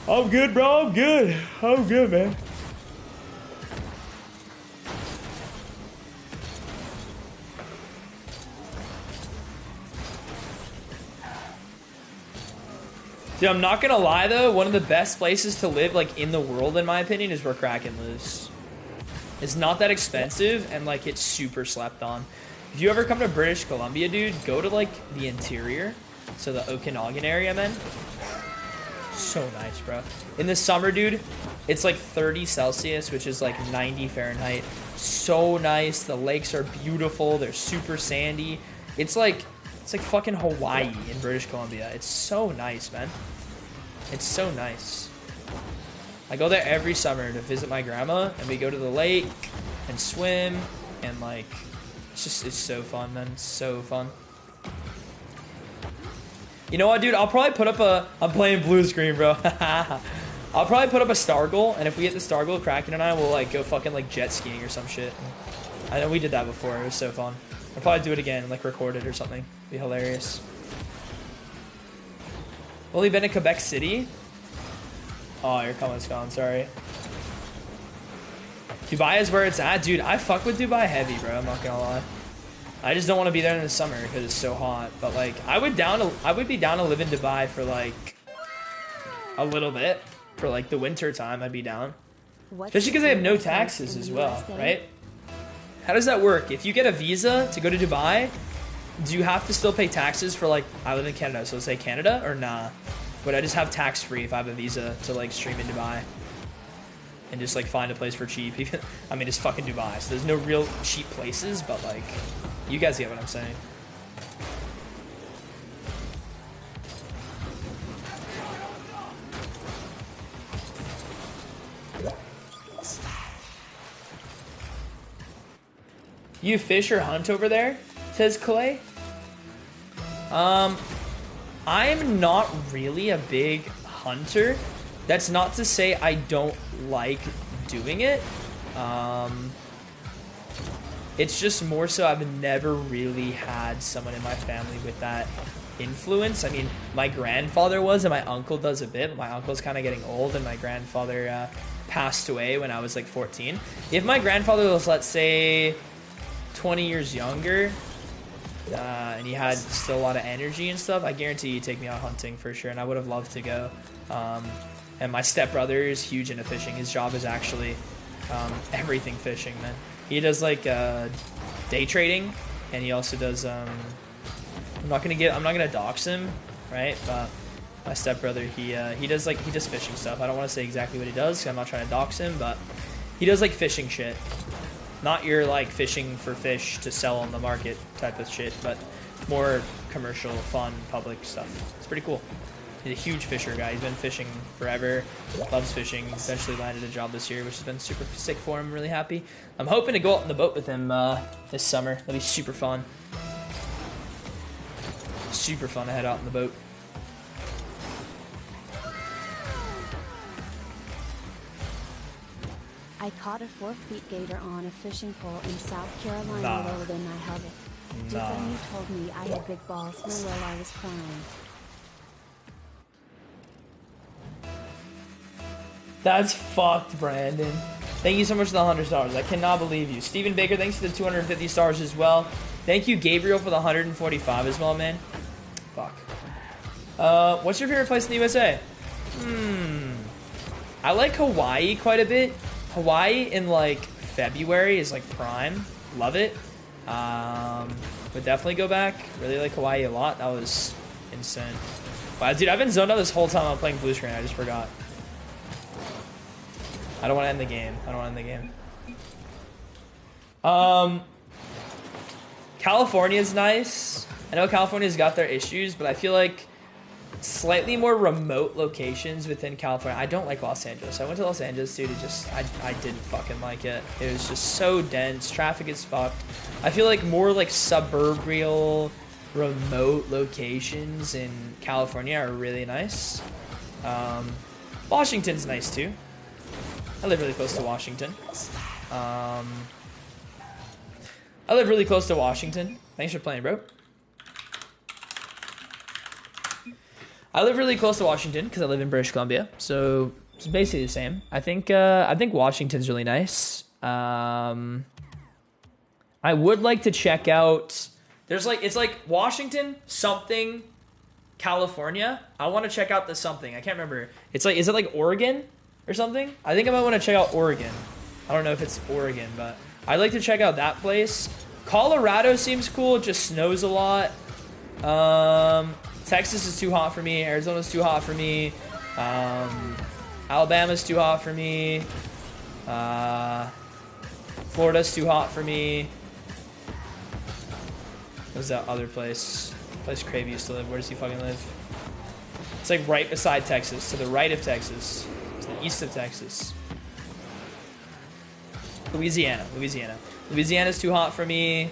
I'm good, bro. I'm good. I'm good, man. Dude, I'm not gonna lie though, one of the best places to live like in the world in my opinion is where Kraken lives. It's not that expensive and like it's super slept on. If you ever come to British Columbia, dude, go to like the interior. So the Okanagan area, man. So nice, bro. In the summer, dude, it's like 30 Celsius, which is like 90 Fahrenheit. So nice. The lakes are beautiful. They're super sandy. It's like fucking Hawaii in British Columbia. It's so nice, man. It's so nice. I go there every summer to visit my grandma, and we go to the lake and swim, and like, it's so fun, man. It's so fun. You know what, dude? I'll probably put up I'm playing blue screen, bro. I'll probably put up a star goal, and if we hit the star goal, Kraken and I will like go fucking like jet skiing or some shit. I know we did that before. It was so fun. I'll probably do it again, like record it or something. Be hilarious. Only been in Quebec City? Oh, your comment's gone, sorry. Dubai is where it's at. Dude, I fuck with Dubai heavy, bro. I'm not gonna lie. I just don't want to be there in the summer because it's so hot. But like, I would be down to live in Dubai for like a little bit. For like the winter time, I'd be down. Especially because they have no taxes as well, right? How does that work? If you get a visa to go to Dubai, do you have to still pay taxes for like, I live in Canada, so say Canada or nah? Would I just have tax free if I have a visa to like stream in Dubai? And just like find a place for cheap. I mean, it's fucking Dubai, so there's no real cheap places, but like, you guys get what I'm saying. You fish or hunt over there? Says Clay. I'm not really a big hunter. That's not to say I don't like doing it. It's just more so I've never really had someone in my family with that influence. I mean, my grandfather was, and my uncle does a bit. My uncle's kind of getting old, and my grandfather passed away when I was like 14. If my grandfather was, let's say, 20 years younger, and he had still a lot of energy and stuff, I guarantee he'd take me out hunting for sure, and I would have loved to go. And my stepbrother is huge into fishing. His job is actually everything fishing, man. He does like day trading, and he also does. I'm not gonna dox him, right? But my stepbrother, he does fishing stuff. I don't want to say exactly what he does, 'cause I'm not trying to dox him, but he does like fishing shit. Not your like fishing for fish to sell on the market type of shit, but more commercial, fun, public stuff. It's pretty cool. He's a huge fisher guy. He's been fishing forever, loves fishing. Eventually landed a job this year, which has been super sick for him. Really happy. I'm hoping to go out on the boat with him this summer. That'll be super fun. Super fun to head out on the boat. I caught a 4-foot gator on a fishing pole in South Carolina lower than I held it. Tiffany told me I had big balls while I was crying. That's fucked, Brandon. Thank you so much for the 100 stars. I cannot believe you. Stephen Baker, thanks for the 250 stars as well. Thank you, Gabriel, for the 145 as well, man. Fuck. What's your favorite place in the USA? I like Hawaii quite a bit. Hawaii in like February is like prime. Love it. Would definitely go back. Really like Hawaii a lot. That was insane. Wow, dude, I've been zoned out this whole time I'm playing blue screen. I just forgot. I don't want to end the game. I don't want to end the game. California's nice. I know California's got their issues, but I feel like slightly more remote locations within California. I don't like Los Angeles. I went to Los Angeles, dude. I didn't fucking like it. It was just so dense. Traffic is fucked. I feel like more like suburbial, remote locations in California are really nice. Washington's nice too. I live really close to Washington. I live really close to Washington. Thanks for playing, bro. I live really close to Washington because I live in British Columbia, so it's basically the same. I think Washington's really nice. I would like to check out. It's like Washington, something, California, I want to check out the something. I can't remember. It's like, is it like Oregon or something? I think I might want to check out Oregon. I don't know if it's Oregon, but I'd like to check out that place. Colorado seems cool. It just snows a lot. Texas is too hot for me. Arizona's too hot for me. Alabama's too hot for me. Florida's too hot for me. What's that other place? Place Crave used to live. Where does he fucking live? It's like right beside Texas, to the right of Texas, to the east of Texas. Louisiana. Louisiana's too hot for me.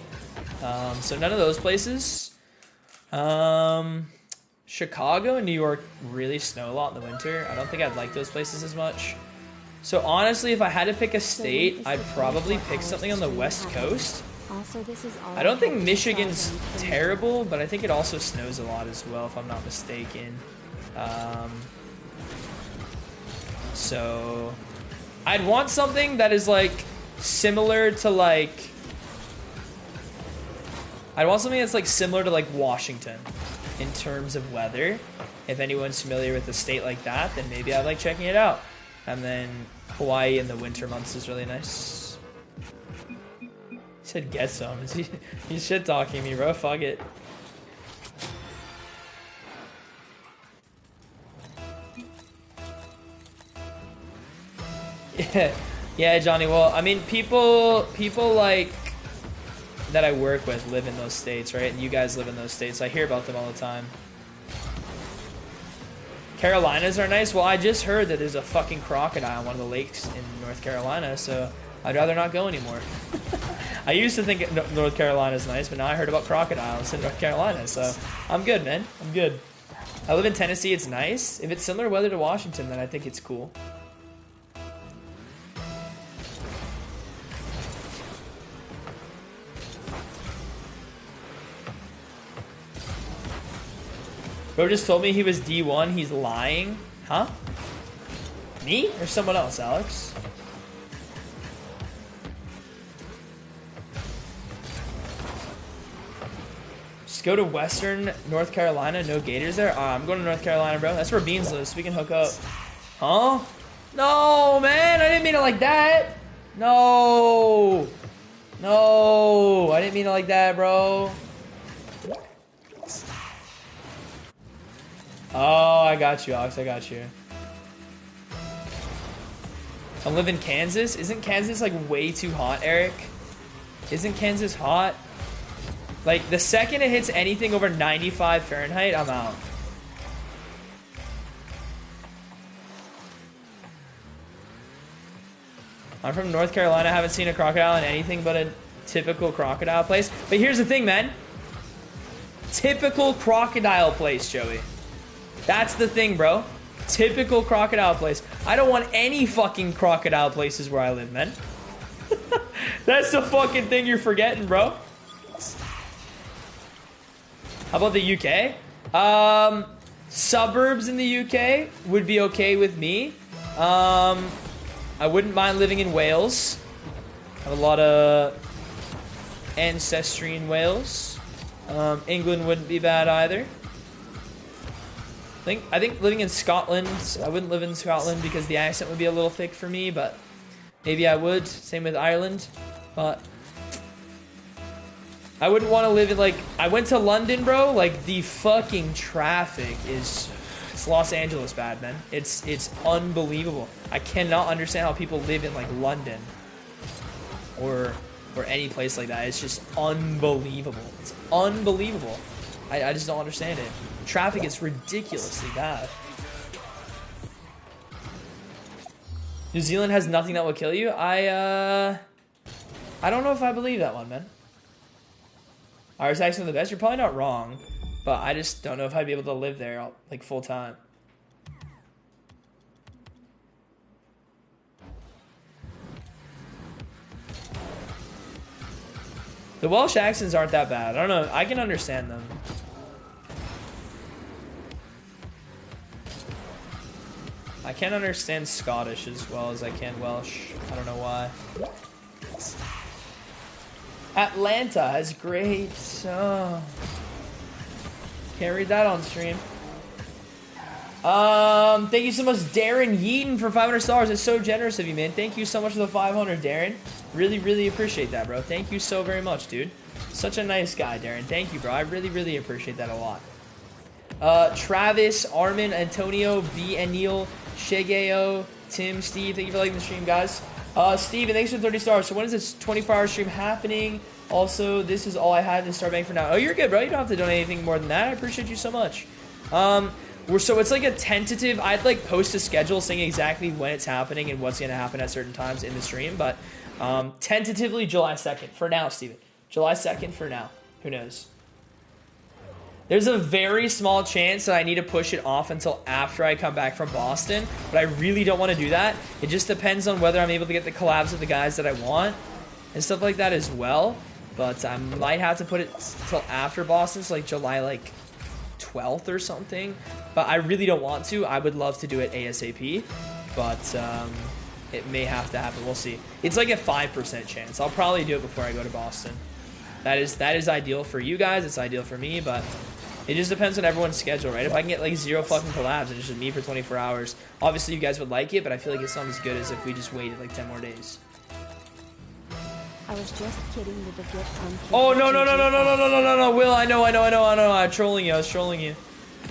So none of those places. Chicago and New York really snow a lot in the winter. I don't think I'd like those places as much. So honestly, if I had to pick a state, I'd probably pick something on the West Coast. I don't think Michigan's terrible, but I think it also snows a lot as well, if I'm not mistaken. So I'd want something that is like similar to like, I'd want something that's like similar to like Washington in terms of weather. If anyone's familiar with a state like that, then maybe I'd like checking it out. And then Hawaii in the winter months is really nice. He said get some. He's shit talking me, bro. Fuck it. Yeah, Johnny. Well, I mean, people like that I work with live in those states, right? And you guys live in those states. I hear about them all the time. Carolinas are nice. Well, I just heard that there's a fucking crocodile on one of the lakes in North Carolina, so I'd rather not go anymore. I used to think North Carolina's nice, but now I heard about crocodiles in North Carolina, so I'm good, man. I'm good. I live in Tennessee. It's nice. If it's similar weather to Washington, then I think it's cool. Bro just told me he was D1. He's lying. Huh? Me? Or someone else, Alex? Just go to Western North Carolina. No gators there? I'm going to North Carolina, bro. That's where Beans lives. We can hook up. Huh? No, man. I didn't mean it like that. No. No. I didn't mean it like that, bro. Oh, I got you, Alex. I got you. I live in Kansas. Isn't Kansas like way too hot, Eric? Isn't Kansas hot? Like the second it hits anything over 95 Fahrenheit, I'm out. I'm from North Carolina. I haven't seen a crocodile in anything but a typical crocodile place. But here's the thing, man. Typical crocodile place, Joey. That's the thing, bro. Typical crocodile place. I don't want any fucking crocodile places where I live, man. That's the fucking thing you're forgetting, bro. How about the UK? Suburbs in the UK would be okay with me. I wouldn't mind living in Wales. I have a lot of ancestry in Wales. England wouldn't be bad either. I think living in Scotland, I wouldn't live in Scotland because the accent would be a little thick for me, but maybe I would. Same with Ireland. But I wouldn't want to live in, like, I went to London, bro. Like, the fucking traffic is, it's Los Angeles bad, man. It's unbelievable. I cannot understand how people live in, like, London or any place like that. It's just unbelievable. It's unbelievable. I just don't understand it. Traffic is ridiculously bad. New Zealand has nothing that will kill you? I don't know if I believe that one, man. Irish accent the best? You're probably not wrong, but I just don't know if I'd be able to live there like full time. The Welsh accents aren't that bad. I don't know. I can understand them. I can't understand Scottish as well as I can Welsh. I don't know why. Atlanta has great... Oh. Can't read that on stream. Thank you so much, Darren Yeaton, for 500 stars. It's so generous of you, man. Thank you so much for the 500, Darren. Really, really appreciate that, bro. Thank you so very much, dude. Such a nice guy, Darren. Thank you, bro. I really, really appreciate that a lot. Travis, Armin, Antonio, B, and Neil, Shegeo, Tim, Steve. Thank you for liking the stream, guys. Steven, thanks for 30 stars. So when is this 24-hour stream happening? Also, this is all I had in Starbank for now. Oh, you're good, bro. You don't have to donate anything more than that. I appreciate you so much. So it's like a tentative. I'd like post a schedule saying exactly when it's happening and what's going to happen at certain times in the stream. But tentatively July 2nd for now, Steven. July 2nd for now. Who knows? There's a very small chance that I need to push it off until after I come back from Boston. But I really don't want to do that. It just depends on whether I'm able to get the collabs with the guys that I want and stuff like that as well. But I might have to put it until after Boston. So like July like 12th or something. But I really don't want to. I would love to do it ASAP. But it may have to happen. We'll see. It's like a 5% chance. I'll probably do it before I go to Boston. That is ideal for you guys. It's ideal for me, but it just depends on everyone's schedule, right? If I can get like 0 fucking collabs and it's just me for 24 hours, obviously you guys would like it, but I feel like it's not as good as if we just waited like 10 more days. I was just kidding with the gift on. Oh no, Will, I know. I'm trolling you. I was trolling you.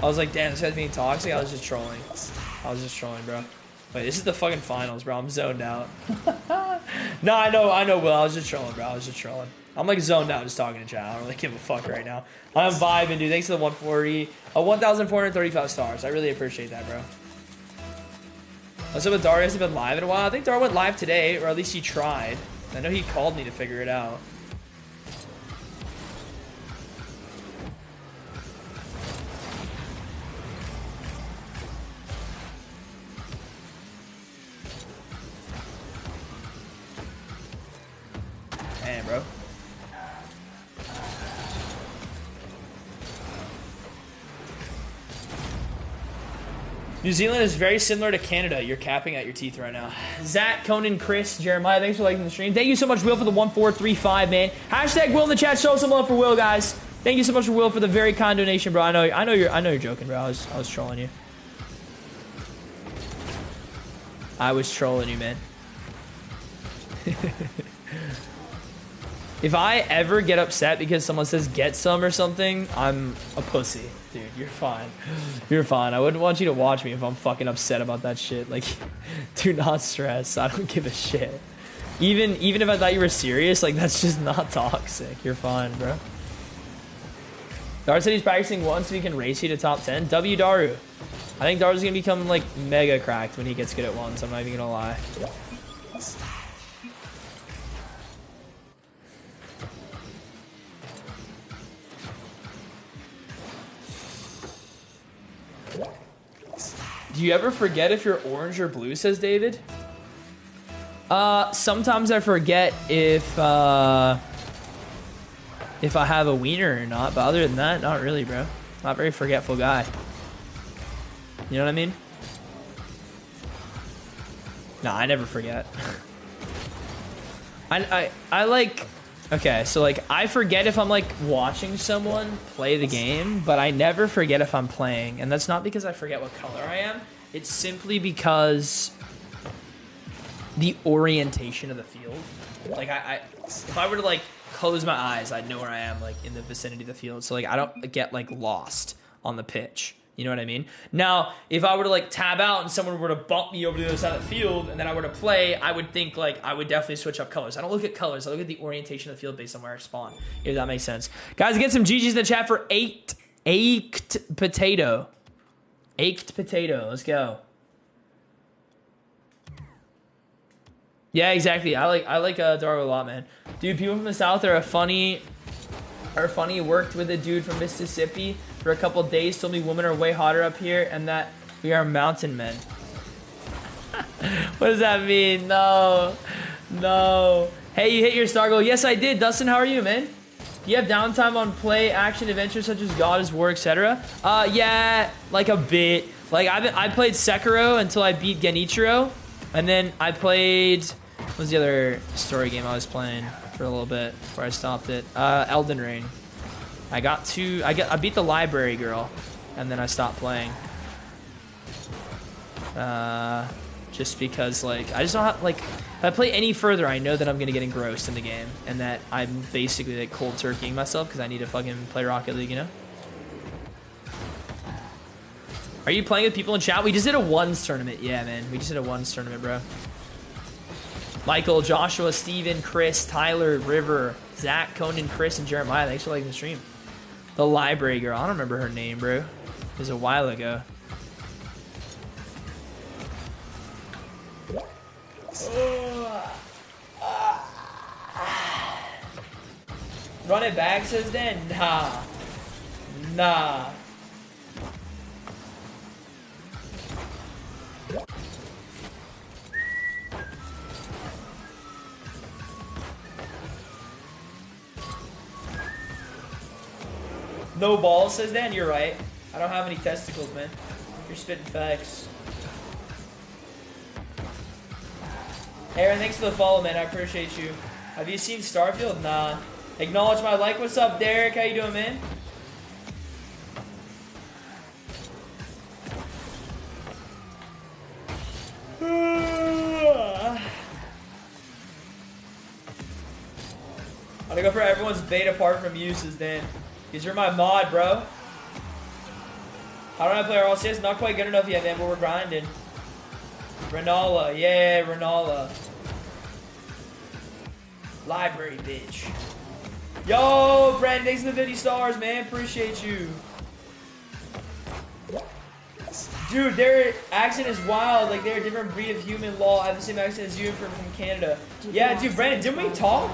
I was like, damn, this guy's being toxic. I was just trolling, bro. Wait, this is the fucking finals, bro. I'm zoned out. No, I know, Will. I was just trolling, bro. I'm like zoned out just talking to chat. I don't really give a fuck right now. I'm vibing, dude. Thanks to the 1,435 stars. I really appreciate that, bro. What's up with Dario? Hasn't been live in a while. I think Dario went live today, or at least he tried. I know he called me to figure it out. Damn, bro. New Zealand is very similar to Canada. You're capping at your teeth right now. Zach, Conan, Chris, Jeremiah, thanks for liking the stream. Thank you so much, Will, for the 1435, man. Hashtag Will in the chat. Show some love for Will, guys. Thank you so much for Will for the very kind donation, bro. I know you're joking, bro. I was trolling you. I was trolling you, man. If I ever get upset because someone says get some or something, I'm a pussy. Dude, you're fine. You're fine. I wouldn't want you to watch me if I'm fucking upset about that shit. Like, do not stress. I don't give a shit. Even if I thought you were serious, like, that's just not toxic. You're fine, bro. Daru said he's practicing once so he can race you to top 10. W Daru. I think Daru's gonna become, like, mega cracked when he gets good at once. I'm not even gonna lie. Do you ever forget if you're orange or blue, says David? Sometimes I forget if I have a wiener or not, but other than that, not really, bro. Not a very forgetful guy. You know what I mean? Nah, I never forget. I like... Okay, so like, I forget if I'm like watching someone play the game, but I never forget if I'm playing. And that's not because I forget what color I am. It's simply because the orientation of the field. Like, if I were to like close my eyes, I'd know where I am, like in the vicinity of the field. So like, I don't get like lost on the pitch. You know what I mean? Now, if I were to like tab out and someone were to bump me over to the other side of the field and then I were to play, I would think like I would definitely switch up colors. I don't look at colors. I look at the orientation of the field based on where I spawn. If that makes sense. Guys, get some GGs in the chat for Ached Potato. Ached Potato. Let's go. Yeah, exactly. I like Daru a lot, man. Dude, people from the South are funny. Worked with a dude from Mississippi for a couple days. Told me women are way hotter up here and that we are mountain men. What does that mean? No. Hey, you hit your star goal. Yes, I did. Dustin, how are you, man? Do you have downtime on play action adventures such as God is War, etc.? Yeah, like a bit. Like I played Sekiro until I beat Genichiro, and then I played. What was the other story game I was playing for a little bit before I stopped it? Elden Ring. I beat the library girl, and then I stopped playing. Just because, like, I just don't have, like, if I play any further, I know that I'm going to get engrossed in the game. And that I'm basically, like, cold turkeying myself because I need to fucking play Rocket League, you know? Are you playing with people in chat? We just did a ones tournament. Yeah, man. We just did a ones tournament, bro. Michael, Joshua, Steven, Chris, Tyler, River, Zach, Conan, Chris, and Jeremiah. Thanks for liking the stream. The library girl. I don't remember her name, bro. It was a while ago. Run it back, says Dan? Nah. Nah. No balls, says Dan. You're right. I don't have any testicles, man. You're spitting facts. Aaron, thanks for the follow, man. I appreciate you. Have you seen Starfield? Nah. Acknowledge my like. What's up, Derek? How you doing, man? I'm gonna go for everyone's bait apart from you, says Dan. Because you're my mod, bro. How do I play RLCS? Not quite good enough yet, man, but we're grinding. Renala, yeah, Renala. Library, bitch. Yo, Brandon, thanks for the 50 stars, man. Appreciate you. Dude, their accent is wild. Like, they're a different breed of human law. I have the same accent as you from Canada. Yeah, dude, Brandon, didn't we talk?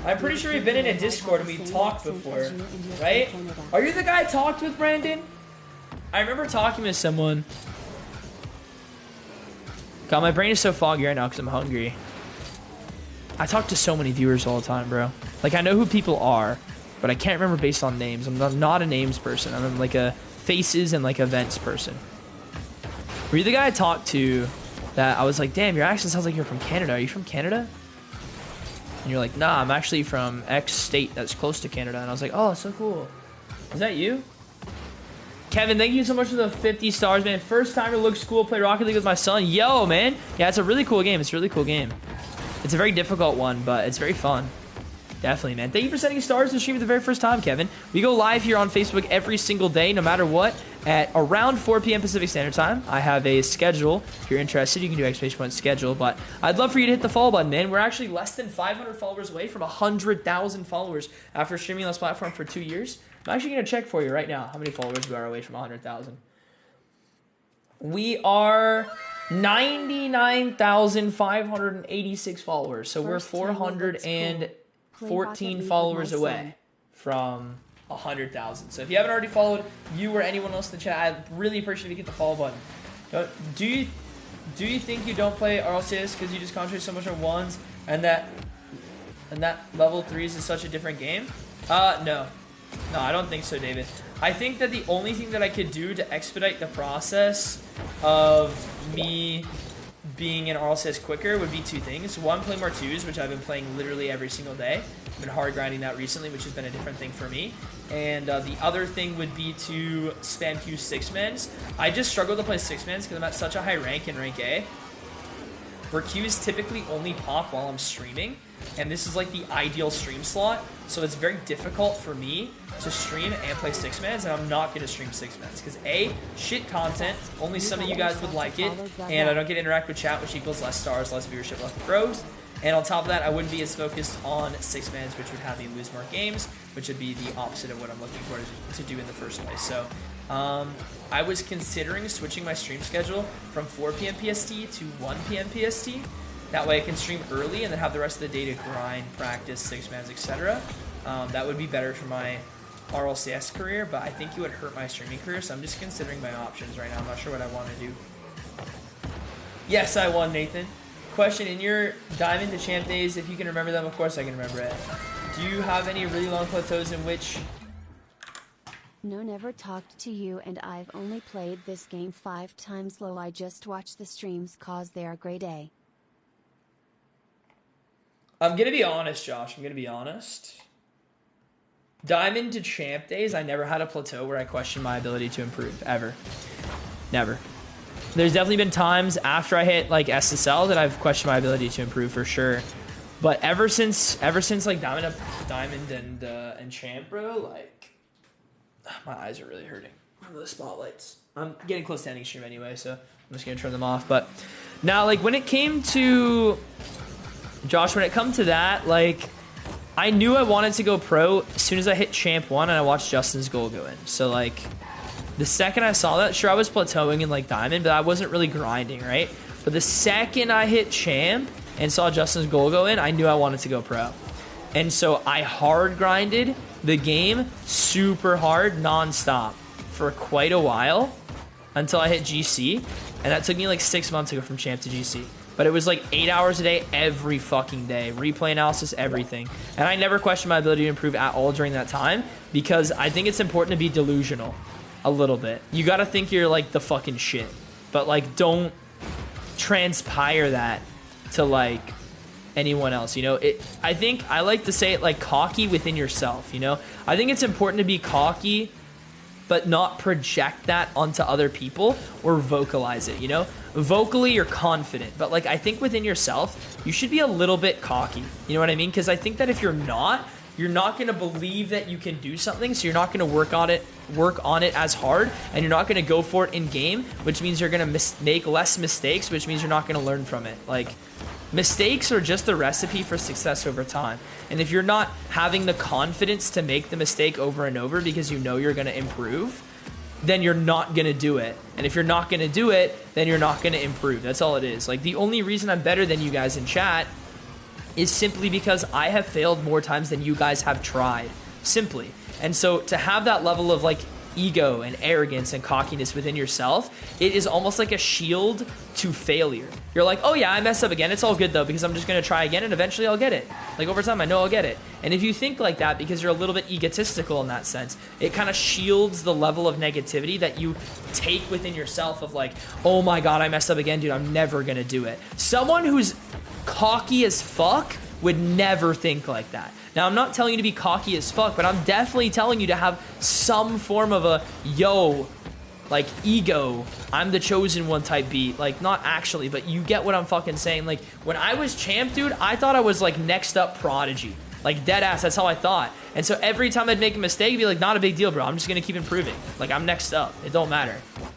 I'm pretty sure we've been in a Discord and we talked before, right? Are you the guy I talked with, Brandon? I remember talking with someone. God, my brain is so foggy right now because I'm hungry. I talk to so many viewers all the time, bro. Like, I know who people are, but I can't remember based on names. I'm not a names person. I'm like a faces and like events person. Were you the guy I talked to that I was like, damn, your accent sounds like you're from Canada. Are you from Canada? And you're like, nah, I'm actually from X state that's close to Canada. And I was like, oh, so cool. Is that you? Kevin, thank you so much for the 50 stars, man. First timer, looks cool. Play Rocket League with my son. Yo, man. Yeah, it's a really cool game. It's a really cool game. It's a very difficult one, but it's very fun. Definitely, man. Thank you for sending stars to stream for the very first time, Kevin. We go live here on Facebook every single day, no matter what, at around 4 p.m. Pacific Standard Time. I have a schedule. If you're interested, you can do ! schedule. But I'd love for you to hit the follow button, man. We're actually less than 500 followers away from 100,000 followers after streaming on this platform for 2 years. I'm actually going to check for you right now how many followers we are away from 100,000. We are 99,586 followers. So we're 414 followers away from 100,000. So if you haven't already followed, you or anyone else in the chat, I'd really appreciate if you hit the follow button. Do you think you don't play RLCS because you just concentrate so much on ones and that level 3s is such a different game? No. No, I don't think so, David. I think that the only thing that I could do to expedite the process of me being in RLCS quicker would be two things. One, play more twos, which I've been playing literally every single day. I've been hard grinding that recently, which has been a different thing for me. And the other thing would be to spam Q 6-mans. I just struggle to play 6-mans because I'm at such a high rank in rank A, where Qs typically only pop while I'm streaming. And this is like the ideal stream slot. So it's very difficult for me to stream and play 6-mans, and I'm not going to stream 6-mans. Because A, shit content, only some of you guys would like it, and I don't get to interact with chat, which equals less stars, less viewership, less growth. And on top of that, I wouldn't be as focused on 6-mans, which would have me lose more games, which would be the opposite of what I'm looking for to do in the first place. So I was considering switching my stream schedule from 4 p.m. PST to 1 p.m. PST. That way I can stream early and then have the rest of the day to grind, practice, 6-mans, etc. That would be better for my RLCS career, but I think it would hurt my streaming career, so I'm just considering my options right now. I'm not sure what I want to do. Yes, I won, Nathan. Question, in your Diamond to Champ days, if you can remember them, of course I can remember it. Do you have any really long plateaus in which... No, never talked to you, and I've only played this game 5 times. Low, I just watch the streams cause they are grade A. I'm going to be honest, Josh. I'm going to be honest. Diamond to Champ days, I never had a plateau where I questioned my ability to improve. Ever. Never. There's definitely been times after I hit like SSL that I've questioned my ability to improve for sure. But ever since like Diamond and Champ, bro, like my eyes are really hurting from the spotlights. I'm getting close to ending stream anyway, so I'm just gonna turn them off. But now, like when it came to Josh, when it come to that, like I knew I wanted to go pro as soon as I hit Champ 1 and I watched Justin's goal go in. So like the second I saw that, sure I was plateauing in like Diamond, but I wasn't really grinding, right? But the second I hit Champ and saw Justin's goal go in, I knew I wanted to go pro. And so I hard grinded the game super hard, non-stop for quite a while until I hit GC. And that took me like 6 months to go from Champ to GC. But it was like 8 hours a day, every fucking day. Replay analysis, everything. And I never questioned my ability to improve at all during that time because I think it's important to be delusional a little bit. You gotta think you're like the fucking shit. But like don't transpire that to like anyone else, you know? I think I like to say it like cocky within yourself, you know? I think it's important to be cocky but not project that onto other people or vocalize it, you know? Vocally, you're confident, but like I think within yourself, you should be a little bit cocky. You know what I mean? Because I think that if you're not going to believe that you can do something, so you're not going to work on it as hard, and you're not going to go for it in game, which means you're going to make less mistakes, which means you're not going to learn from it. Like mistakes are just the recipe for success over time. And if you're not having the confidence to make the mistake over and over because you know you're going to improve, then you're not going to do it. And if you're not going to do it, then you're not going to improve. That's all it is. Like the only reason I'm better than you guys in chat is simply because I have failed more times than you guys have tried. Simply. And so to have that level of like ego and arrogance and cockiness within yourself, it is almost like a shield to failure. You're like, oh yeah, I messed up again. It's all good though because I'm just going to try again and eventually I'll get it. Like over time, I know I'll get it. And if you think like that because you're a little bit egotistical in that sense, it kind of shields the level of negativity that you take within yourself of like, oh my God, I messed up again, dude. I'm never going to do it. Someone who's cocky as fuck would never think like that. Now, I'm not telling you to be cocky as fuck, but I'm definitely telling you to have some form of a, yo, like, ego, I'm the chosen one type beat. Like, not actually, but you get what I'm fucking saying. Like, when I was champ, dude, I thought I was, like, next up prodigy. Like, dead ass, that's how I thought. And so every time I'd make a mistake, it'd be like, not a big deal, bro. I'm just gonna keep improving. Like, I'm next up. It don't matter.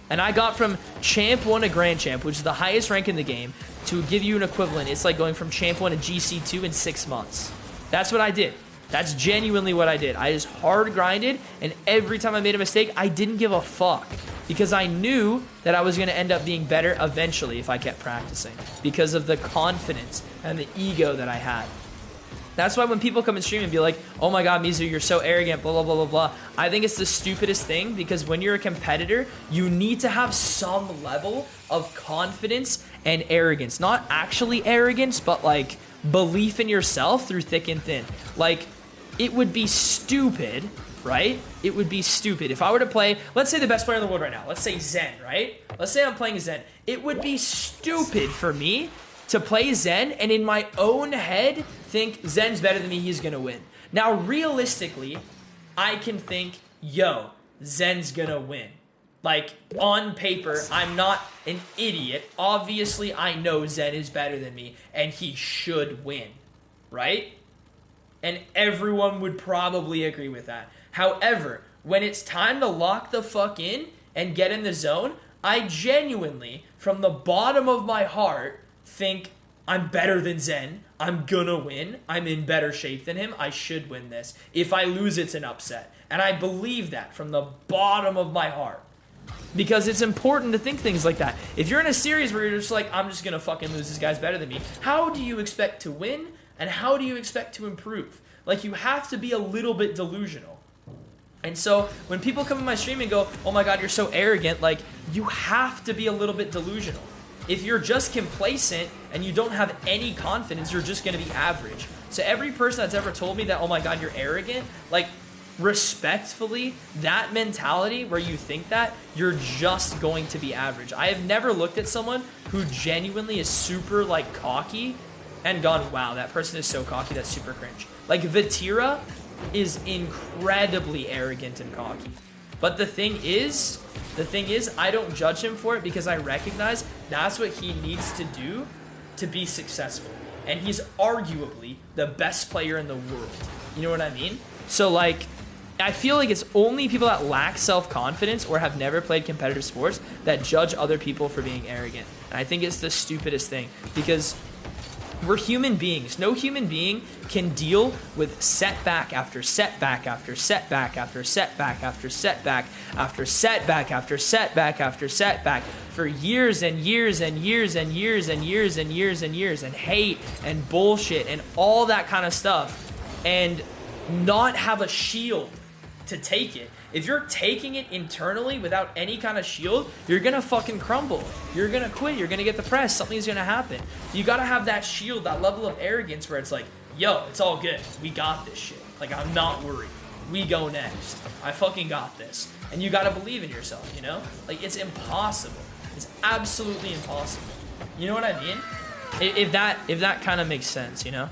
And I got from champ 1 to grand champ, which is the highest rank in the game, to give you an equivalent. It's like going from champ 1 to GC2 in 6 months. That's what I did. That's genuinely what I did. I just hard grinded, and every time I made a mistake, I didn't give a fuck. Because I knew that I was going to end up being better eventually if I kept practicing. Because of the confidence and the ego that I had. That's why when people come and stream and be like, oh my God, Mizu, you're so arrogant, blah, blah, blah, blah, blah. I think it's the stupidest thing because when you're a competitor, you need to have some level of confidence and arrogance. Not actually arrogance, but like belief in yourself through thick and thin. Like, it would be stupid, right? It would be stupid. If I were to play, let's say the best player in the world right now, let's say Zen, right? Let's say I'm playing Zen. It would be stupid for me to play Zen and in my own head think Zen's better than me, he's gonna win. Now, realistically, I can think, yo, Zen's gonna win. Like, on paper, I'm not an idiot. Obviously, I know Zen is better than me, and he should win, right? And everyone would probably agree with that. However, when it's time to lock the fuck in and get in the zone, I genuinely, from the bottom of my heart, think I'm better than Zen. I'm gonna win. I'm in better shape than him. I should win this. If I lose, it's an upset. And I believe that from the bottom of my heart. Because it's important to think things like that. If you're in a series where you're just like, I'm just gonna fucking lose, this guy's better than me, how do you expect to win? And how do you expect to improve? Like, you have to be a little bit delusional. And so when people come in my stream and go, oh my God, you're so arrogant, like, you have to be a little bit delusional. If you're just complacent and you don't have any confidence, you're just going to be average. So every person that's ever told me that, oh my God, you're arrogant, like, respectfully, that mentality where you think that, you're just going to be average. I have never looked at someone who genuinely is super, like, cocky and gone, wow, that person is so cocky, that's super cringe. Like, Vatira is incredibly arrogant and cocky. But the thing is, The thing is, I don't judge him for it because I recognize that's what he needs to do to be successful. And he's arguably the best player in the world. You know what I mean? So, like, I feel like it's only people that lack self-confidence or have never played competitive sports that judge other people for being arrogant. And I think it's the stupidest thing because we're human beings. No human being can deal with setback after setback after setback after setback after setback after setback after setback after setback for years and years and years and years and years and years and years and hate and bullshit and all that kind of stuff and not have a shield to take it. If you're taking it internally without any kind of shield, you're gonna fucking crumble. You're gonna quit. You're gonna get depressed. Something's gonna happen. You gotta have that shield, that level of arrogance where it's like, yo, it's all good. We got this shit. Like, I'm not worried. We go next. I fucking got this. And you gotta believe in yourself, you know? Like, it's impossible. It's absolutely impossible. You know what I mean? If that kind of makes sense, you know?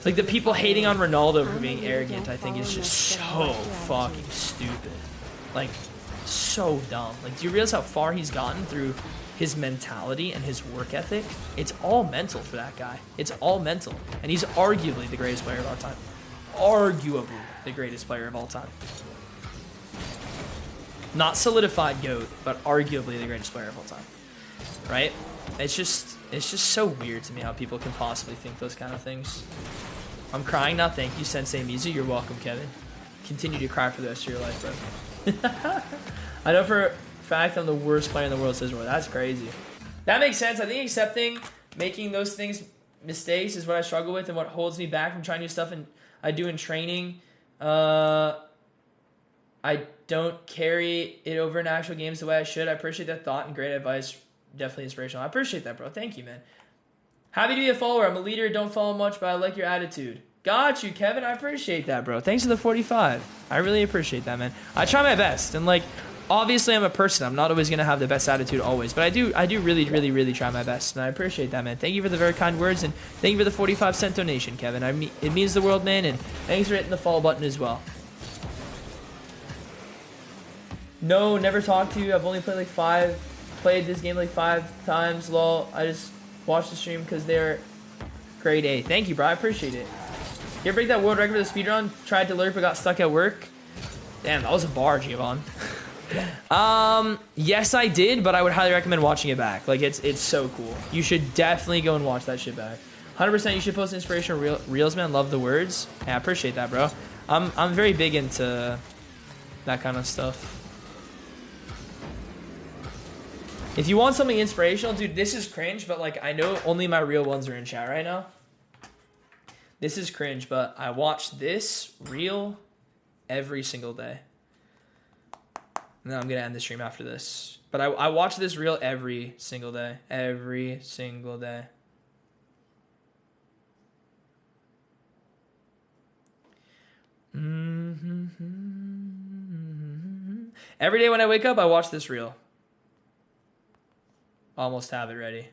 Like, the people hating on Ronaldo for being arrogant, I think is just so fucking stupid. Like, so dumb. Like, do you realize how far he's gotten through his mentality and his work ethic? It's all mental for that guy. It's all mental. And he's arguably the greatest player of all time. Arguably the greatest player of all time. Not solidified GOAT, but arguably the greatest player of all time. Right? It's just so weird to me how people can possibly think those kind of things. I'm crying now. Thank you, Sensei Mizu. You're welcome, Kevin. Continue to cry for the rest of your life, bro. I know for a fact I'm the worst player in the world, says Roy. That's crazy. That makes sense. I think accepting making those things mistakes is what I struggle with and what holds me back from trying new stuff and I do in training. I don't carry it over in actual games the way I should. I appreciate that thought and great advice. Definitely inspirational. I appreciate that, bro. Thank you, man. Happy to be a follower. I'm a leader. Don't follow much, but I like your attitude. Got you, Kevin. I appreciate that, bro. Thanks for the 45. I really appreciate that, man. I try my best. And, like, obviously I'm a person. I'm not always going to have the best attitude always. But I do really, really, really try my best. And I appreciate that, man. Thank you for the very kind words. And thank you for the 45-cent donation, Kevin. It means the world, man. And thanks for hitting the follow button as well. No, never talked to you. I've only played this game like 5 times. Lol. I just watched the stream because they're grade A. Thank you, bro. I appreciate it. You ever break that world record for the speedrun? Tried to lurk but got stuck at work? Damn, that was a bar, Giovanni. Yes, I did, but I would highly recommend watching it back. Like, it's so cool. You should definitely go and watch that shit back. 100% you should post inspirational reels, man. Love the words. Yeah, I appreciate that, bro. I'm very big into that kind of stuff. If you want something inspirational, dude, this is cringe, but, like, I know only my real ones are in chat right now. This is cringe, but I watch this reel every single day. And then I'm going to end the stream after this. But I watch this reel every single day. Every single day. Every day when I wake up, I watch this reel. Almost have it ready.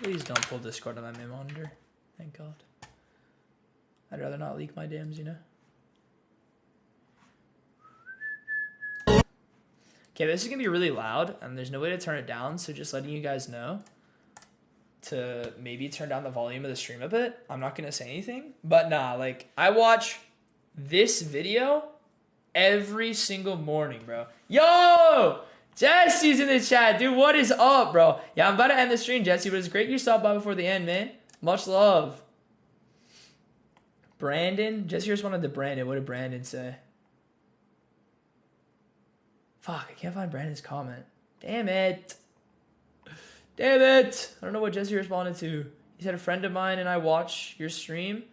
Please don't pull Discord on my main monitor. Thank God. I'd rather not leak my DMs, you know? Okay, this is going to be really loud, and there's no way to turn it down, so just letting you guys know to maybe turn down the volume of the stream a bit. I'm not going to say anything, but nah, like, I watch this video every single morning, bro. Yo! Jesse's in the chat, dude. What is up, bro? Yeah, I'm about to end the stream, Jesse, but it's great you stopped by before the end, man. Much love. Brandon? Jesse responded to Brandon. What did Brandon say? Fuck, I can't find Brandon's comment. Damn it. Damn it. I don't know what Jesse responded to. He said, a friend of mine and I watch your stream.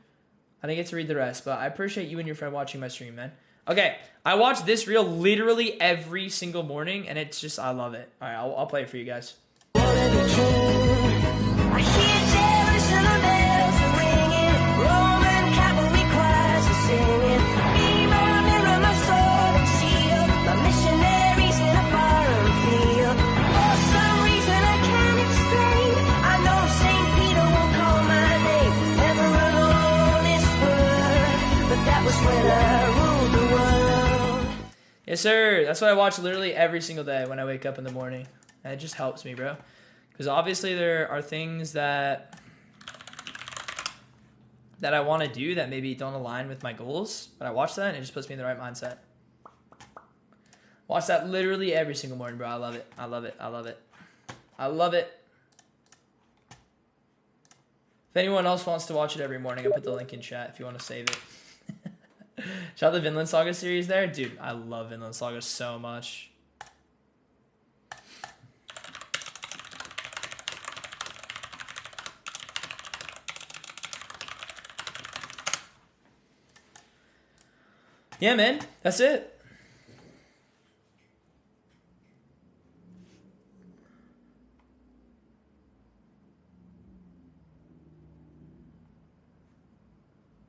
I didn't get to read the rest, but I appreciate you and your friend watching my stream, man. Okay, I watch this reel literally every single morning, and it's just, I love it. All right, I'll play it for you guys. Yes, sir. That's what I watch literally every single day when I wake up in the morning. And it just helps me, bro. Because obviously there are things that I want to do that maybe don't align with my goals. But I watch that and it just puts me in the right mindset. Watch that literally every single morning, bro. I love it. I love it. I love it. I love it. If anyone else wants to watch it every morning, I'll put the link in chat if you want to save it. Shout out the Vinland Saga series there. Dude, I love Vinland Saga so much. Yeah, man. That's it.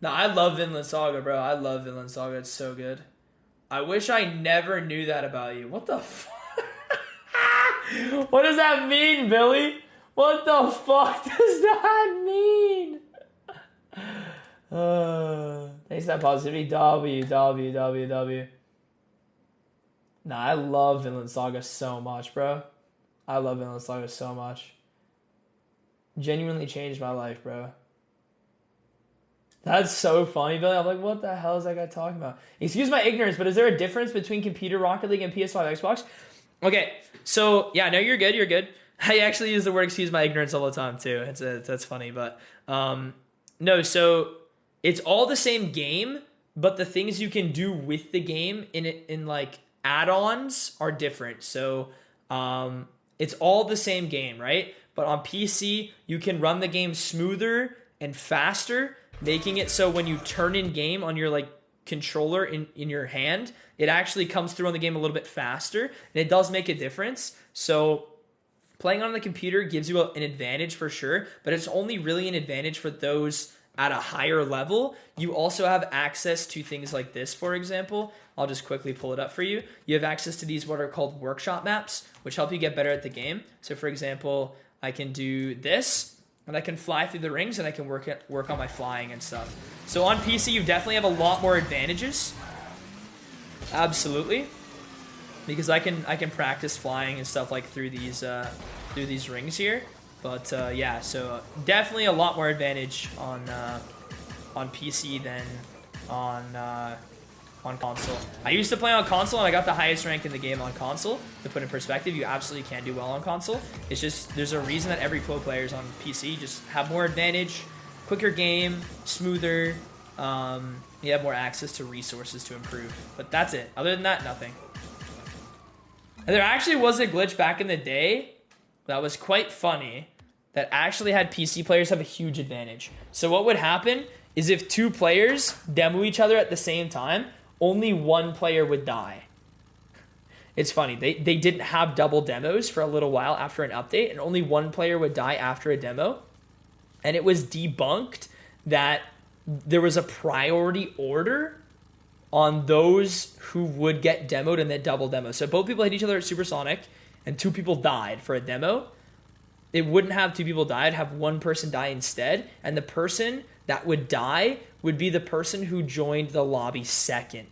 No, I love Vinland Saga, bro. I love Vinland Saga. It's so good. I wish I never knew that about you. What the fuck? What does that mean, Billy? What the fuck does that mean? Thanks for that positivity. W. Nah, I love Vinland Saga so much, bro. I love Vinland Saga so much. Genuinely changed my life, bro. That's so funny, Billy. I'm like, what the hell is that guy talking about? Excuse my ignorance, but is there a difference between computer Rocket League and PS5 Xbox? Okay, so yeah, no, you're good. You're good. I actually use the word "excuse my ignorance" all the time too. That's funny, but no. So it's all the same game, but the things you can do with the game in like add-ons are different. So it's all the same game, right? But on PC, you can run the game smoother and faster, making it so when you turn in game on your like controller in your hand, it actually comes through on the game a little bit faster, and it does make a difference. So playing on the computer gives you an advantage for sure, but it's only really an advantage for those at a higher level. You also have access to things like this, for example. I'll just quickly pull it up for you. You have access to these what are called workshop maps, which help you get better at the game. So for example, I can do this, and I can fly through the rings, and I can work on my flying and stuff. So on PC, you definitely have a lot more advantages. Absolutely, because I can practice flying and stuff like through these rings here. But yeah, so definitely a lot more advantage on PC than on console. I used to play on console, and I got the highest rank in the game on console. To put in perspective, you absolutely can do well on console. It's just there's a reason that every pro players on PC just have more advantage, quicker game, smoother. You have more access to resources to improve. But that's it. Other than that, nothing. And there actually was a glitch back in the day that was quite funny that actually had PC players have a huge advantage. So what would happen is if two players demo each other at the same time, only one player would die. It's funny. They didn't have double demos for a little while after an update, and only one player would die after a demo. And it was debunked that there was a priority order on those who would get demoed and then double demo. So both people hit each other at Supersonic, and two people died for a demo. It wouldn't have two people die. It'd have one person die instead, and the person that would die would be the person who joined the lobby second.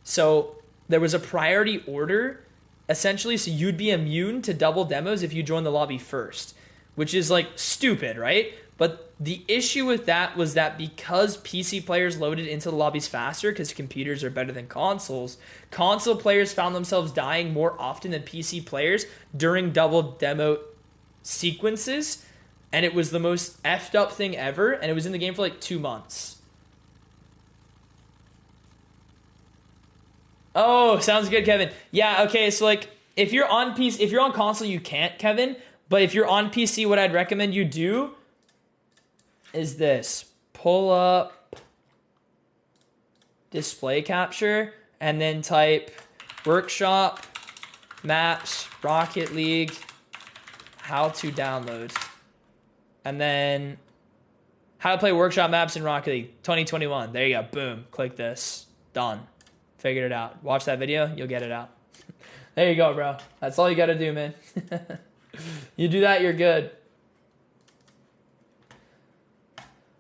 So there was a priority order, essentially, so you'd be immune to double demos if you joined the lobby first, which is like stupid, right? But the issue with that was that because PC players loaded into the lobbies faster because computers are better than consoles, console players found themselves dying more often than PC players during double demo sequences, and it was the most effed up thing ever, and it was in the game for like 2 months. Oh, sounds good, Kevin. Yeah, okay, so like if you're on PC, if you're on console, you can't, Kevin, but if you're on PC, what I'd recommend you do is this. Pull up display capture and then type workshop maps Rocket League how to download, and then how to play workshop maps in Rocket League 2021. There you go. Boom. Click this. Done. Figured it out. Watch that video. You'll get it out. There you go, bro. That's all you got to do, man. You do that, you're good.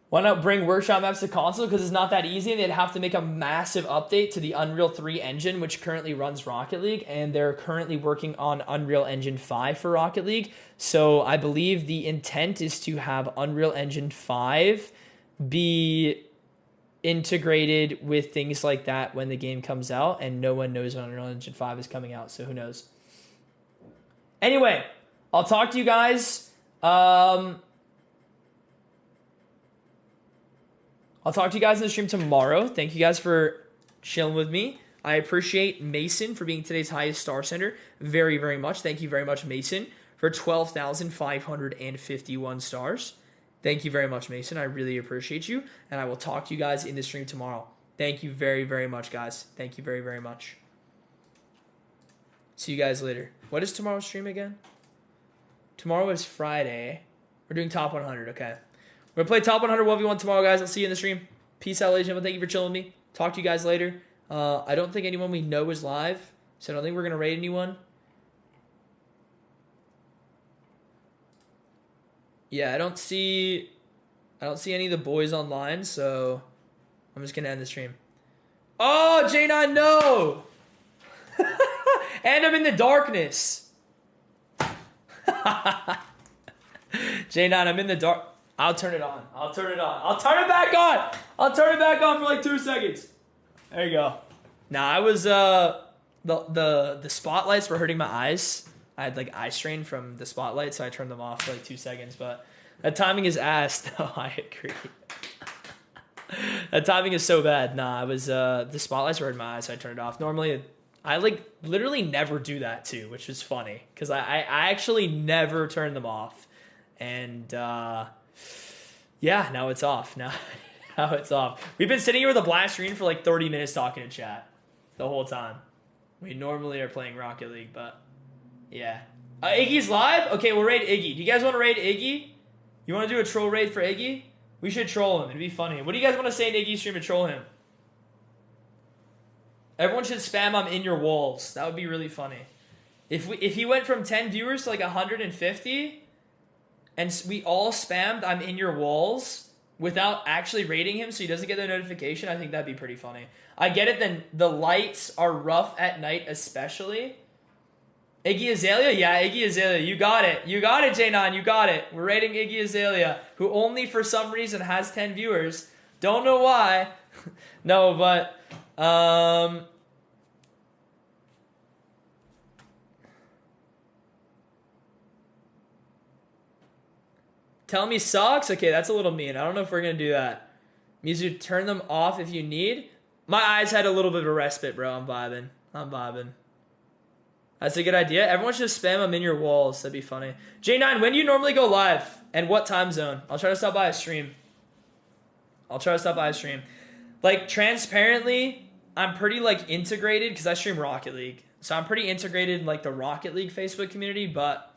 Why not bring workshop maps to console? Because it's not that easy. They'd have to make a massive update to the Unreal 3 engine, which currently runs Rocket League, and they're currently working on Unreal Engine 5 for Rocket League. So I believe the intent is to have Unreal Engine 5 be integrated with things like that when the game comes out, and no one knows when Unreal Engine 5 is coming out, so who knows. Anyway, I'll talk to you guys. I'll talk to you guys in the stream tomorrow. Thank you guys for chilling with me. I appreciate Mason for being today's highest star sender very, very much. Thank you very much, Mason, for 12,551 stars. Thank you very much, Mason. I really appreciate you. And I will talk to you guys in the stream tomorrow. Thank you very, very much, guys. Thank you very, very much. See you guys later. What is tomorrow's stream again? Tomorrow is Friday. We're doing top 100, okay. We're going to play top 100 1v1 tomorrow, guys. I'll see you in the stream. Peace out, ladies and gentlemen. Thank you for chilling with me. Talk to you guys later. I don't think anyone we know is live, so I don't think we're going to raid anyone. Yeah, I don't see any of the boys online, so I'm just going to end the stream. Oh, J9, no! And I'm in the darkness. J9, I'm in the dark. I'll turn it on. I'll turn it on. I'll turn it back on. I'll turn it back on for like 2 seconds. There you go. Nah, I was the spotlights were hurting my eyes. I had like eye strain from the spotlight, so I turned them off for like 2 seconds. But that timing is ass. No, I agree. That timing is so bad. Nah, I was the spotlights were hurting my eyes, so I turned it off. Normally, I like literally never do that too, which is funny because I actually never turn them off. And yeah, now it's off. Now it's off. We've been sitting here with a blast screen for like 30 minutes talking to chat the whole time. We normally are playing Rocket League, but yeah. Iggy's live? Okay, we'll raid Iggy. Do you guys want to raid Iggy? You want to do a troll raid for Iggy? We should troll him. It'd be funny. What do you guys want to say in Iggy's stream to troll him? Everyone should spam I'm in your walls. That would be really funny. If he went from 10 viewers to like 150... and we all spammed I'm in your walls without actually rating him so he doesn't get the notification, I think that'd be pretty funny. I get it, then the lights are rough at night especially. Iggy Azalea? Yeah, Iggy Azalea. You got it. You got it, J9. You got it. We're rating Iggy Azalea, who only for some reason has 10 viewers. Don't know why. No, but... Tell me sucks? Okay, that's a little mean. I don't know if we're going to do that. Mizu, turn them off if you need. My eyes had a little bit of a respite, bro. I'm vibing. That's a good idea. Everyone should spam I'm in your walls. That'd be funny. J9, when do you normally go live? And what time zone? I'll try to stop by a stream. Like, transparently, I'm pretty, like, integrated because I stream Rocket League. So I'm pretty integrated in, like, the Rocket League Facebook community, but...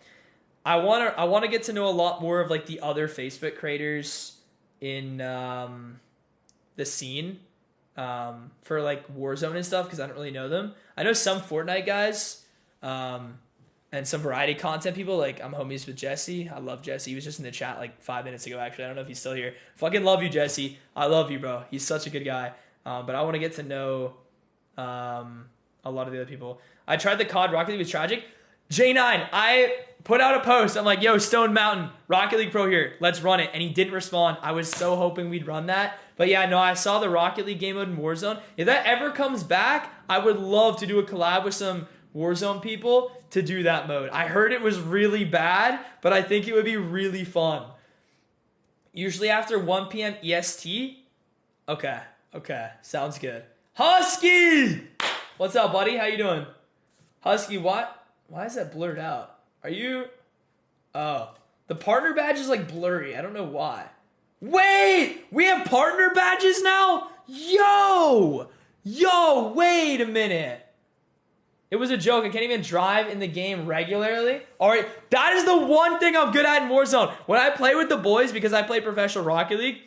I want to get to know a lot more of like the other Facebook creators in the scene for like Warzone and stuff because I don't really know them. I know some Fortnite guys and some variety content people. Like I'm homies with Jesse. I love Jesse. He was just in the chat like 5 minutes ago. Actually, I don't know if he's still here. Fucking love you, Jesse. I love you, bro. He's such a good guy. But I want to get to know a lot of the other people. I tried the COD Rocket League was tragic. J9, I put out a post. I'm like, yo, Stone Mountain, Rocket League Pro here. Let's run it. And he didn't respond. I was so hoping we'd run that. But yeah, no, I saw the Rocket League game mode in Warzone. If that ever comes back, I would love to do a collab with some Warzone people to do that mode. I heard it was really bad, but I think it would be really fun. Usually after 1 p.m. EST. Okay. Sounds good. Husky! What's up, buddy? How you doing? Husky, what? Why is that blurred out? Are you... Oh. The partner badge is like blurry. I don't know why. Wait! We have partner badges now? Yo, wait a minute. It was a joke. I can't even drive in the game regularly. Alright, that is the one thing I'm good at in Warzone. When I play with the boys, because I play professional Rocket League,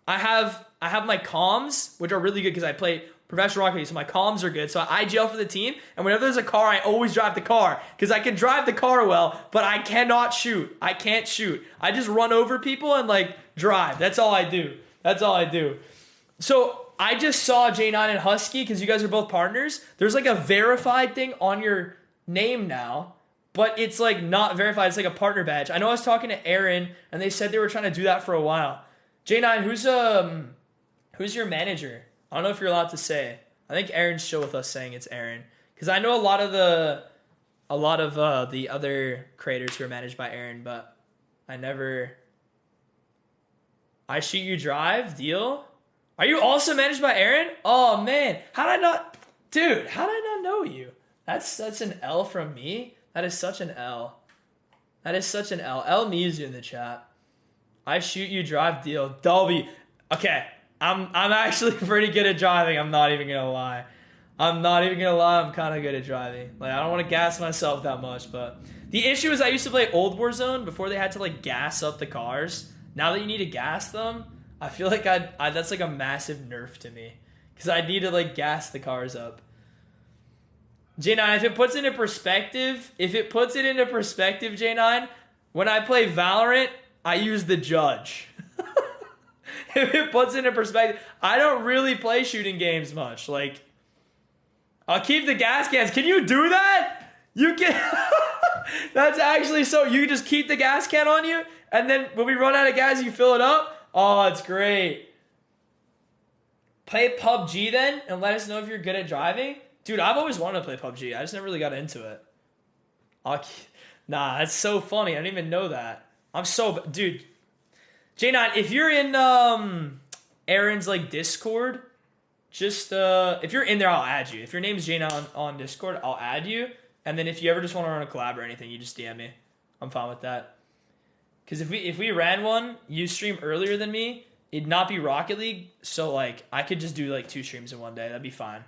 I have my comms, which are really good because I play professional Rocket League, so my comms are good. So I IGL for the team, and whenever there's a car, I always drive the car because I can drive the car well, but I cannot shoot. I can't shoot. I just run over people and like drive. That's all I do. That's all I do. So I just saw J9 and Husky because you guys are both partners. There's like a verified thing on your name now, but it's like not verified. It's like a partner badge. I know I was talking to Aaron and they said they were trying to do that for a while. J9, who's your manager? I don't know if you're allowed to say. I think Aaron's chill with us saying it's Aaron because I know a lot of the other creators who are managed by Aaron, but I shoot you drive deal. Are you also managed by Aaron? Oh man, how did I not know you? That's such an L from me. That is such an L. L Mizu in the chat. I shoot you drive deal. Dolby. Okay, I'm actually pretty good at driving. I'm not even gonna lie. I'm kind of good at driving. Like, I don't want to gas myself that much, but the issue is I used to play Old Warzone before they had to like gas up the cars. Now that you need to gas them, I feel like that's like a massive nerf to me because I need to like gas the cars up. J9, if it puts it into perspective, J9, when I play Valorant, I use the judge. If it puts it into perspective, I don't really play shooting games much. Like, I'll keep the gas cans. Can you do that? You can. That's actually so. You just keep the gas can on you, and then when we run out of gas, you fill it up. Oh, it's great. Play PUBG then, and let us know if you're good at driving. Dude, I've always wanted to play PUBG. I just never really got into it. Nah, that's so funny. I didn't even know that. Dude. J9, if you're in Aaron's like Discord, just if you're in there, I'll add you. If your name's J9 on Discord, I'll add you. And then if you ever just want to run a collab or anything, you just DM me. I'm fine with that. Because if we ran one, you stream earlier than me, it'd not be Rocket League. So like I could just do like 2 streams in one day. That'd be fine.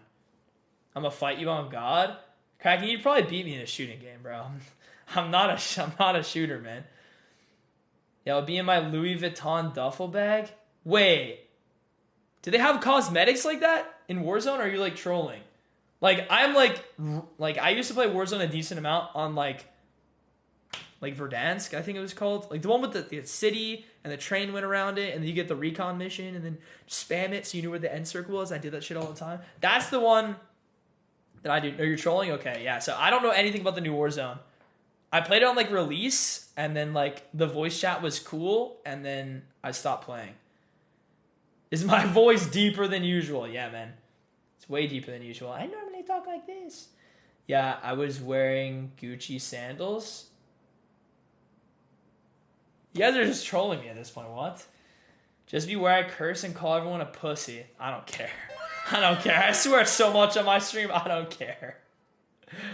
I'm gonna fight you on God. Kraken, you'd probably beat me in a shooting game, bro. I'm not a shooter, man. Yeah, I'll be in my Louis Vuitton duffel bag. Wait, do they have cosmetics like that in Warzone? Or are you like trolling? Like I'm like I used to play Warzone a decent amount on like Verdansk, I think it was called. Like the one with the city and the train went around it and then you get the recon mission and then spam it so you knew where the end circle was. I did that shit all the time. That's the one that I do. No, you're trolling? Okay, yeah. So I don't know anything about the new Warzone. I played it on like release and then like the voice chat was cool and then I stopped playing. Is my voice deeper than usual? Yeah, man. It's way deeper than usual. I normally talk like this. Yeah, I was wearing Gucci sandals. You guys are just trolling me at this point. What? Just beware I curse and call everyone a pussy. I don't care. I don't care. I swear so much on my stream. I don't care.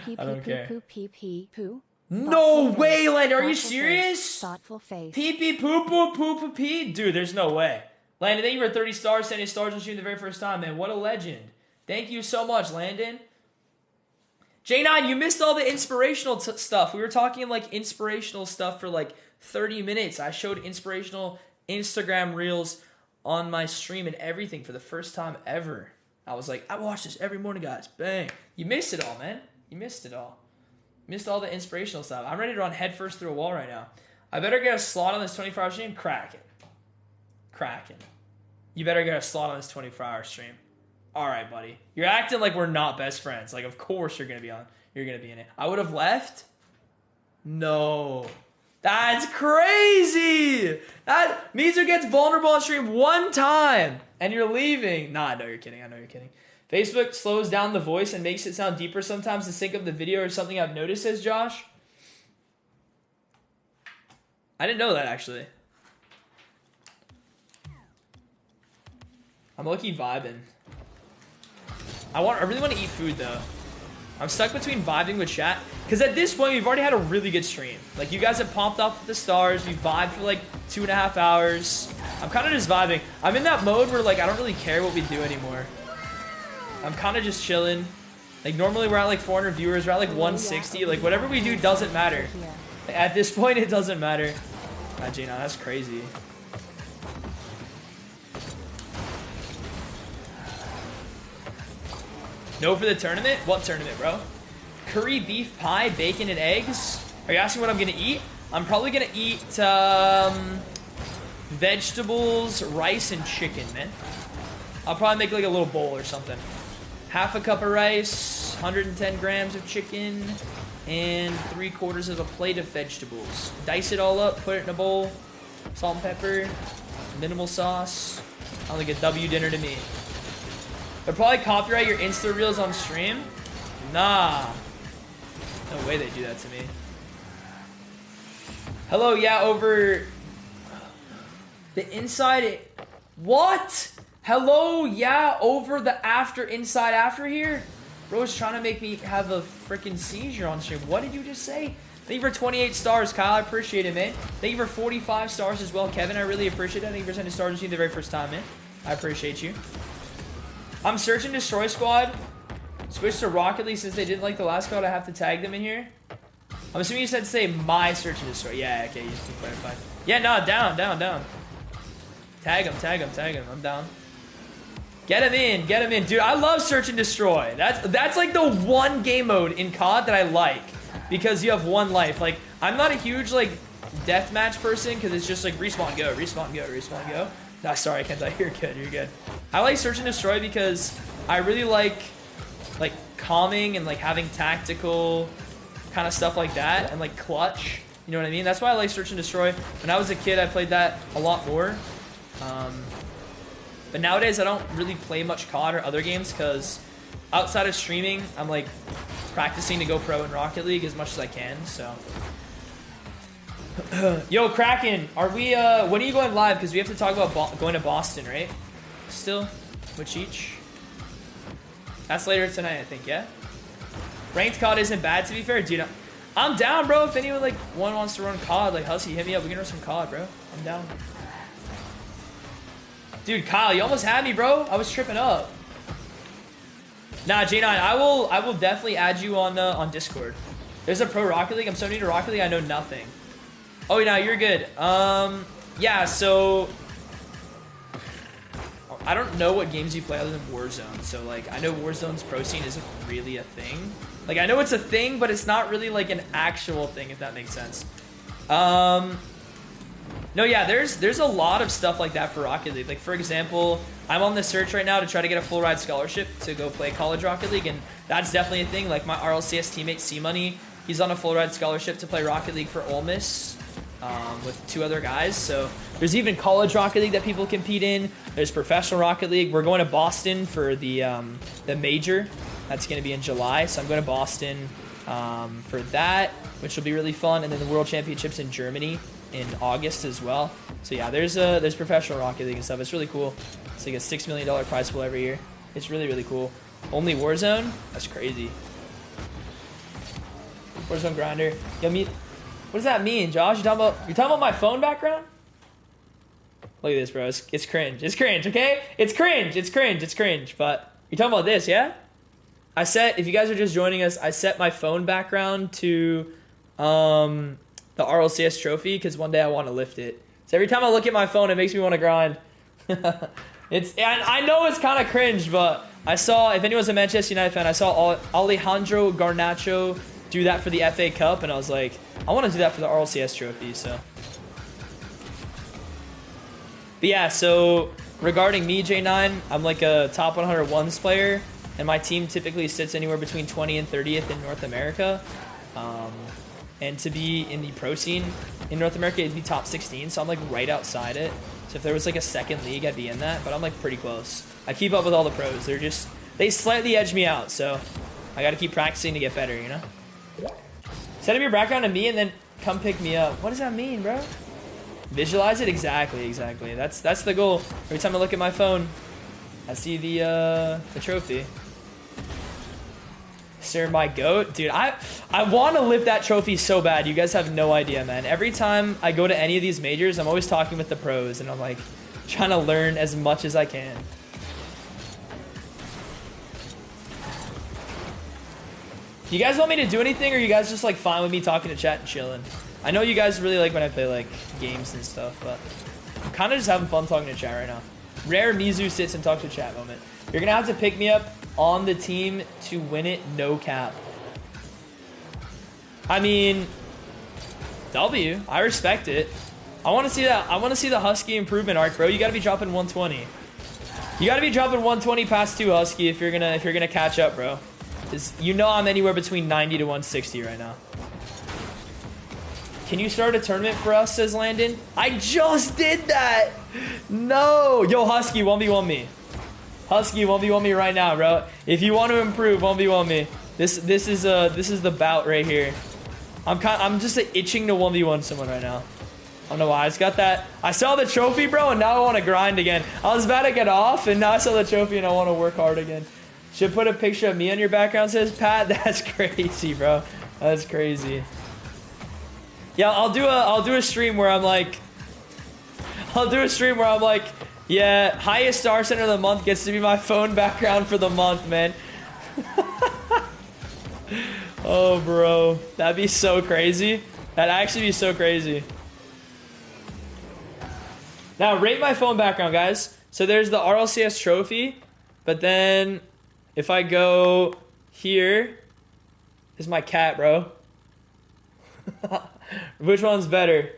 I don't care. Poo. No way, Landon. Are you serious? Thoughtful face. Pee pee poo poo poo poo pee. Dude, there's no way. Landon, thank you for 30 stars, 70 stars on stream the very first time, man. What a legend. Thank you so much, Landon. J9, you missed all the inspirational stuff. We were talking like inspirational stuff for like 30 minutes. I showed inspirational Instagram reels on my stream and everything for the first time ever. I was like, I watch this every morning, guys. Bang. You missed it all, man. You missed it all. Missed all the inspirational stuff. I'm ready to run headfirst through a wall right now. I better get a slot on this 24-hour stream. Kraken. You better get a slot on this 24-hour stream. All right, buddy. You're acting like we're not best friends. Like, of course you're gonna be on. You're gonna be in it. I would have left. No, that's crazy. That Mizu gets vulnerable on stream one time, and you're leaving. Nah, I know you're kidding. Facebook slows down the voice and makes it sound deeper sometimes to sync up the video or something I've noticed, says Josh. I didn't know that, actually. I'm low-key vibing. I really want to eat food, though. I'm stuck between vibing with chat. Because at this point, we've already had a really good stream. Like, you guys have popped off with the stars. We vibed for, like, 2.5 hours. I'm kind of just vibing. I'm in that mode where, like, I don't really care what we do anymore. I'm kind of just chilling. Like, normally we're at, like, 400 viewers. We're at, like, 160. Like, whatever we do doesn't matter. Like, at this point, it doesn't matter. Ah, Gina, that's crazy. No for the tournament? What tournament, bro? Curry, beef pie, bacon, and eggs? Are you asking what I'm going to eat? I'm probably going to eat, vegetables, rice, and chicken, man. I'll probably make like a little bowl or something. Half a cup of rice, 110 grams of chicken, and 3/4 of a plate of vegetables. Dice it all up, put it in a bowl. Salt and pepper, minimal sauce. Sounds like a W dinner to me. They'll probably copyright your Insta Reels on stream. Nah. No way they do that to me. Hello, yeah, over the inside. What? Hello, yeah, over the after, inside after here? Bro's trying to make me have a freaking seizure on stream. What did you just say? Thank you for 28 stars, Kyle. I appreciate it, man. Thank you for 45 stars as well, Kevin. I really appreciate it. Thank you for sending stars to you the very first time, man. I appreciate you. I'm Search and Destroy Squad. Switched to Rocket League since they didn't like the last squad. I have to tag them in here. I'm assuming you said to say my Search and Destroy. Yeah, okay, you just to clarify. Yeah, no, down. Tag him. I'm down. Get him in. Dude, I love Search and Destroy. That's like the one game mode in COD that I like. Because you have one life. Like, I'm not a huge, like, deathmatch person because it's just like respawn, go. Nah, sorry, I can't die. You're good. I like Search and Destroy because I really like calming and like having tactical kind of stuff like that and like clutch. You know what I mean? That's why I like Search and Destroy. When I was a kid, I played that a lot more. But nowadays, I don't really play much COD or other games because outside of streaming, I'm like practicing to go pro in Rocket League as much as I can. So, yo, Kraken, are we? When are you going live? Because we have to talk about going to Boston, right? Still, with Cheech. That's later tonight, I think. Yeah. Ranked COD isn't bad, to be fair, dude. I'm down, bro. If anyone like wants to run COD, like Hussy, hit me up. We can run some COD, bro. I'm down. Dude, Kyle, you almost had me, bro. I was tripping up. Nah, J9, I will definitely add you on Discord. There's a pro Rocket League. I'm so new to Rocket League, I know nothing. Oh, no, you're good. Yeah, so I don't know what games you play other than Warzone. So like, I know Warzone's pro scene isn't really a thing. Like, I know it's a thing, but it's not really like an actual thing, if that makes sense. No, yeah, there's a lot of stuff like that for Rocket League. Like, for example, I'm on the search right now to try to get a full ride scholarship to go play college Rocket League, and that's definitely a thing. Like, my RLCS teammate, C-Money, he's on a full ride scholarship to play Rocket League for Ole Miss with 2 other guys. So there's even college Rocket League that people compete in. There's professional Rocket League. We're going to Boston for the major. That's going to be in July, so I'm going to Boston for that, which will be really fun. And then the World Championships in Germany in August as well. So yeah, there's professional Rocket League and stuff. It's really cool. It's like a $6 million prize pool every year. It's really, really cool. Only Warzone? That's crazy. Warzone grinder. Yo, what does that mean, Josh? You're talking about my phone background? Look at this, bro. It's cringe. It's cringe, okay? It's cringe. But you're talking about this, yeah? If you guys are just joining us, I set my phone background to the RLCS trophy because one day I want to lift it. So every time I look at my phone, it makes me want to grind. I know it's kind of cringe, but I saw, if anyone's a Manchester United fan, I saw Alejandro Garnacho do that for the FA Cup, and I was like, I want to do that for the RLCS trophy, so. But yeah, so regarding me, J9, I'm like a top 100 ones player, and my team typically sits anywhere between 20 and 30th in North America. And to be in the pro scene in North America, it'd be top 16, so I'm like right outside it. So if there was like a second league, I'd be in that, but I'm like pretty close. I keep up with all the pros. They slightly edge me out, so I gotta keep practicing to get better, you know? Set up your background to me and then come pick me up. What does that mean, bro? Visualize it? Exactly. That's the goal. Every time I look at my phone, I see the trophy. Sir, my goat. Dude, I want to lift that trophy so bad. You guys have no idea, man. Every time I go to any of these majors, I'm always talking with the pros, and I'm like trying to learn as much as I can. You guys want me to do anything, or are you guys just like fine with me talking to chat and chilling? I know you guys really like when I play like games and stuff, but I'm kind of just having fun talking to chat right now. Rare Mizu sits and talks to chat moment. You're gonna have to pick me up on the team to win it, no cap. I mean, W, I respect it. I want to see that. I want to see the Husky improvement arc, bro. You got to be dropping 120. You got to be dropping 120 past 2 Husky if you're gonna catch up, bro. 'Cause you know I'm anywhere between 90 to 160 right now. Can you start a tournament for us, says Landon? I just did that. No. Yo, Husky, 1v1 me. Husky, 1v1 me right now, bro. If you want to improve, 1v1 me. This is the bout right here. I'm just itching to 1v1 someone right now. I don't know why. I just got that. I saw the trophy, bro, and now I want to grind again. I was about to get off, and now I saw the trophy, and I want to work hard again. Should put a picture of me on your background, says Pat. That's crazy, bro. That's crazy. Yeah, I'll do a stream where I'm like, yeah, highest star center of the month gets to be my phone background for the month, man. Oh, bro, that'd be so crazy. That'd actually be so crazy. Now, rate my phone background, guys. So there's the RLCS trophy, but then if I go here, is my cat, bro. Which one's better?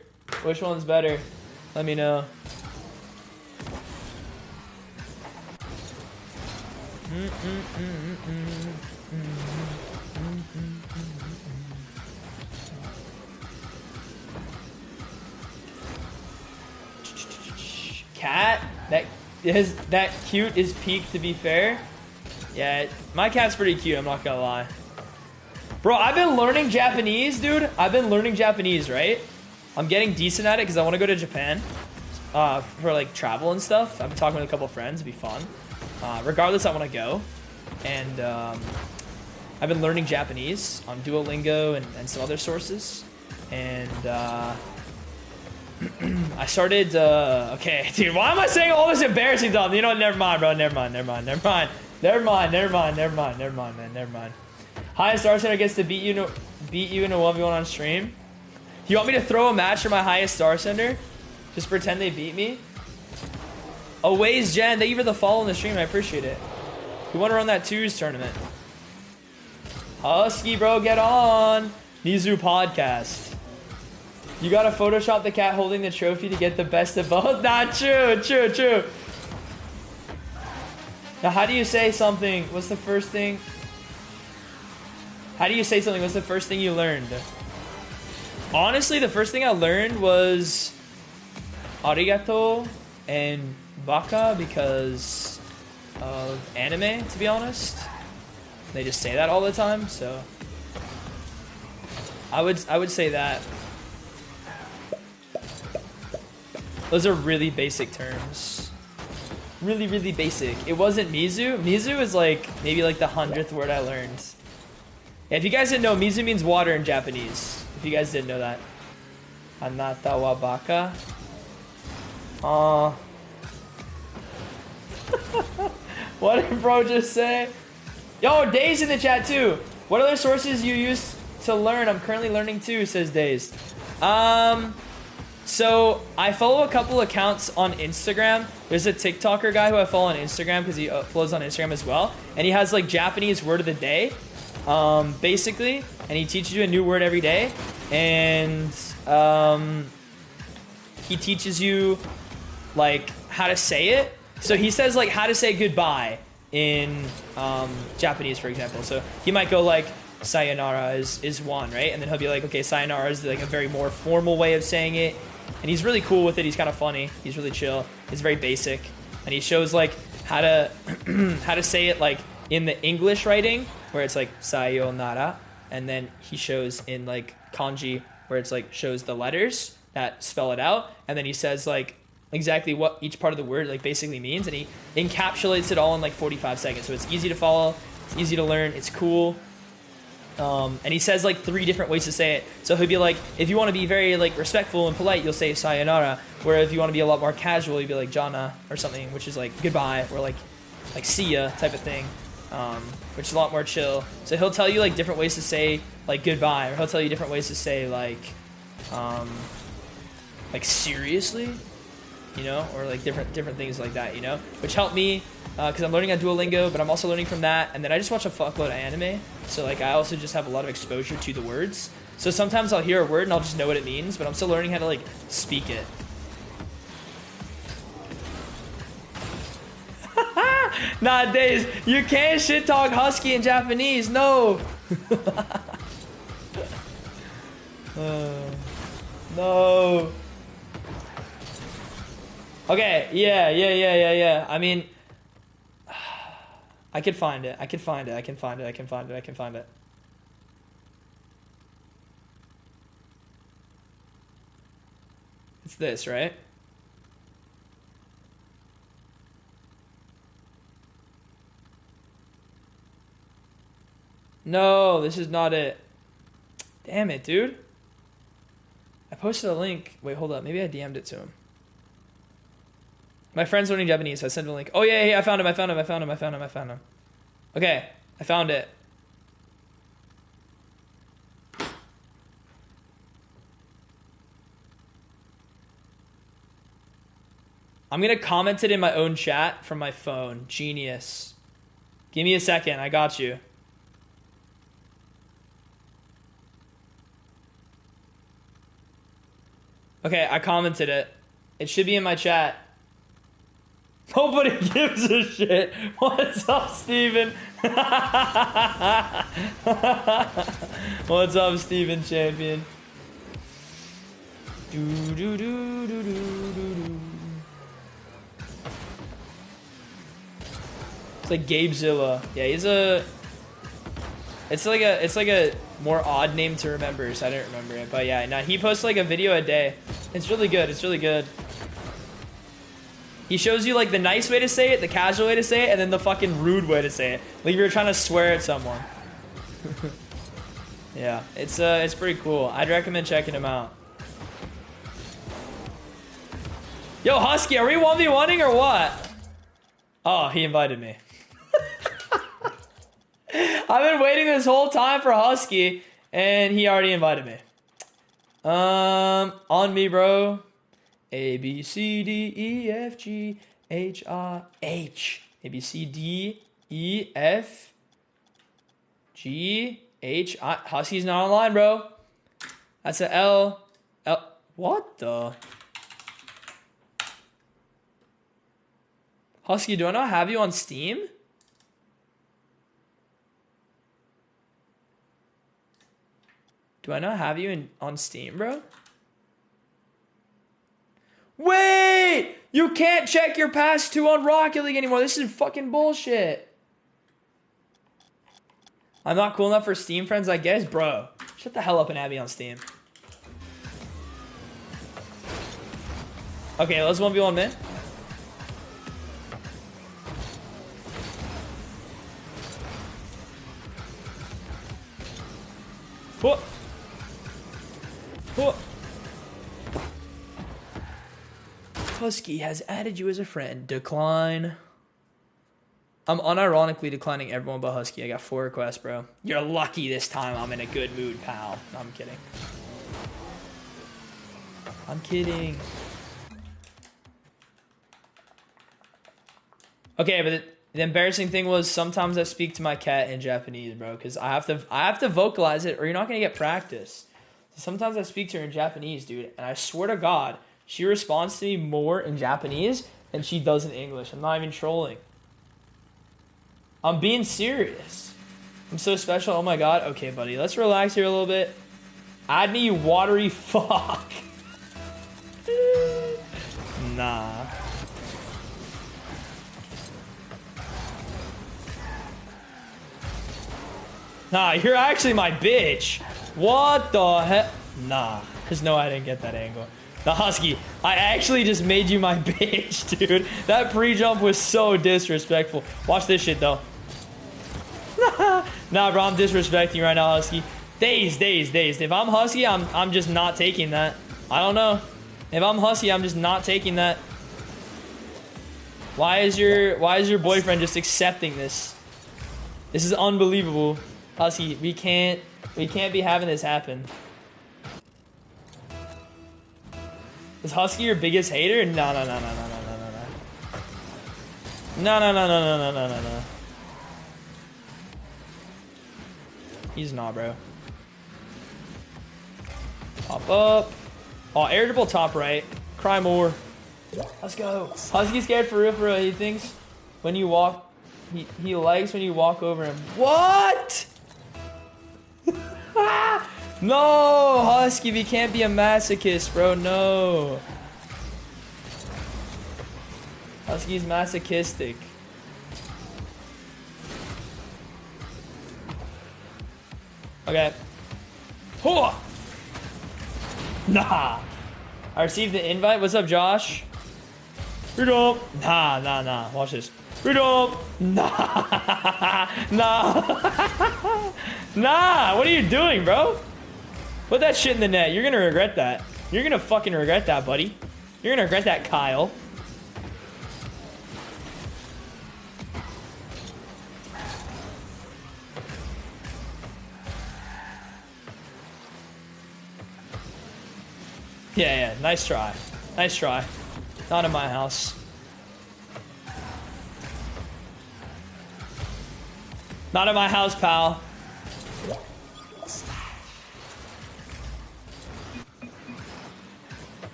Which one's better? Let me know. Cat? That cute is peak, to be fair. Yeah, my cat's pretty cute, I'm not gonna lie. Bro, I've been learning Japanese, dude. I've been learning Japanese, right? I'm getting decent at it because I want to go to Japan for like travel and stuff. I've been talking with a couple of friends. It'd be fun. Regardless, I want to go. And I've been learning Japanese on Duolingo and some other sources. And I started... okay, dude, why am I saying all this embarrassing stuff? You know what? Never mind, bro. Never mind, man. Never mind. Highest star center gets to beat you in a 1v1 on stream. You want me to throw a match for my highest star center? Just pretend they beat me? Oh, Waze Jen, thank you for the follow on the stream. I appreciate it. We want to run that 2s tournament. Husky, bro, get on. Nizu podcast. You gotta Photoshop the cat holding the trophy to get the best of both. Not true. Now, how do you say something? What's the first thing? How do you say something? What's the first thing you learned? Honestly, the first thing I learned was arigato and baka because of anime, to be honest. They just say that all the time, so I would say that. Those are really basic terms. Really basic. It wasn't Mizu. Mizu is like maybe like the 100th word I learned. Yeah, if you guys didn't know, Mizu means water in Japanese. If you guys didn't know that. Anata wa baka. What did bro just say? Yo, Days in the chat too. What other sources you use to learn? I'm currently learning too, says Days. So I follow a couple accounts on Instagram. There's a TikToker guy who I follow on Instagram because he uploads on Instagram as well. And he has like Japanese word of the day. Basically, and he teaches you a new word every day, and he teaches you like how to say it. So he says like how to say goodbye in Japanese, for example. So he might go like sayonara is one, right? And then he'll be like, okay, sayonara is like a very more formal way of saying it, and he's really cool with it. He's kind of funny. He's really chill. He's very basic, and he shows like how to how to say it like in the English writing, where it's like sayonara, and then he shows in like kanji, where it's like shows the letters that spell it out, and then he says like exactly what each part of the word like basically means, and he encapsulates it all in like 45 seconds. So it's easy to follow, it's easy to learn, it's cool. And he says like 3 different ways to say it. So he'll be like, if you want to be very like respectful and polite, you'll say sayonara, where if you want to be a lot more casual, you'll be like jana or something, which is like goodbye, or like see ya type of thing. Which is a lot more chill. So he'll tell you like different ways to say like goodbye, or he'll tell you different ways to say like seriously, you know, or like different things like that, you know, which helped me because I'm learning on Duolingo, but I'm also learning from that. And then I just watch a fuckload of anime, so like I also just have a lot of exposure to the words. So sometimes I'll hear a word and I'll just know what it means, but I'm still learning how to like speak it. Nah, Days, you can't shit talk Husky in Japanese. No. No. Okay, yeah. I mean, I can find it. I can find it. It's this, right? No, this is not it. Damn it, dude. I posted a link. Wait, hold up. Maybe I DM'd it to him. My friend's learning Japanese. I sent him a link. Oh, yeah, I found him. Okay, I found it. I'm going to comment it in my own chat from my phone. Genius. Give me a second. I got you. Okay, I commented it. It should be in my chat. Nobody gives a shit. What's up, Steven? What's up, Steven Champion? It's like Gabezilla. Yeah, he's a... It's like a more odd name to remember, so I didn't remember it. But yeah, he posts like a video a day. It's really good. He shows you like the nice way to say it, the casual way to say it, and then the fucking rude way to say it. Like if you're trying to swear at someone. Yeah, it's pretty cool. I'd recommend checking him out. Yo, Husky, are we 1v1ing or what? Oh, he invited me. I've been waiting this whole time for Husky, and he already invited me. On me, bro. A, B, C, D, E, F, G, H, I, H. A, B, C, D, E, F, G, H, I. Husky's not online, bro. That's an L. L. What the? Husky, do I not have you on Steam? Do I not have you on Steam, bro? Wait! You can't check your past 2 on Rocket League anymore. This is fucking bullshit. I'm not cool enough for Steam friends, I guess? Bro, shut the hell up and add me on Steam. Okay, let's 1v1 mid. Whoa. Whoa. Husky has added you as a friend. Decline. I'm unironically declining everyone but Husky. I got 4 requests, bro. You're lucky this time I'm in a good mood, pal. No, I'm kidding. I'm kidding. Okay, but the embarrassing thing was sometimes I speak to my cat in Japanese, bro, because I have to vocalize it or you're not gonna get practice. So sometimes I speak to her in Japanese, dude, and I swear to God, she responds to me more in Japanese than she does in English. I'm not even trolling. I'm being serious. I'm so special. Oh my God. Okay, buddy, let's relax here a little bit. Add me, you watery fuck. Nah. Nah, you're actually my bitch. What the heck? Nah, there's no way I didn't get that angle. The Husky, I actually just made you my bitch, dude. That pre-jump was so disrespectful. Watch this shit, though. Nah, bro, I'm disrespecting you right now, Husky. Dazed. If I'm Husky, I'm just not taking that. I don't know. If I'm Husky, I'm just not taking that. Why is your boyfriend just accepting this? This is unbelievable. Husky, we can't be having this happen. Is Husky your biggest hater? No. No. He's not, bro. Pop up. Oh, air dribble top right. Cry more. Let's go. Husky scared for real, for real. He thinks when you walk, he likes when you walk over him. What? No, Husky, we can't be a masochist, bro. No. Husky's masochistic. Okay. Hooah! Nah. I received the invite. What's up, Josh? Freedom. Nah. Watch this. Freedom. Nah. Nah. What are you doing, bro? Put that shit in the net. You're gonna regret that. You're gonna fucking regret that, buddy. You're gonna regret that, Kyle. Yeah. Nice try. Nice try. Not in my house. Not in my house, pal.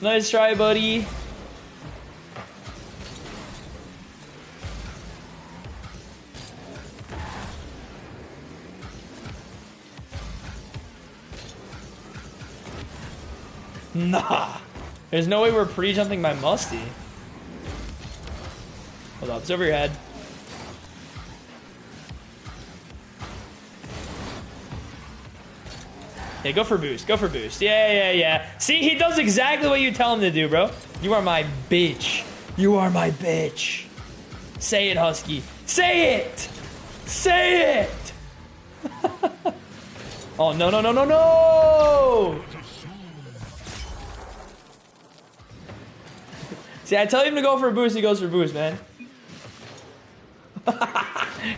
Nice try, buddy. Nah. There's no way we're pre-jumping my Musty. Hold up, it's over your head. Yeah, go for boost. Go for boost. Yeah. See, he does exactly what you tell him to do, bro. You are my bitch. You are my bitch. Say it, Husky. Say it! Say it! Oh, no! See, I tell him to go for a boost, he goes for boost, man.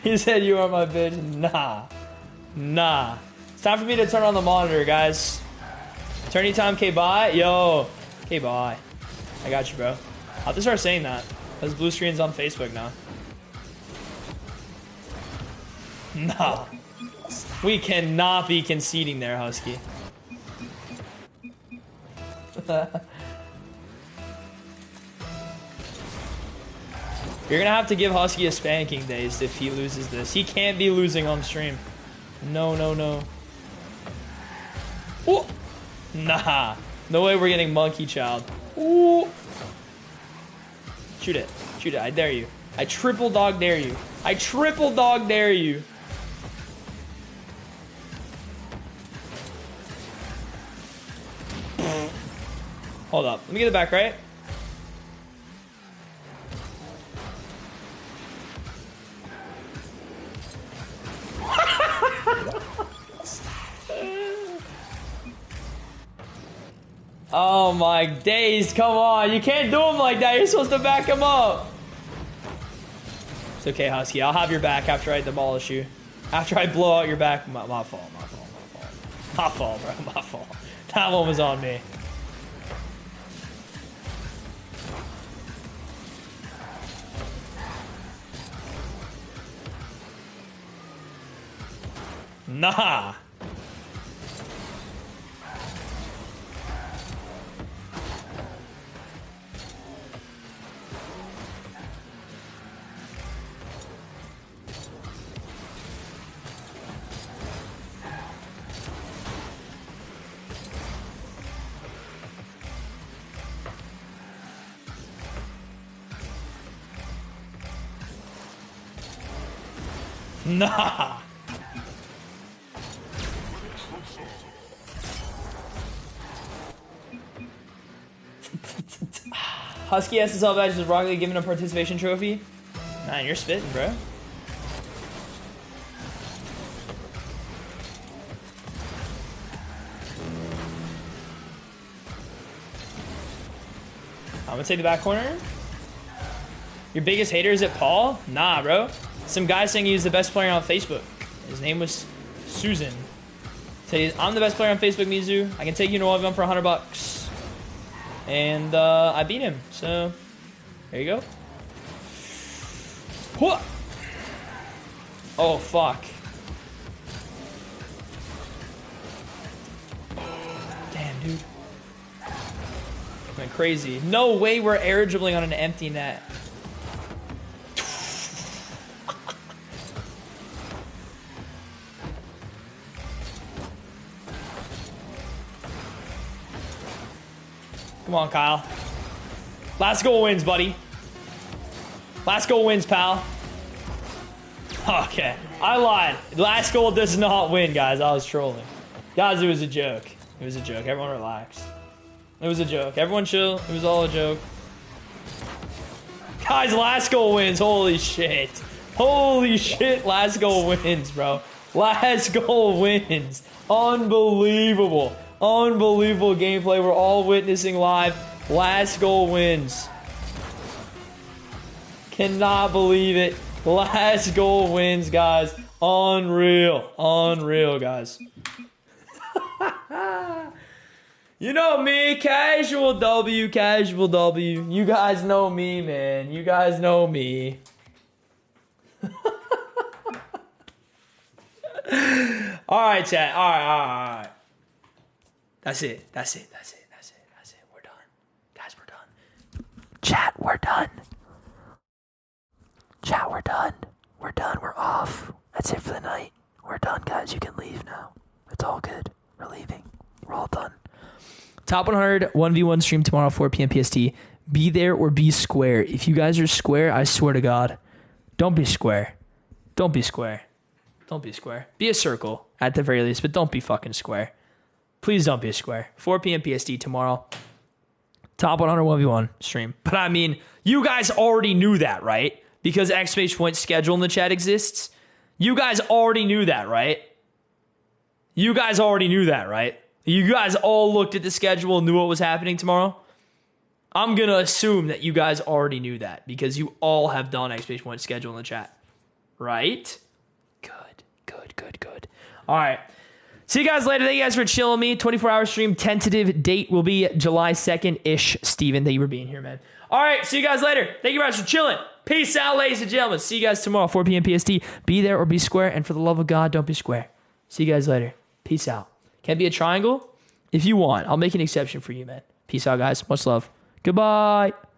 He said, you are my bitch. Nah. It's time for me to turn on the monitor, guys. Turning time, K-bye. Yo. K-bye. I got you, bro. I'll have to start saying that. Because blue screen's on Facebook now. Nah. We cannot be conceding there, Husky. You're gonna have to give Husky a spanking, Dazed, if he loses this. He can't be losing on stream. No. Ooh. Nah. No way we're getting monkey child. Ooh. Shoot it. I dare you. I triple dog dare you. Hold up. Let me get it back, right? Oh my days, come on. You can't do him like that. You're supposed to back him up. It's okay, Husky. I'll have your back after I demolish you. After I blow out your back. My fault, bro. My fault. That one was on me. Nah. Nah. Husky SSL badge is Rocket League giving a participation trophy. Man, you're spitting, bro. I'm gonna take the back corner. Your biggest hater is it Paul? Nah, bro. Some guy saying he's the best player on Facebook. His name was Susan. So I'm the best player on Facebook, Mizu. I can take you to one of them for $100. And I beat him. So there you go. Oh fuck. dude. Went crazy. No way we're air dribbling on an empty net. Come on, Kyle. Last goal wins, buddy. Last goal wins, pal. Okay, I lied. Last goal does not win, guys. I was trolling. Guys, it was a joke. It was a joke. Everyone relax. It was a joke. Everyone chill. It was all a joke. Guys, last goal wins. Holy shit. Holy shit, last goal wins, bro. Last goal wins. Unbelievable. Unbelievable gameplay. We're all witnessing live. Last goal wins. Cannot believe it. Last goal wins, guys. Unreal. Unreal, guys. You know me. Casual W. Casual W. You guys know me, man. You guys know me. Alright, chat. Alright. That's it. That's it. That's it. That's it. That's it. We're done. Guys, we're done. Chat, we're done. Chat, we're done. We're done. We're off. That's it for the night. We're done, guys. You can leave now. It's all good. We're leaving. We're all done. Top 100 1v1 stream tomorrow 4 p.m. PST. Be there or be square. If you guys are square, I swear to God, don't be square. Don't be square. Don't be square. Be a circle at the very least, but don't be fucking square. Please don't be a square. 4 p.m. PST tomorrow. Top 100 1v1 stream. But I mean, you guys already knew that, right? Because exclamation point schedule in the chat exists. You guys already knew that, right? You guys already knew that, right? You guys all looked at the schedule and knew what was happening tomorrow. I'm going to assume that you guys already knew that because you all have done exclamation point schedule in the chat. Right? Good. All right. See you guys later. Thank you guys for chilling me. 24-hour stream. Tentative date will be July 2nd-ish. Steven, thank you for being here, man. All right. See you guys later. Thank you guys for chilling. Peace out, ladies and gentlemen. See you guys tomorrow, 4 p.m. PST. Be there or be square. And for the love of God, don't be square. See you guys later. Peace out. Can be a triangle? If you want, I'll make an exception for you, man. Peace out, guys. Much love. Goodbye.